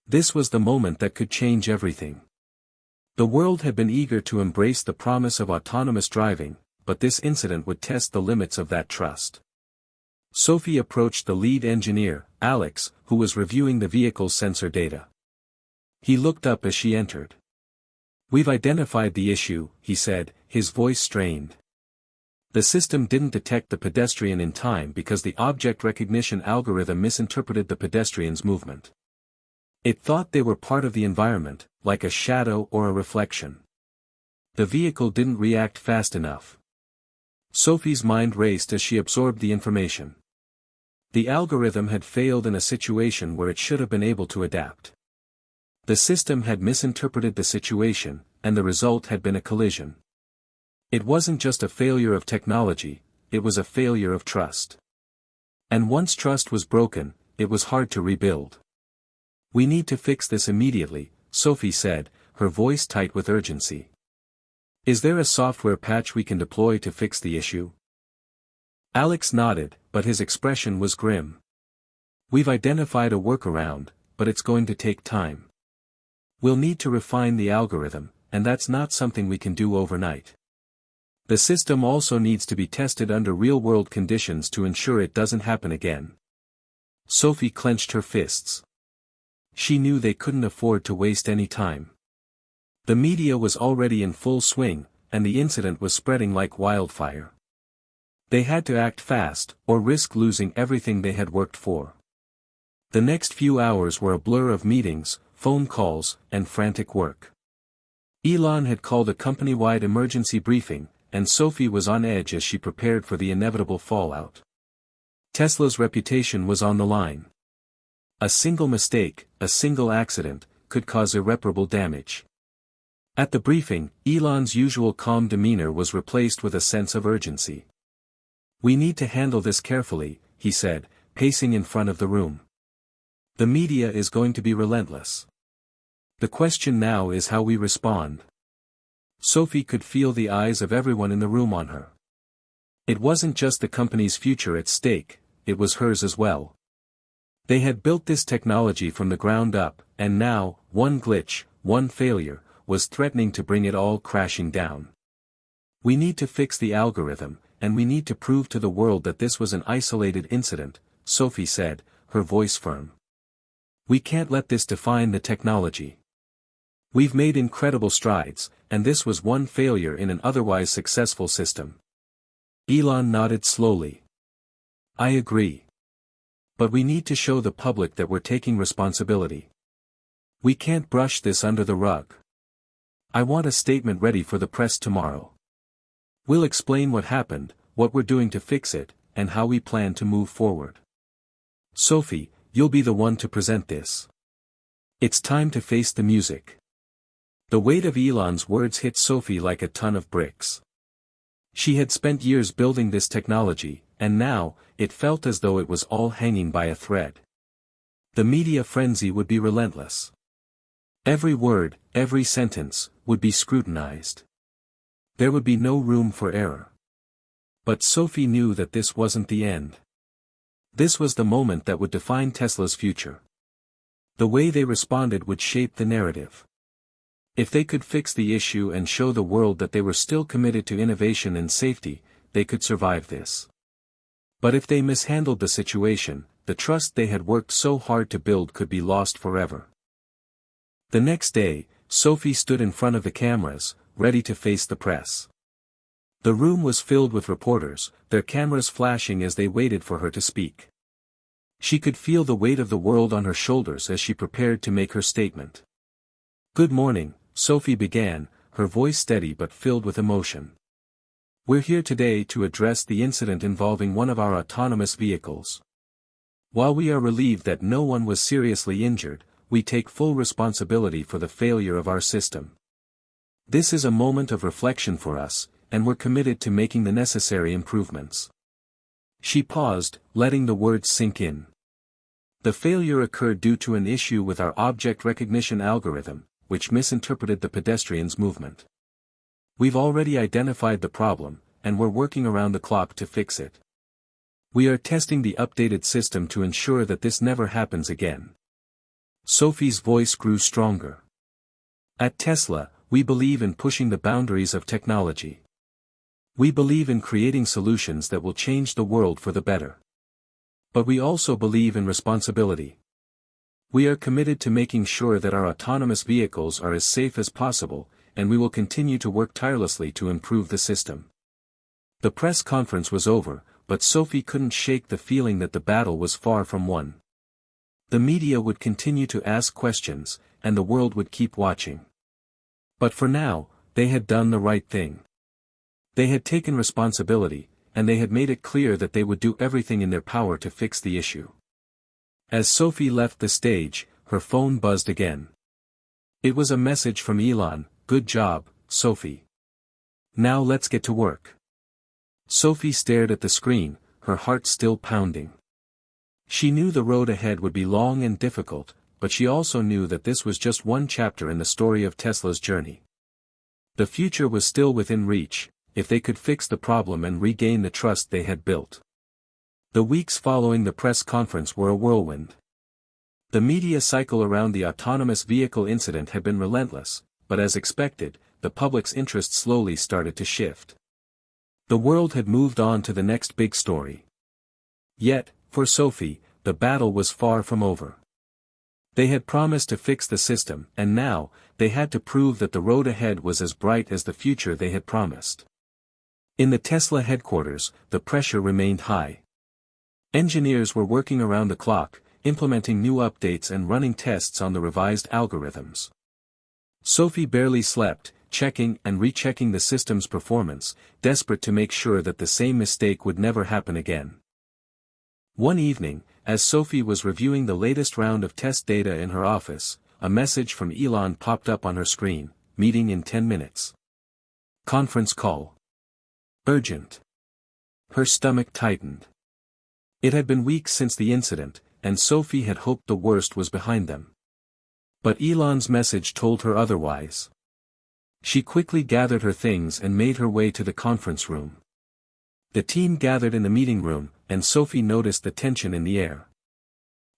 This was the moment that could change everything. The world had been eager to embrace the promise of autonomous driving, but this incident would test the limits of that trust. Sophie approached the lead engineer, Alex, who was reviewing the vehicle's sensor data. He looked up as she entered. We've identified the issue, he said, his voice strained. The system didn't detect the pedestrian in time because the object recognition algorithm misinterpreted the pedestrian's movement. It thought they were part of the environment, like a shadow or a reflection. The vehicle didn't react fast enough. Sophie's mind raced as she absorbed the information. The algorithm had failed in a situation where it should have been able to adapt. The system had misinterpreted the situation, and the result had been a collision. It wasn't just a failure of technology, it was a failure of trust. And once trust was broken, it was hard to rebuild. We need to fix this immediately, Sophie said, her voice tight with urgency. Is there a software patch we can deploy to fix the issue? Alex nodded, but his expression was grim. We've identified a workaround, but it's going to take time. We'll need to refine the algorithm, and that's not something we can do overnight. The system also needs to be tested under real-world conditions to ensure it doesn't happen again. Sophie clenched her fists. She knew they couldn't afford to waste any time. The media was already in full swing, and the incident was spreading like wildfire. They had to act fast, or risk losing everything they had worked for. The next few hours were a blur of meetings, phone calls, and frantic work. Elon had called a company-wide emergency briefing, and Sophie was on edge as she prepared for the inevitable fallout. Tesla's reputation was on the line. A single mistake, a single accident, could cause irreparable damage. At the briefing, Elon's usual calm demeanor was replaced with a sense of urgency. "We need to handle this carefully," he said, pacing in front of the room. "The media is going to be relentless. The question now is how we respond." Sophie could feel the eyes of everyone in the room on her. It wasn't just the company's future at stake, it was hers as well. They had built this technology from the ground up, and now, one glitch, one failure, was threatening to bring it all crashing down. "We need to fix the algorithm, and we need to prove to the world that this was an isolated incident," Sophie said, her voice firm. "We can't let this define the technology. We've made incredible strides, and this was one failure in an otherwise successful system." Elon nodded slowly. "I agree. But we need to show the public that we're taking responsibility. We can't brush this under the rug. I want a statement ready for the press tomorrow. We'll explain what happened, what we're doing to fix it, and how we plan to move forward. Sophie, you'll be the one to present this. It's time to face the music." The weight of Elon's words hit Sophie like a ton of bricks. She had spent years building this technology, and now, it felt as though it was all hanging by a thread. The media frenzy would be relentless. Every word, every sentence, would be scrutinized. There would be no room for error. But Sophie knew that this wasn't the end. This was the moment that would define Tesla's future. The way they responded would shape the narrative. If they could fix the issue and show the world that they were still committed to innovation and safety, they could survive this. But if they mishandled the situation, the trust they had worked so hard to build could be lost forever. The next day, Sophie stood in front of the cameras, ready to face the press. The room was filled with reporters, their cameras flashing as they waited for her to speak. She could feel the weight of the world on her shoulders as she prepared to make her statement. "Good morning," Sophie began, her voice steady but filled with emotion. "We're here today to address the incident involving one of our autonomous vehicles. While we are relieved that no one was seriously injured, we take full responsibility for the failure of our system. This is a moment of reflection for us, and we're committed to making the necessary improvements." She paused, letting the words sink in. "The failure occurred due to an issue with our object recognition algorithm, which misinterpreted the pedestrian's movement. We've already identified the problem, and we're working around the clock to fix it. We are testing the updated system to ensure that this never happens again." Sophie's voice grew stronger. "At Tesla, we believe in pushing the boundaries of technology. We believe in creating solutions that will change the world for the better. But we also believe in responsibility. We are committed to making sure that our autonomous vehicles are as safe as possible, and we will continue to work tirelessly to improve the system." The press conference was over, but Sophie couldn't shake the feeling that the battle was far from won. The media would continue to ask questions, and the world would keep watching. But for now, they had done the right thing. They had taken responsibility, and they had made it clear that they would do everything in their power to fix the issue. As Sophie left the stage, her phone buzzed again. It was a message from Elon: "Good job, Sophie. Now let's get to work." Sophie stared at the screen, her heart still pounding. She knew the road ahead would be long and difficult, but she also knew that this was just one chapter in the story of Tesla's journey. The future was still within reach, if they could fix the problem and regain the trust they had built. The weeks following the press conference were a whirlwind. The media cycle around the autonomous vehicle incident had been relentless, but as expected, the public's interest slowly started to shift. The world had moved on to the next big story. Yet, for Sophie, the battle was far from over. They had promised to fix the system, and now, they had to prove that the road ahead was as bright as the future they had promised. In the Tesla headquarters, the pressure remained high. Engineers were working around the clock, implementing new updates and running tests on the revised algorithms. Sophie barely slept, checking and rechecking the system's performance, desperate to make sure that the same mistake would never happen again. One evening, as Sophie was reviewing the latest round of test data in her office, a message from Elon popped up on her screen: meeting in 10 minutes. Conference call. Urgent. Her stomach tightened. It had been weeks since the incident, and Sophie had hoped the worst was behind them. But Elon's message told her otherwise. She quickly gathered her things and made her way to the conference room. The team gathered in the meeting room, and Sophie noticed the tension in the air.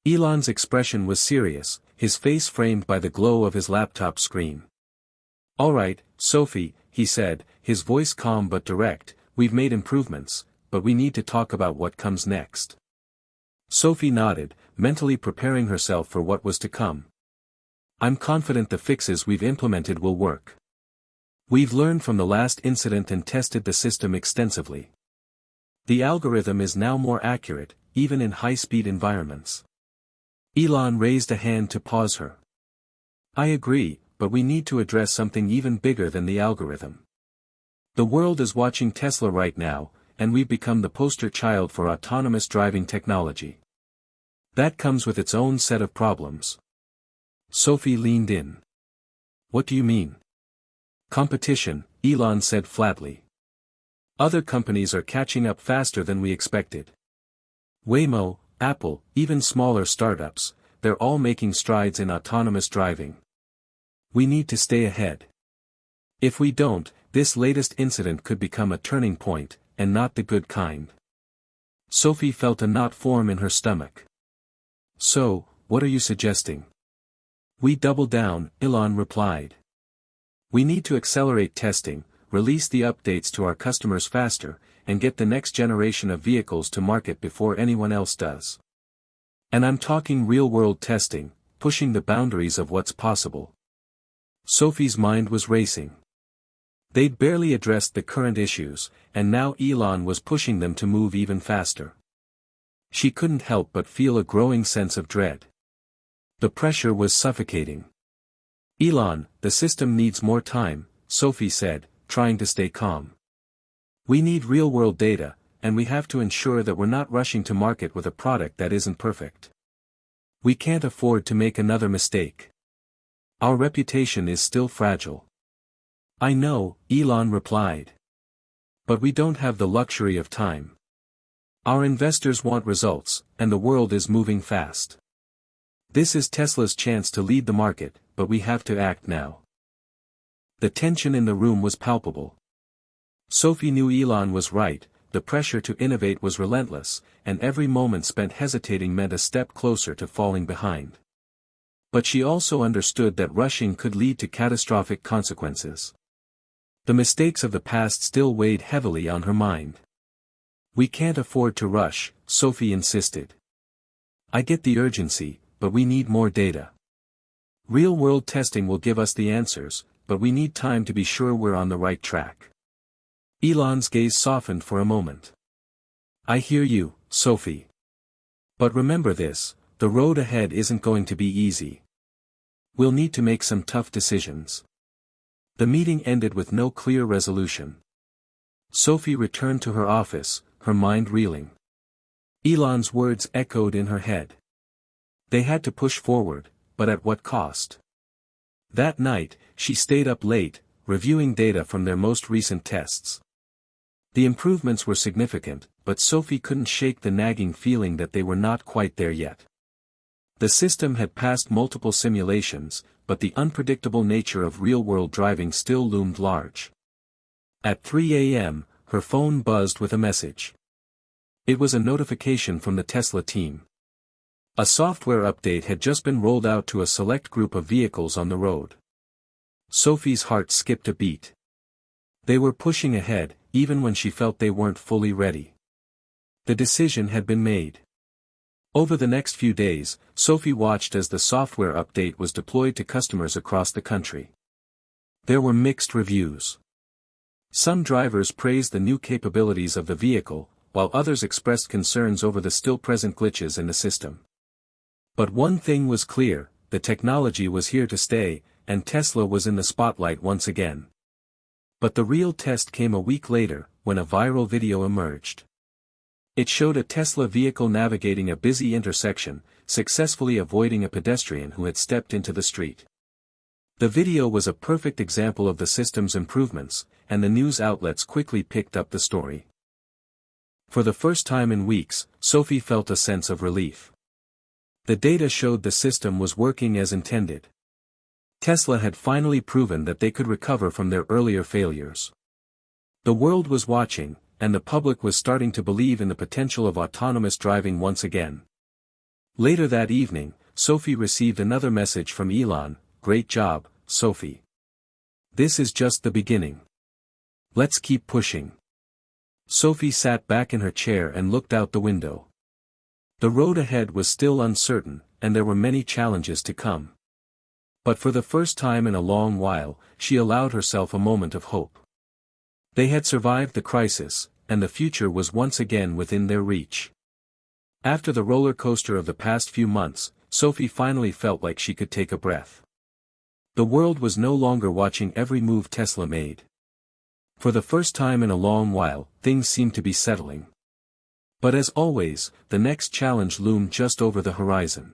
Elon's expression was serious, his face framed by the glow of his laptop screen. "All right, Sophie," he said, his voice calm but direct, "we've made improvements, but we need to talk about what comes next." Sophie nodded, mentally preparing herself for what was to come. "I'm confident the fixes we've implemented will work. We've learned from the last incident and tested the system extensively. The algorithm is now more accurate, even in high-speed environments." Elon raised a hand to pause her. "I agree, but we need to address something even bigger than the algorithm. The world is watching Tesla right now, and we've become the poster child for autonomous driving technology. That comes with its own set of problems." Sophie leaned in. "What do you mean?" "Competition," Elon said flatly. "Other companies are catching up faster than we expected. Waymo, Apple, even smaller startups, they're all making strides in autonomous driving. We need to stay ahead. If we don't, this latest incident could become a turning point, and not the good kind." Sophie felt a knot form in her stomach. "So, what are you suggesting?" "We double down," Elon replied. "We need to accelerate testing, release the updates to our customers faster, and get the next generation of vehicles to market before anyone else does. And I'm talking real-world testing, pushing the boundaries of what's possible." Sophie's mind was racing. They'd barely addressed the current issues, and now Elon was pushing them to move even faster. She couldn't help but feel a growing sense of dread. The pressure was suffocating. "Elon, the system needs more time," Sophie said, trying to stay calm. "We need real-world data, and we have to ensure that we're not rushing to market with a product that isn't perfect. We can't afford to make another mistake. Our reputation is still fragile." "I know," Elon replied. "But we don't have the luxury of time. Our investors want results, and the world is moving fast. This is Tesla's chance to lead the market, but we have to act now." The tension in the room was palpable. Sophie knew Elon was right, the pressure to innovate was relentless, and every moment spent hesitating meant a step closer to falling behind. But she also understood that rushing could lead to catastrophic consequences. The mistakes of the past still weighed heavily on her mind. "We can't afford to rush," Sophie insisted. "I get the urgency, but we need more data. Real-world testing will give us the answers, but we need time to be sure we're on the right track." Elon's gaze softened for a moment. "I hear you, Sophie. But remember this, the road ahead isn't going to be easy. We'll need to make some tough decisions." The meeting ended with no clear resolution. Sophie returned to her office, her mind reeling. Elon's words echoed in her head. They had to push forward, but at what cost? That night, she stayed up late, reviewing data from their most recent tests. The improvements were significant, but Sophie couldn't shake the nagging feeling that they were not quite there yet. The system had passed multiple simulations, but the unpredictable nature of real-world driving still loomed large. At 3 a.m., her phone buzzed with a message. It was a notification from the Tesla team. A software update had just been rolled out to a select group of vehicles on the road. Sophie's heart skipped a beat. They were pushing ahead, even when she felt they weren't fully ready. The decision had been made. Over the next few days, Sophie watched as the software update was deployed to customers across the country. There were mixed reviews. Some drivers praised the new capabilities of the vehicle, while others expressed concerns over the still-present glitches in the system. But one thing was clear, the technology was here to stay, and Tesla was in the spotlight once again. But the real test came a week later, when a viral video emerged. It showed a Tesla vehicle navigating a busy intersection, successfully avoiding a pedestrian who had stepped into the street. The video was a perfect example of the system's improvements, and the news outlets quickly picked up the story. For the first time in weeks, Sophie felt a sense of relief. The data showed the system was working as intended. Tesla had finally proven that they could recover from their earlier failures. The world was watching, and the public was starting to believe in the potential of autonomous driving once again. Later that evening, Sophie received another message from Elon: "Great job, Sophie. This is just the beginning. Let's keep pushing." Sophie sat back in her chair and looked out the window. The road ahead was still uncertain, and there were many challenges to come. But for the first time in a long while, she allowed herself a moment of hope. They had survived the crisis, and the future was once again within their reach. After the roller coaster of the past few months, Sophie finally felt like she could take a breath. The world was no longer watching every move Tesla made. For the first time in a long while, things seemed to be settling. But as always, the next challenge loomed just over the horizon.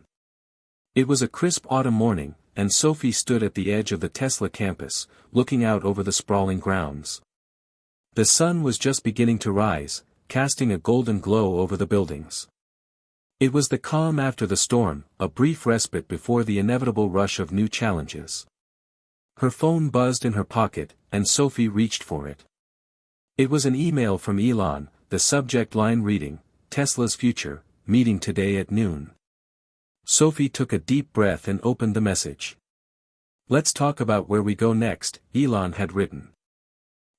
It was a crisp autumn morning, and Sophie stood at the edge of the Tesla campus, looking out over the sprawling grounds. The sun was just beginning to rise, casting a golden glow over the buildings. It was the calm after the storm, a brief respite before the inevitable rush of new challenges. Her phone buzzed in her pocket, and Sophie reached for it. It was an email from Elon, the subject line reading, "Tesla's future, meeting today at noon." Sophie took a deep breath and opened the message. "Let's talk about where we go next," Elon had written.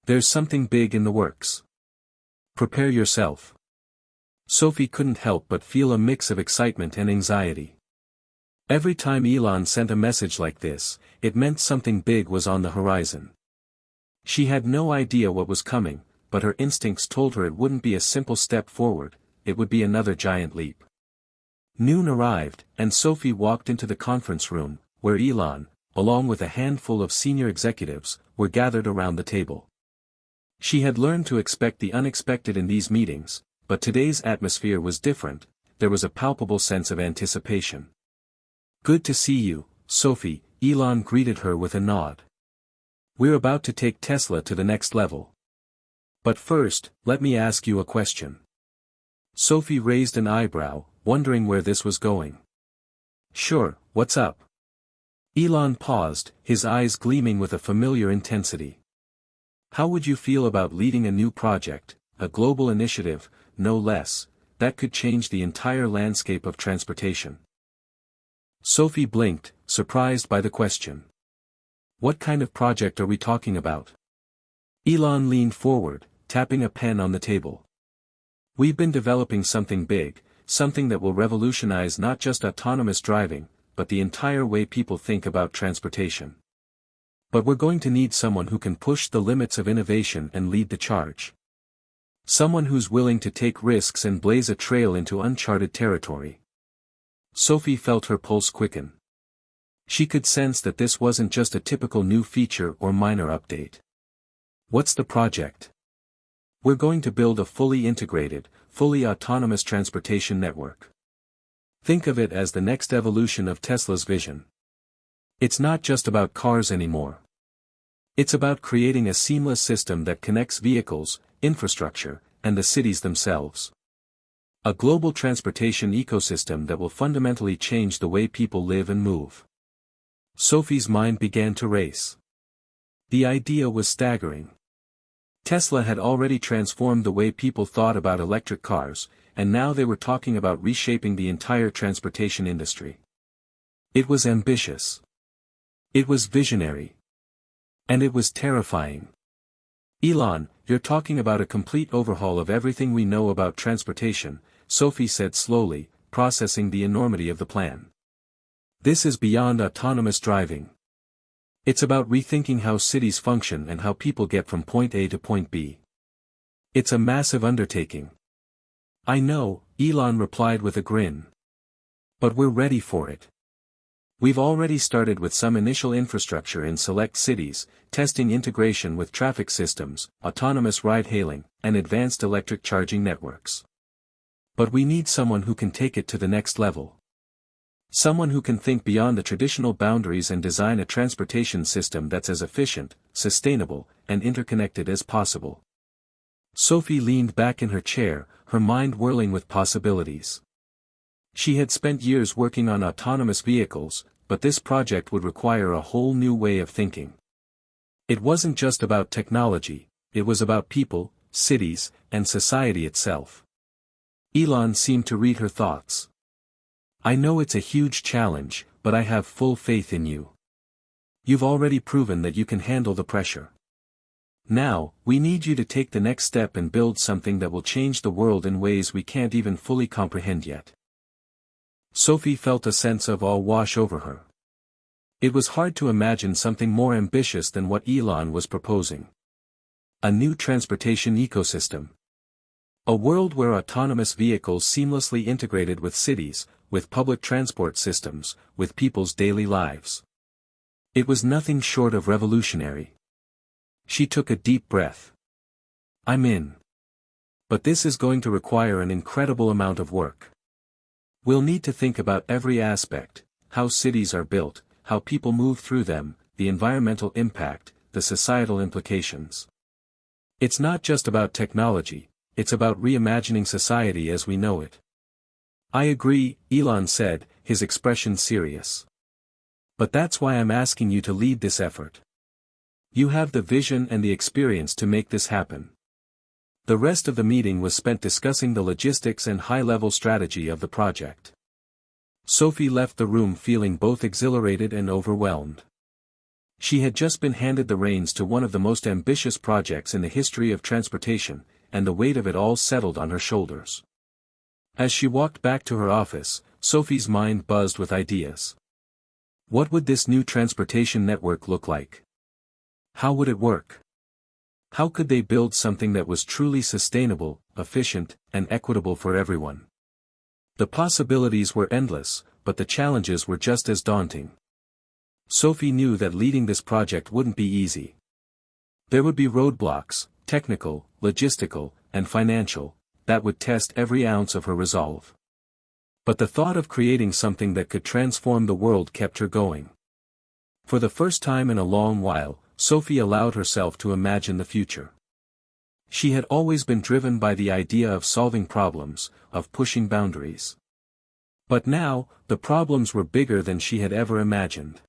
"There's something big in the works. Prepare yourself." Sophie couldn't help but feel a mix of excitement and anxiety. Every time Elon sent a message like this, it meant something big was on the horizon. She had no idea what was coming, but her instincts told her it wouldn't be a simple step forward, it would be another giant leap. Noon arrived, and Sophie walked into the conference room, where Elon, along with a handful of senior executives, were gathered around the table. She had learned to expect the unexpected in these meetings, but today's atmosphere was different. There was a palpable sense of anticipation. "Good to see you, Sophie," Elon greeted her with a nod. "We're about to take Tesla to the next level. But first, let me ask you a question." Sophie raised an eyebrow, wondering where this was going. "Sure, what's up?" Elon paused, his eyes gleaming with a familiar intensity. "How would you feel about leading a new project, a global initiative, no less, that could change the entire landscape of transportation?" Sophie blinked, surprised by the question. "What kind of project are we talking about?" Elon leaned forward, tapping a pen on the table. "We've been developing something big, something that will revolutionize not just autonomous driving, but the entire way people think about transportation. But we're going to need someone who can push the limits of innovation and lead the charge. Someone who's willing to take risks and blaze a trail into uncharted territory." Sophie felt her pulse quicken. She could sense that this wasn't just a typical new feature or minor update. "What's the project?" "We're going to build a fully integrated, fully autonomous transportation network. Think of it as the next evolution of Tesla's vision. It's not just about cars anymore. It's about creating a seamless system that connects vehicles, infrastructure, and the cities themselves. A global transportation ecosystem that will fundamentally change the way people live and move." Sophie's mind began to race. The idea was staggering. Tesla had already transformed the way people thought about electric cars, and now they were talking about reshaping the entire transportation industry. It was ambitious. It was visionary. And it was terrifying. "Elon, you're talking about a complete overhaul of everything we know about transportation," Sophie said slowly, processing the enormity of the plan. "This is beyond autonomous driving. It's about rethinking how cities function and how people get from point A to point B. It's a massive undertaking." "I know," Elon replied with a grin. "But we're ready for it. We've already started with some initial infrastructure in select cities, testing integration with traffic systems, autonomous ride-hailing, and advanced electric charging networks. But we need someone who can take it to the next level. Someone who can think beyond the traditional boundaries and design a transportation system that's as efficient, sustainable, and interconnected as possible. Sophie leaned back in her chair, her mind whirling with possibilities. She had spent years working on autonomous vehicles, but this project would require a whole new way of thinking. It wasn't just about technology, it was about people, cities, and society itself. Elon seemed to read her thoughts. I know it's a huge challenge, but I have full faith in you. You've already proven that you can handle the pressure. Now, we need you to take the next step and build something that will change the world in ways we can't even fully comprehend yet. Sophie felt a sense of awe wash over her. It was hard to imagine something more ambitious than what Elon was proposing. A new transportation ecosystem. A world where autonomous vehicles seamlessly integrated with cities, with public transport systems, with people's daily lives. It was nothing short of revolutionary. She took a deep breath. I'm in. But this is going to require an incredible amount of work. We'll need to think about every aspect, how cities are built, how people move through them, the environmental impact, the societal implications. It's not just about technology, it's about reimagining society as we know it. I agree, Elon said, his expression serious. But that's why I'm asking you to lead this effort. You have the vision and the experience to make this happen. The rest of the meeting was spent discussing the logistics and high-level strategy of the project. Sophie left the room feeling both exhilarated and overwhelmed. She had just been handed the reins to one of the most ambitious projects in the history of transportation, and the weight of it all settled on her shoulders. As she walked back to her office, Sophie's mind buzzed with ideas. What would this new transportation network look like? How would it work? How could they build something that was truly sustainable, efficient, and equitable for everyone? The possibilities were endless, but the challenges were just as daunting. Sophie knew that leading this project wouldn't be easy. There would be roadblocks, technical, logistical, and financial, that would test every ounce of her resolve. But the thought of creating something that could transform the world kept her going. For the first time in a long while, Sophie allowed herself to imagine the future. She had always been driven by the idea of solving problems, of pushing boundaries. But now, the problems were bigger than she had ever imagined.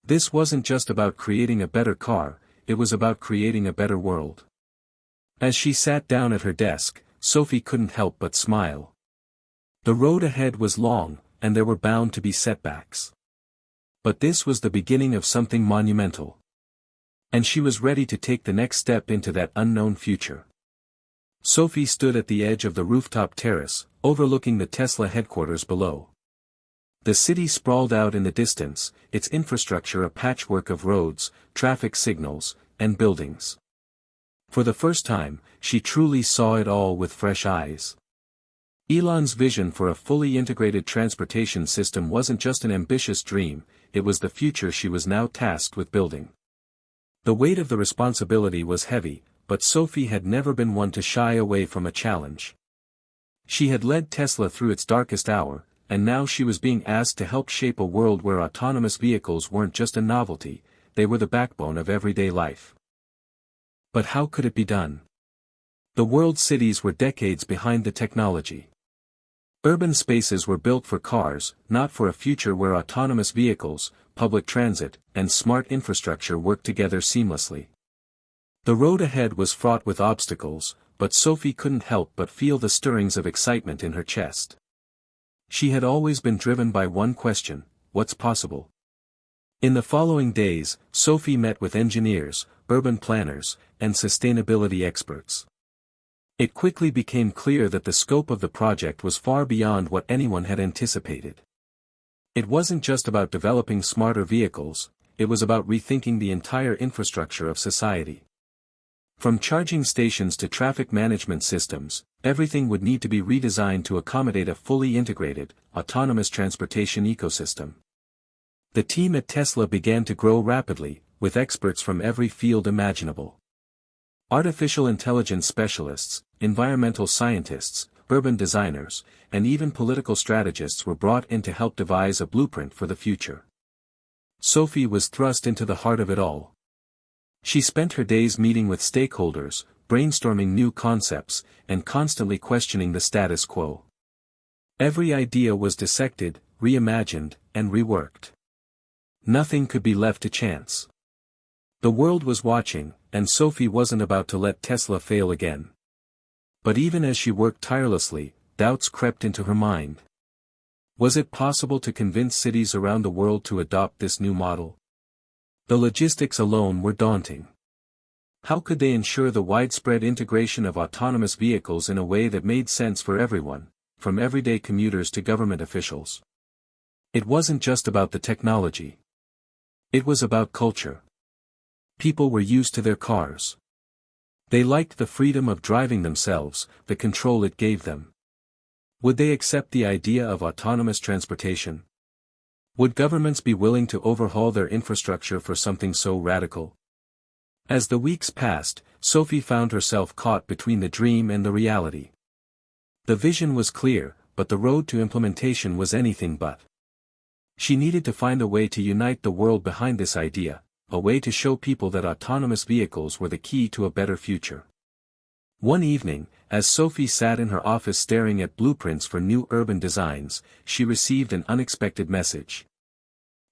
This wasn't just about creating a better car, it was about creating a better world. As she sat down at her desk, Sophie couldn't help but smile. The road ahead was long, and there were bound to be setbacks. But this was the beginning of something monumental. And she was ready to take the next step into that unknown future. Sophie stood at the edge of the rooftop terrace, overlooking the Tesla headquarters below. The city sprawled out in the distance, its infrastructure a patchwork of roads, traffic signals, and buildings. For the first time, she truly saw it all with fresh eyes. Elon's vision for a fully integrated transportation system wasn't just an ambitious dream, it was the future she was now tasked with building. The weight of the responsibility was heavy, but Sophie had never been one to shy away from a challenge. She had led Tesla through its darkest hour, and now she was being asked to help shape a world where autonomous vehicles weren't just a novelty, they were the backbone of everyday life. But how could it be done? The world's cities were decades behind the technology. Urban spaces were built for cars, not for a future where autonomous vehicles, public transit, and smart infrastructure worked together seamlessly. The road ahead was fraught with obstacles, but Sophie couldn't help but feel the stirrings of excitement in her chest. She had always been driven by one question: what's possible? In the following days, Sophie met with engineers, urban planners, and sustainability experts. It quickly became clear that the scope of the project was far beyond what anyone had anticipated. It wasn't just about developing smarter vehicles, it was about rethinking the entire infrastructure of society. From charging stations to traffic management systems, everything would need to be redesigned to accommodate a fully integrated, autonomous transportation ecosystem. The team at Tesla began to grow rapidly, with experts from every field imaginable. Artificial intelligence specialists, environmental scientists, urban designers, and even political strategists were brought in to help devise a blueprint for the future. Sophie was thrust into the heart of it all. She spent her days meeting with stakeholders, brainstorming new concepts, and constantly questioning the status quo. Every idea was dissected, reimagined, and reworked. Nothing could be left to chance. The world was watching, and Sophie wasn't about to let Tesla fail again. But even as she worked tirelessly, doubts crept into her mind. Was it possible to convince cities around the world to adopt this new model? The logistics alone were daunting. How could they ensure the widespread integration of autonomous vehicles in a way that made sense for everyone, from everyday commuters to government officials? It wasn't just about the technology. It was about culture. People were used to their cars. They liked the freedom of driving themselves, the control it gave them. Would they accept the idea of autonomous transportation? Would governments be willing to overhaul their infrastructure for something so radical? As the weeks passed, Sophie found herself caught between the dream and the reality. The vision was clear, but the road to implementation was anything but. She needed to find a way to unite the world behind this idea, a way to show people that autonomous vehicles were the key to a better future. One evening, as Sophie sat in her office staring at blueprints for new urban designs, she received an unexpected message.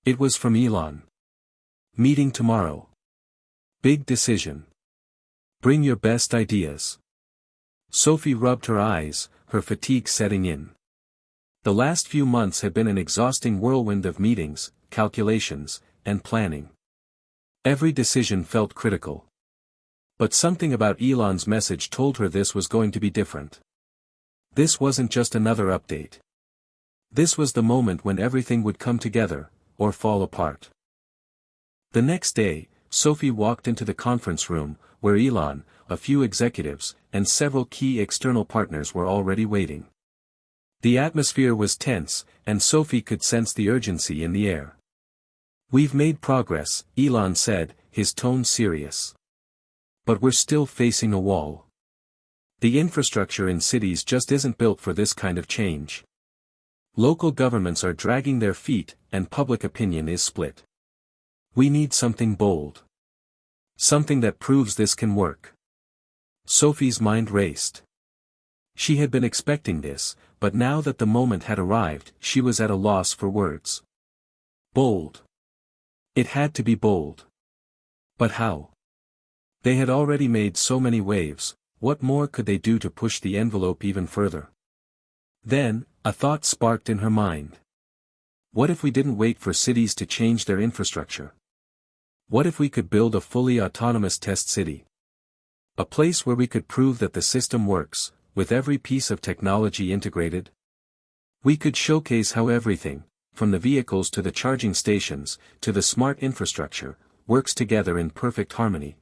It was from Elon. Meeting tomorrow. Big decision. Bring your best ideas. Sophie rubbed her eyes, her fatigue setting in. The last few months had been an exhausting whirlwind of meetings, calculations, and planning. Every decision felt critical. But something about Elon's message told her this was going to be different. This wasn't just another update. This was the moment when everything would come together, or fall apart. The next day, Sophie walked into the conference room, where Elon, a few executives, and several key external partners were already waiting. The atmosphere was tense, and Sophie could sense the urgency in the air. "We've made progress," Elon said, his tone serious. "But we're still facing a wall. The infrastructure in cities just isn't built for this kind of change. Local governments are dragging their feet, and public opinion is split. We need something bold. Something that proves this can work." Sophie's mind raced. She had been expecting this, but now that the moment had arrived, she was at a loss for words. Bold. It had to be bold. But how? They had already made so many waves, what more could they do to push the envelope even further? Then, a thought sparked in her mind. What if we didn't wait for cities to change their infrastructure? What if we could build a fully autonomous test city? A place where we could prove that the system works, with every piece of technology integrated? We could showcase how everything, from the vehicles to the charging stations, to the smart infrastructure, works together in perfect harmony.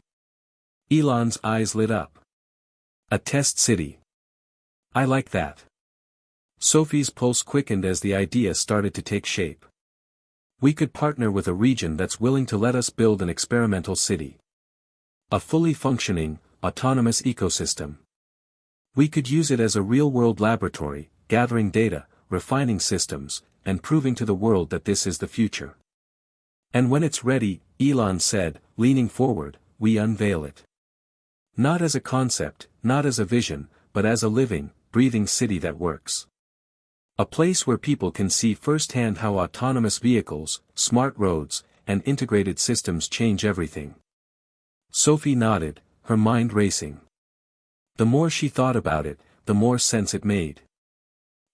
Elon's eyes lit up. A test city. I like that. Sophie's pulse quickened as the idea started to take shape. We could partner with a region that's willing to let us build an experimental city. A fully functioning, autonomous ecosystem. We could use it as a real-world laboratory, gathering data, refining systems, and proving to the world that this is the future. And when it's ready, Elon said, leaning forward, we unveil it. Not as a concept, not as a vision, but as a living, breathing city that works. A place where people can see firsthand how autonomous vehicles, smart roads, and integrated systems change everything. Sophie nodded, her mind racing. The more she thought about it, the more sense it made.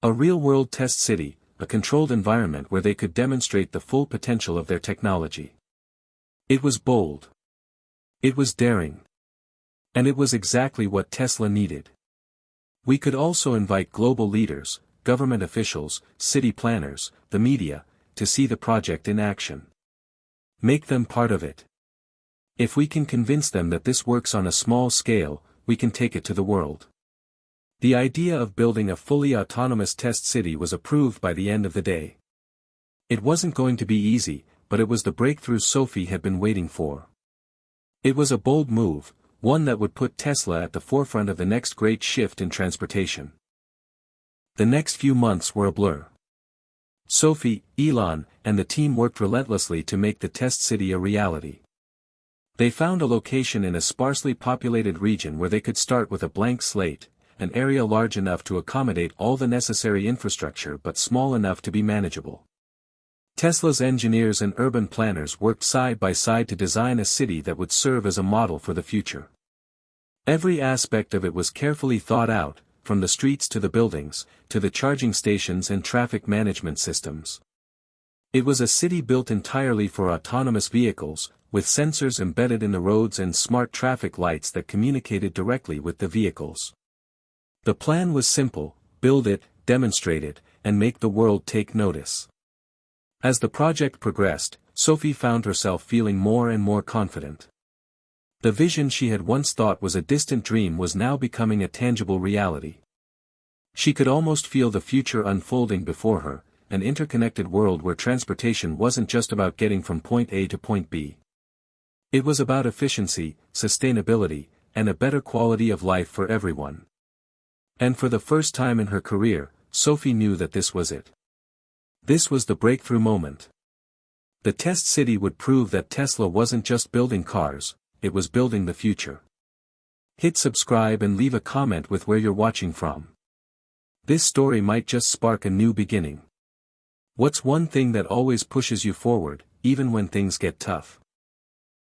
A real-world test city, a controlled environment where they could demonstrate the full potential of their technology. It was bold. It was daring. And it was exactly what Tesla needed. We could also invite global leaders, government officials, city planners, the media, to see the project in action. Make them part of it. If we can convince them that this works on a small scale, we can take it to the world. The idea of building a fully autonomous test city was approved by the end of the day. It wasn't going to be easy, but it was the breakthrough Sophie had been waiting for. It was a bold move, one that would put Tesla at the forefront of the next great shift in transportation. The next few months were a blur. Sophie, Elon, and the team worked relentlessly to make the test city a reality. They found a location in a sparsely populated region where they could start with a blank slate, an area large enough to accommodate all the necessary infrastructure but small enough to be manageable. Tesla's engineers and urban planners worked side by side to design a city that would serve as a model for the future. Every aspect of it was carefully thought out, from the streets to the buildings, to the charging stations and traffic management systems. It was a city built entirely for autonomous vehicles, with sensors embedded in the roads and smart traffic lights that communicated directly with the vehicles. The plan was simple: build it, demonstrate it, and make the world take notice. As the project progressed, Sophie found herself feeling more and more confident. The vision she had once thought was a distant dream was now becoming a tangible reality. She could almost feel the future unfolding before her, an interconnected world where transportation wasn't just about getting from point A to point B. It was about efficiency, sustainability, and a better quality of life for everyone. And for the first time in her career, Sophie knew that this was it. This was the breakthrough moment. The test city would prove that Tesla wasn't just building cars, it was building the future. Hit subscribe and leave a comment with where you're watching from. This story might just spark a new beginning. What's one thing that always pushes you forward, even when things get tough?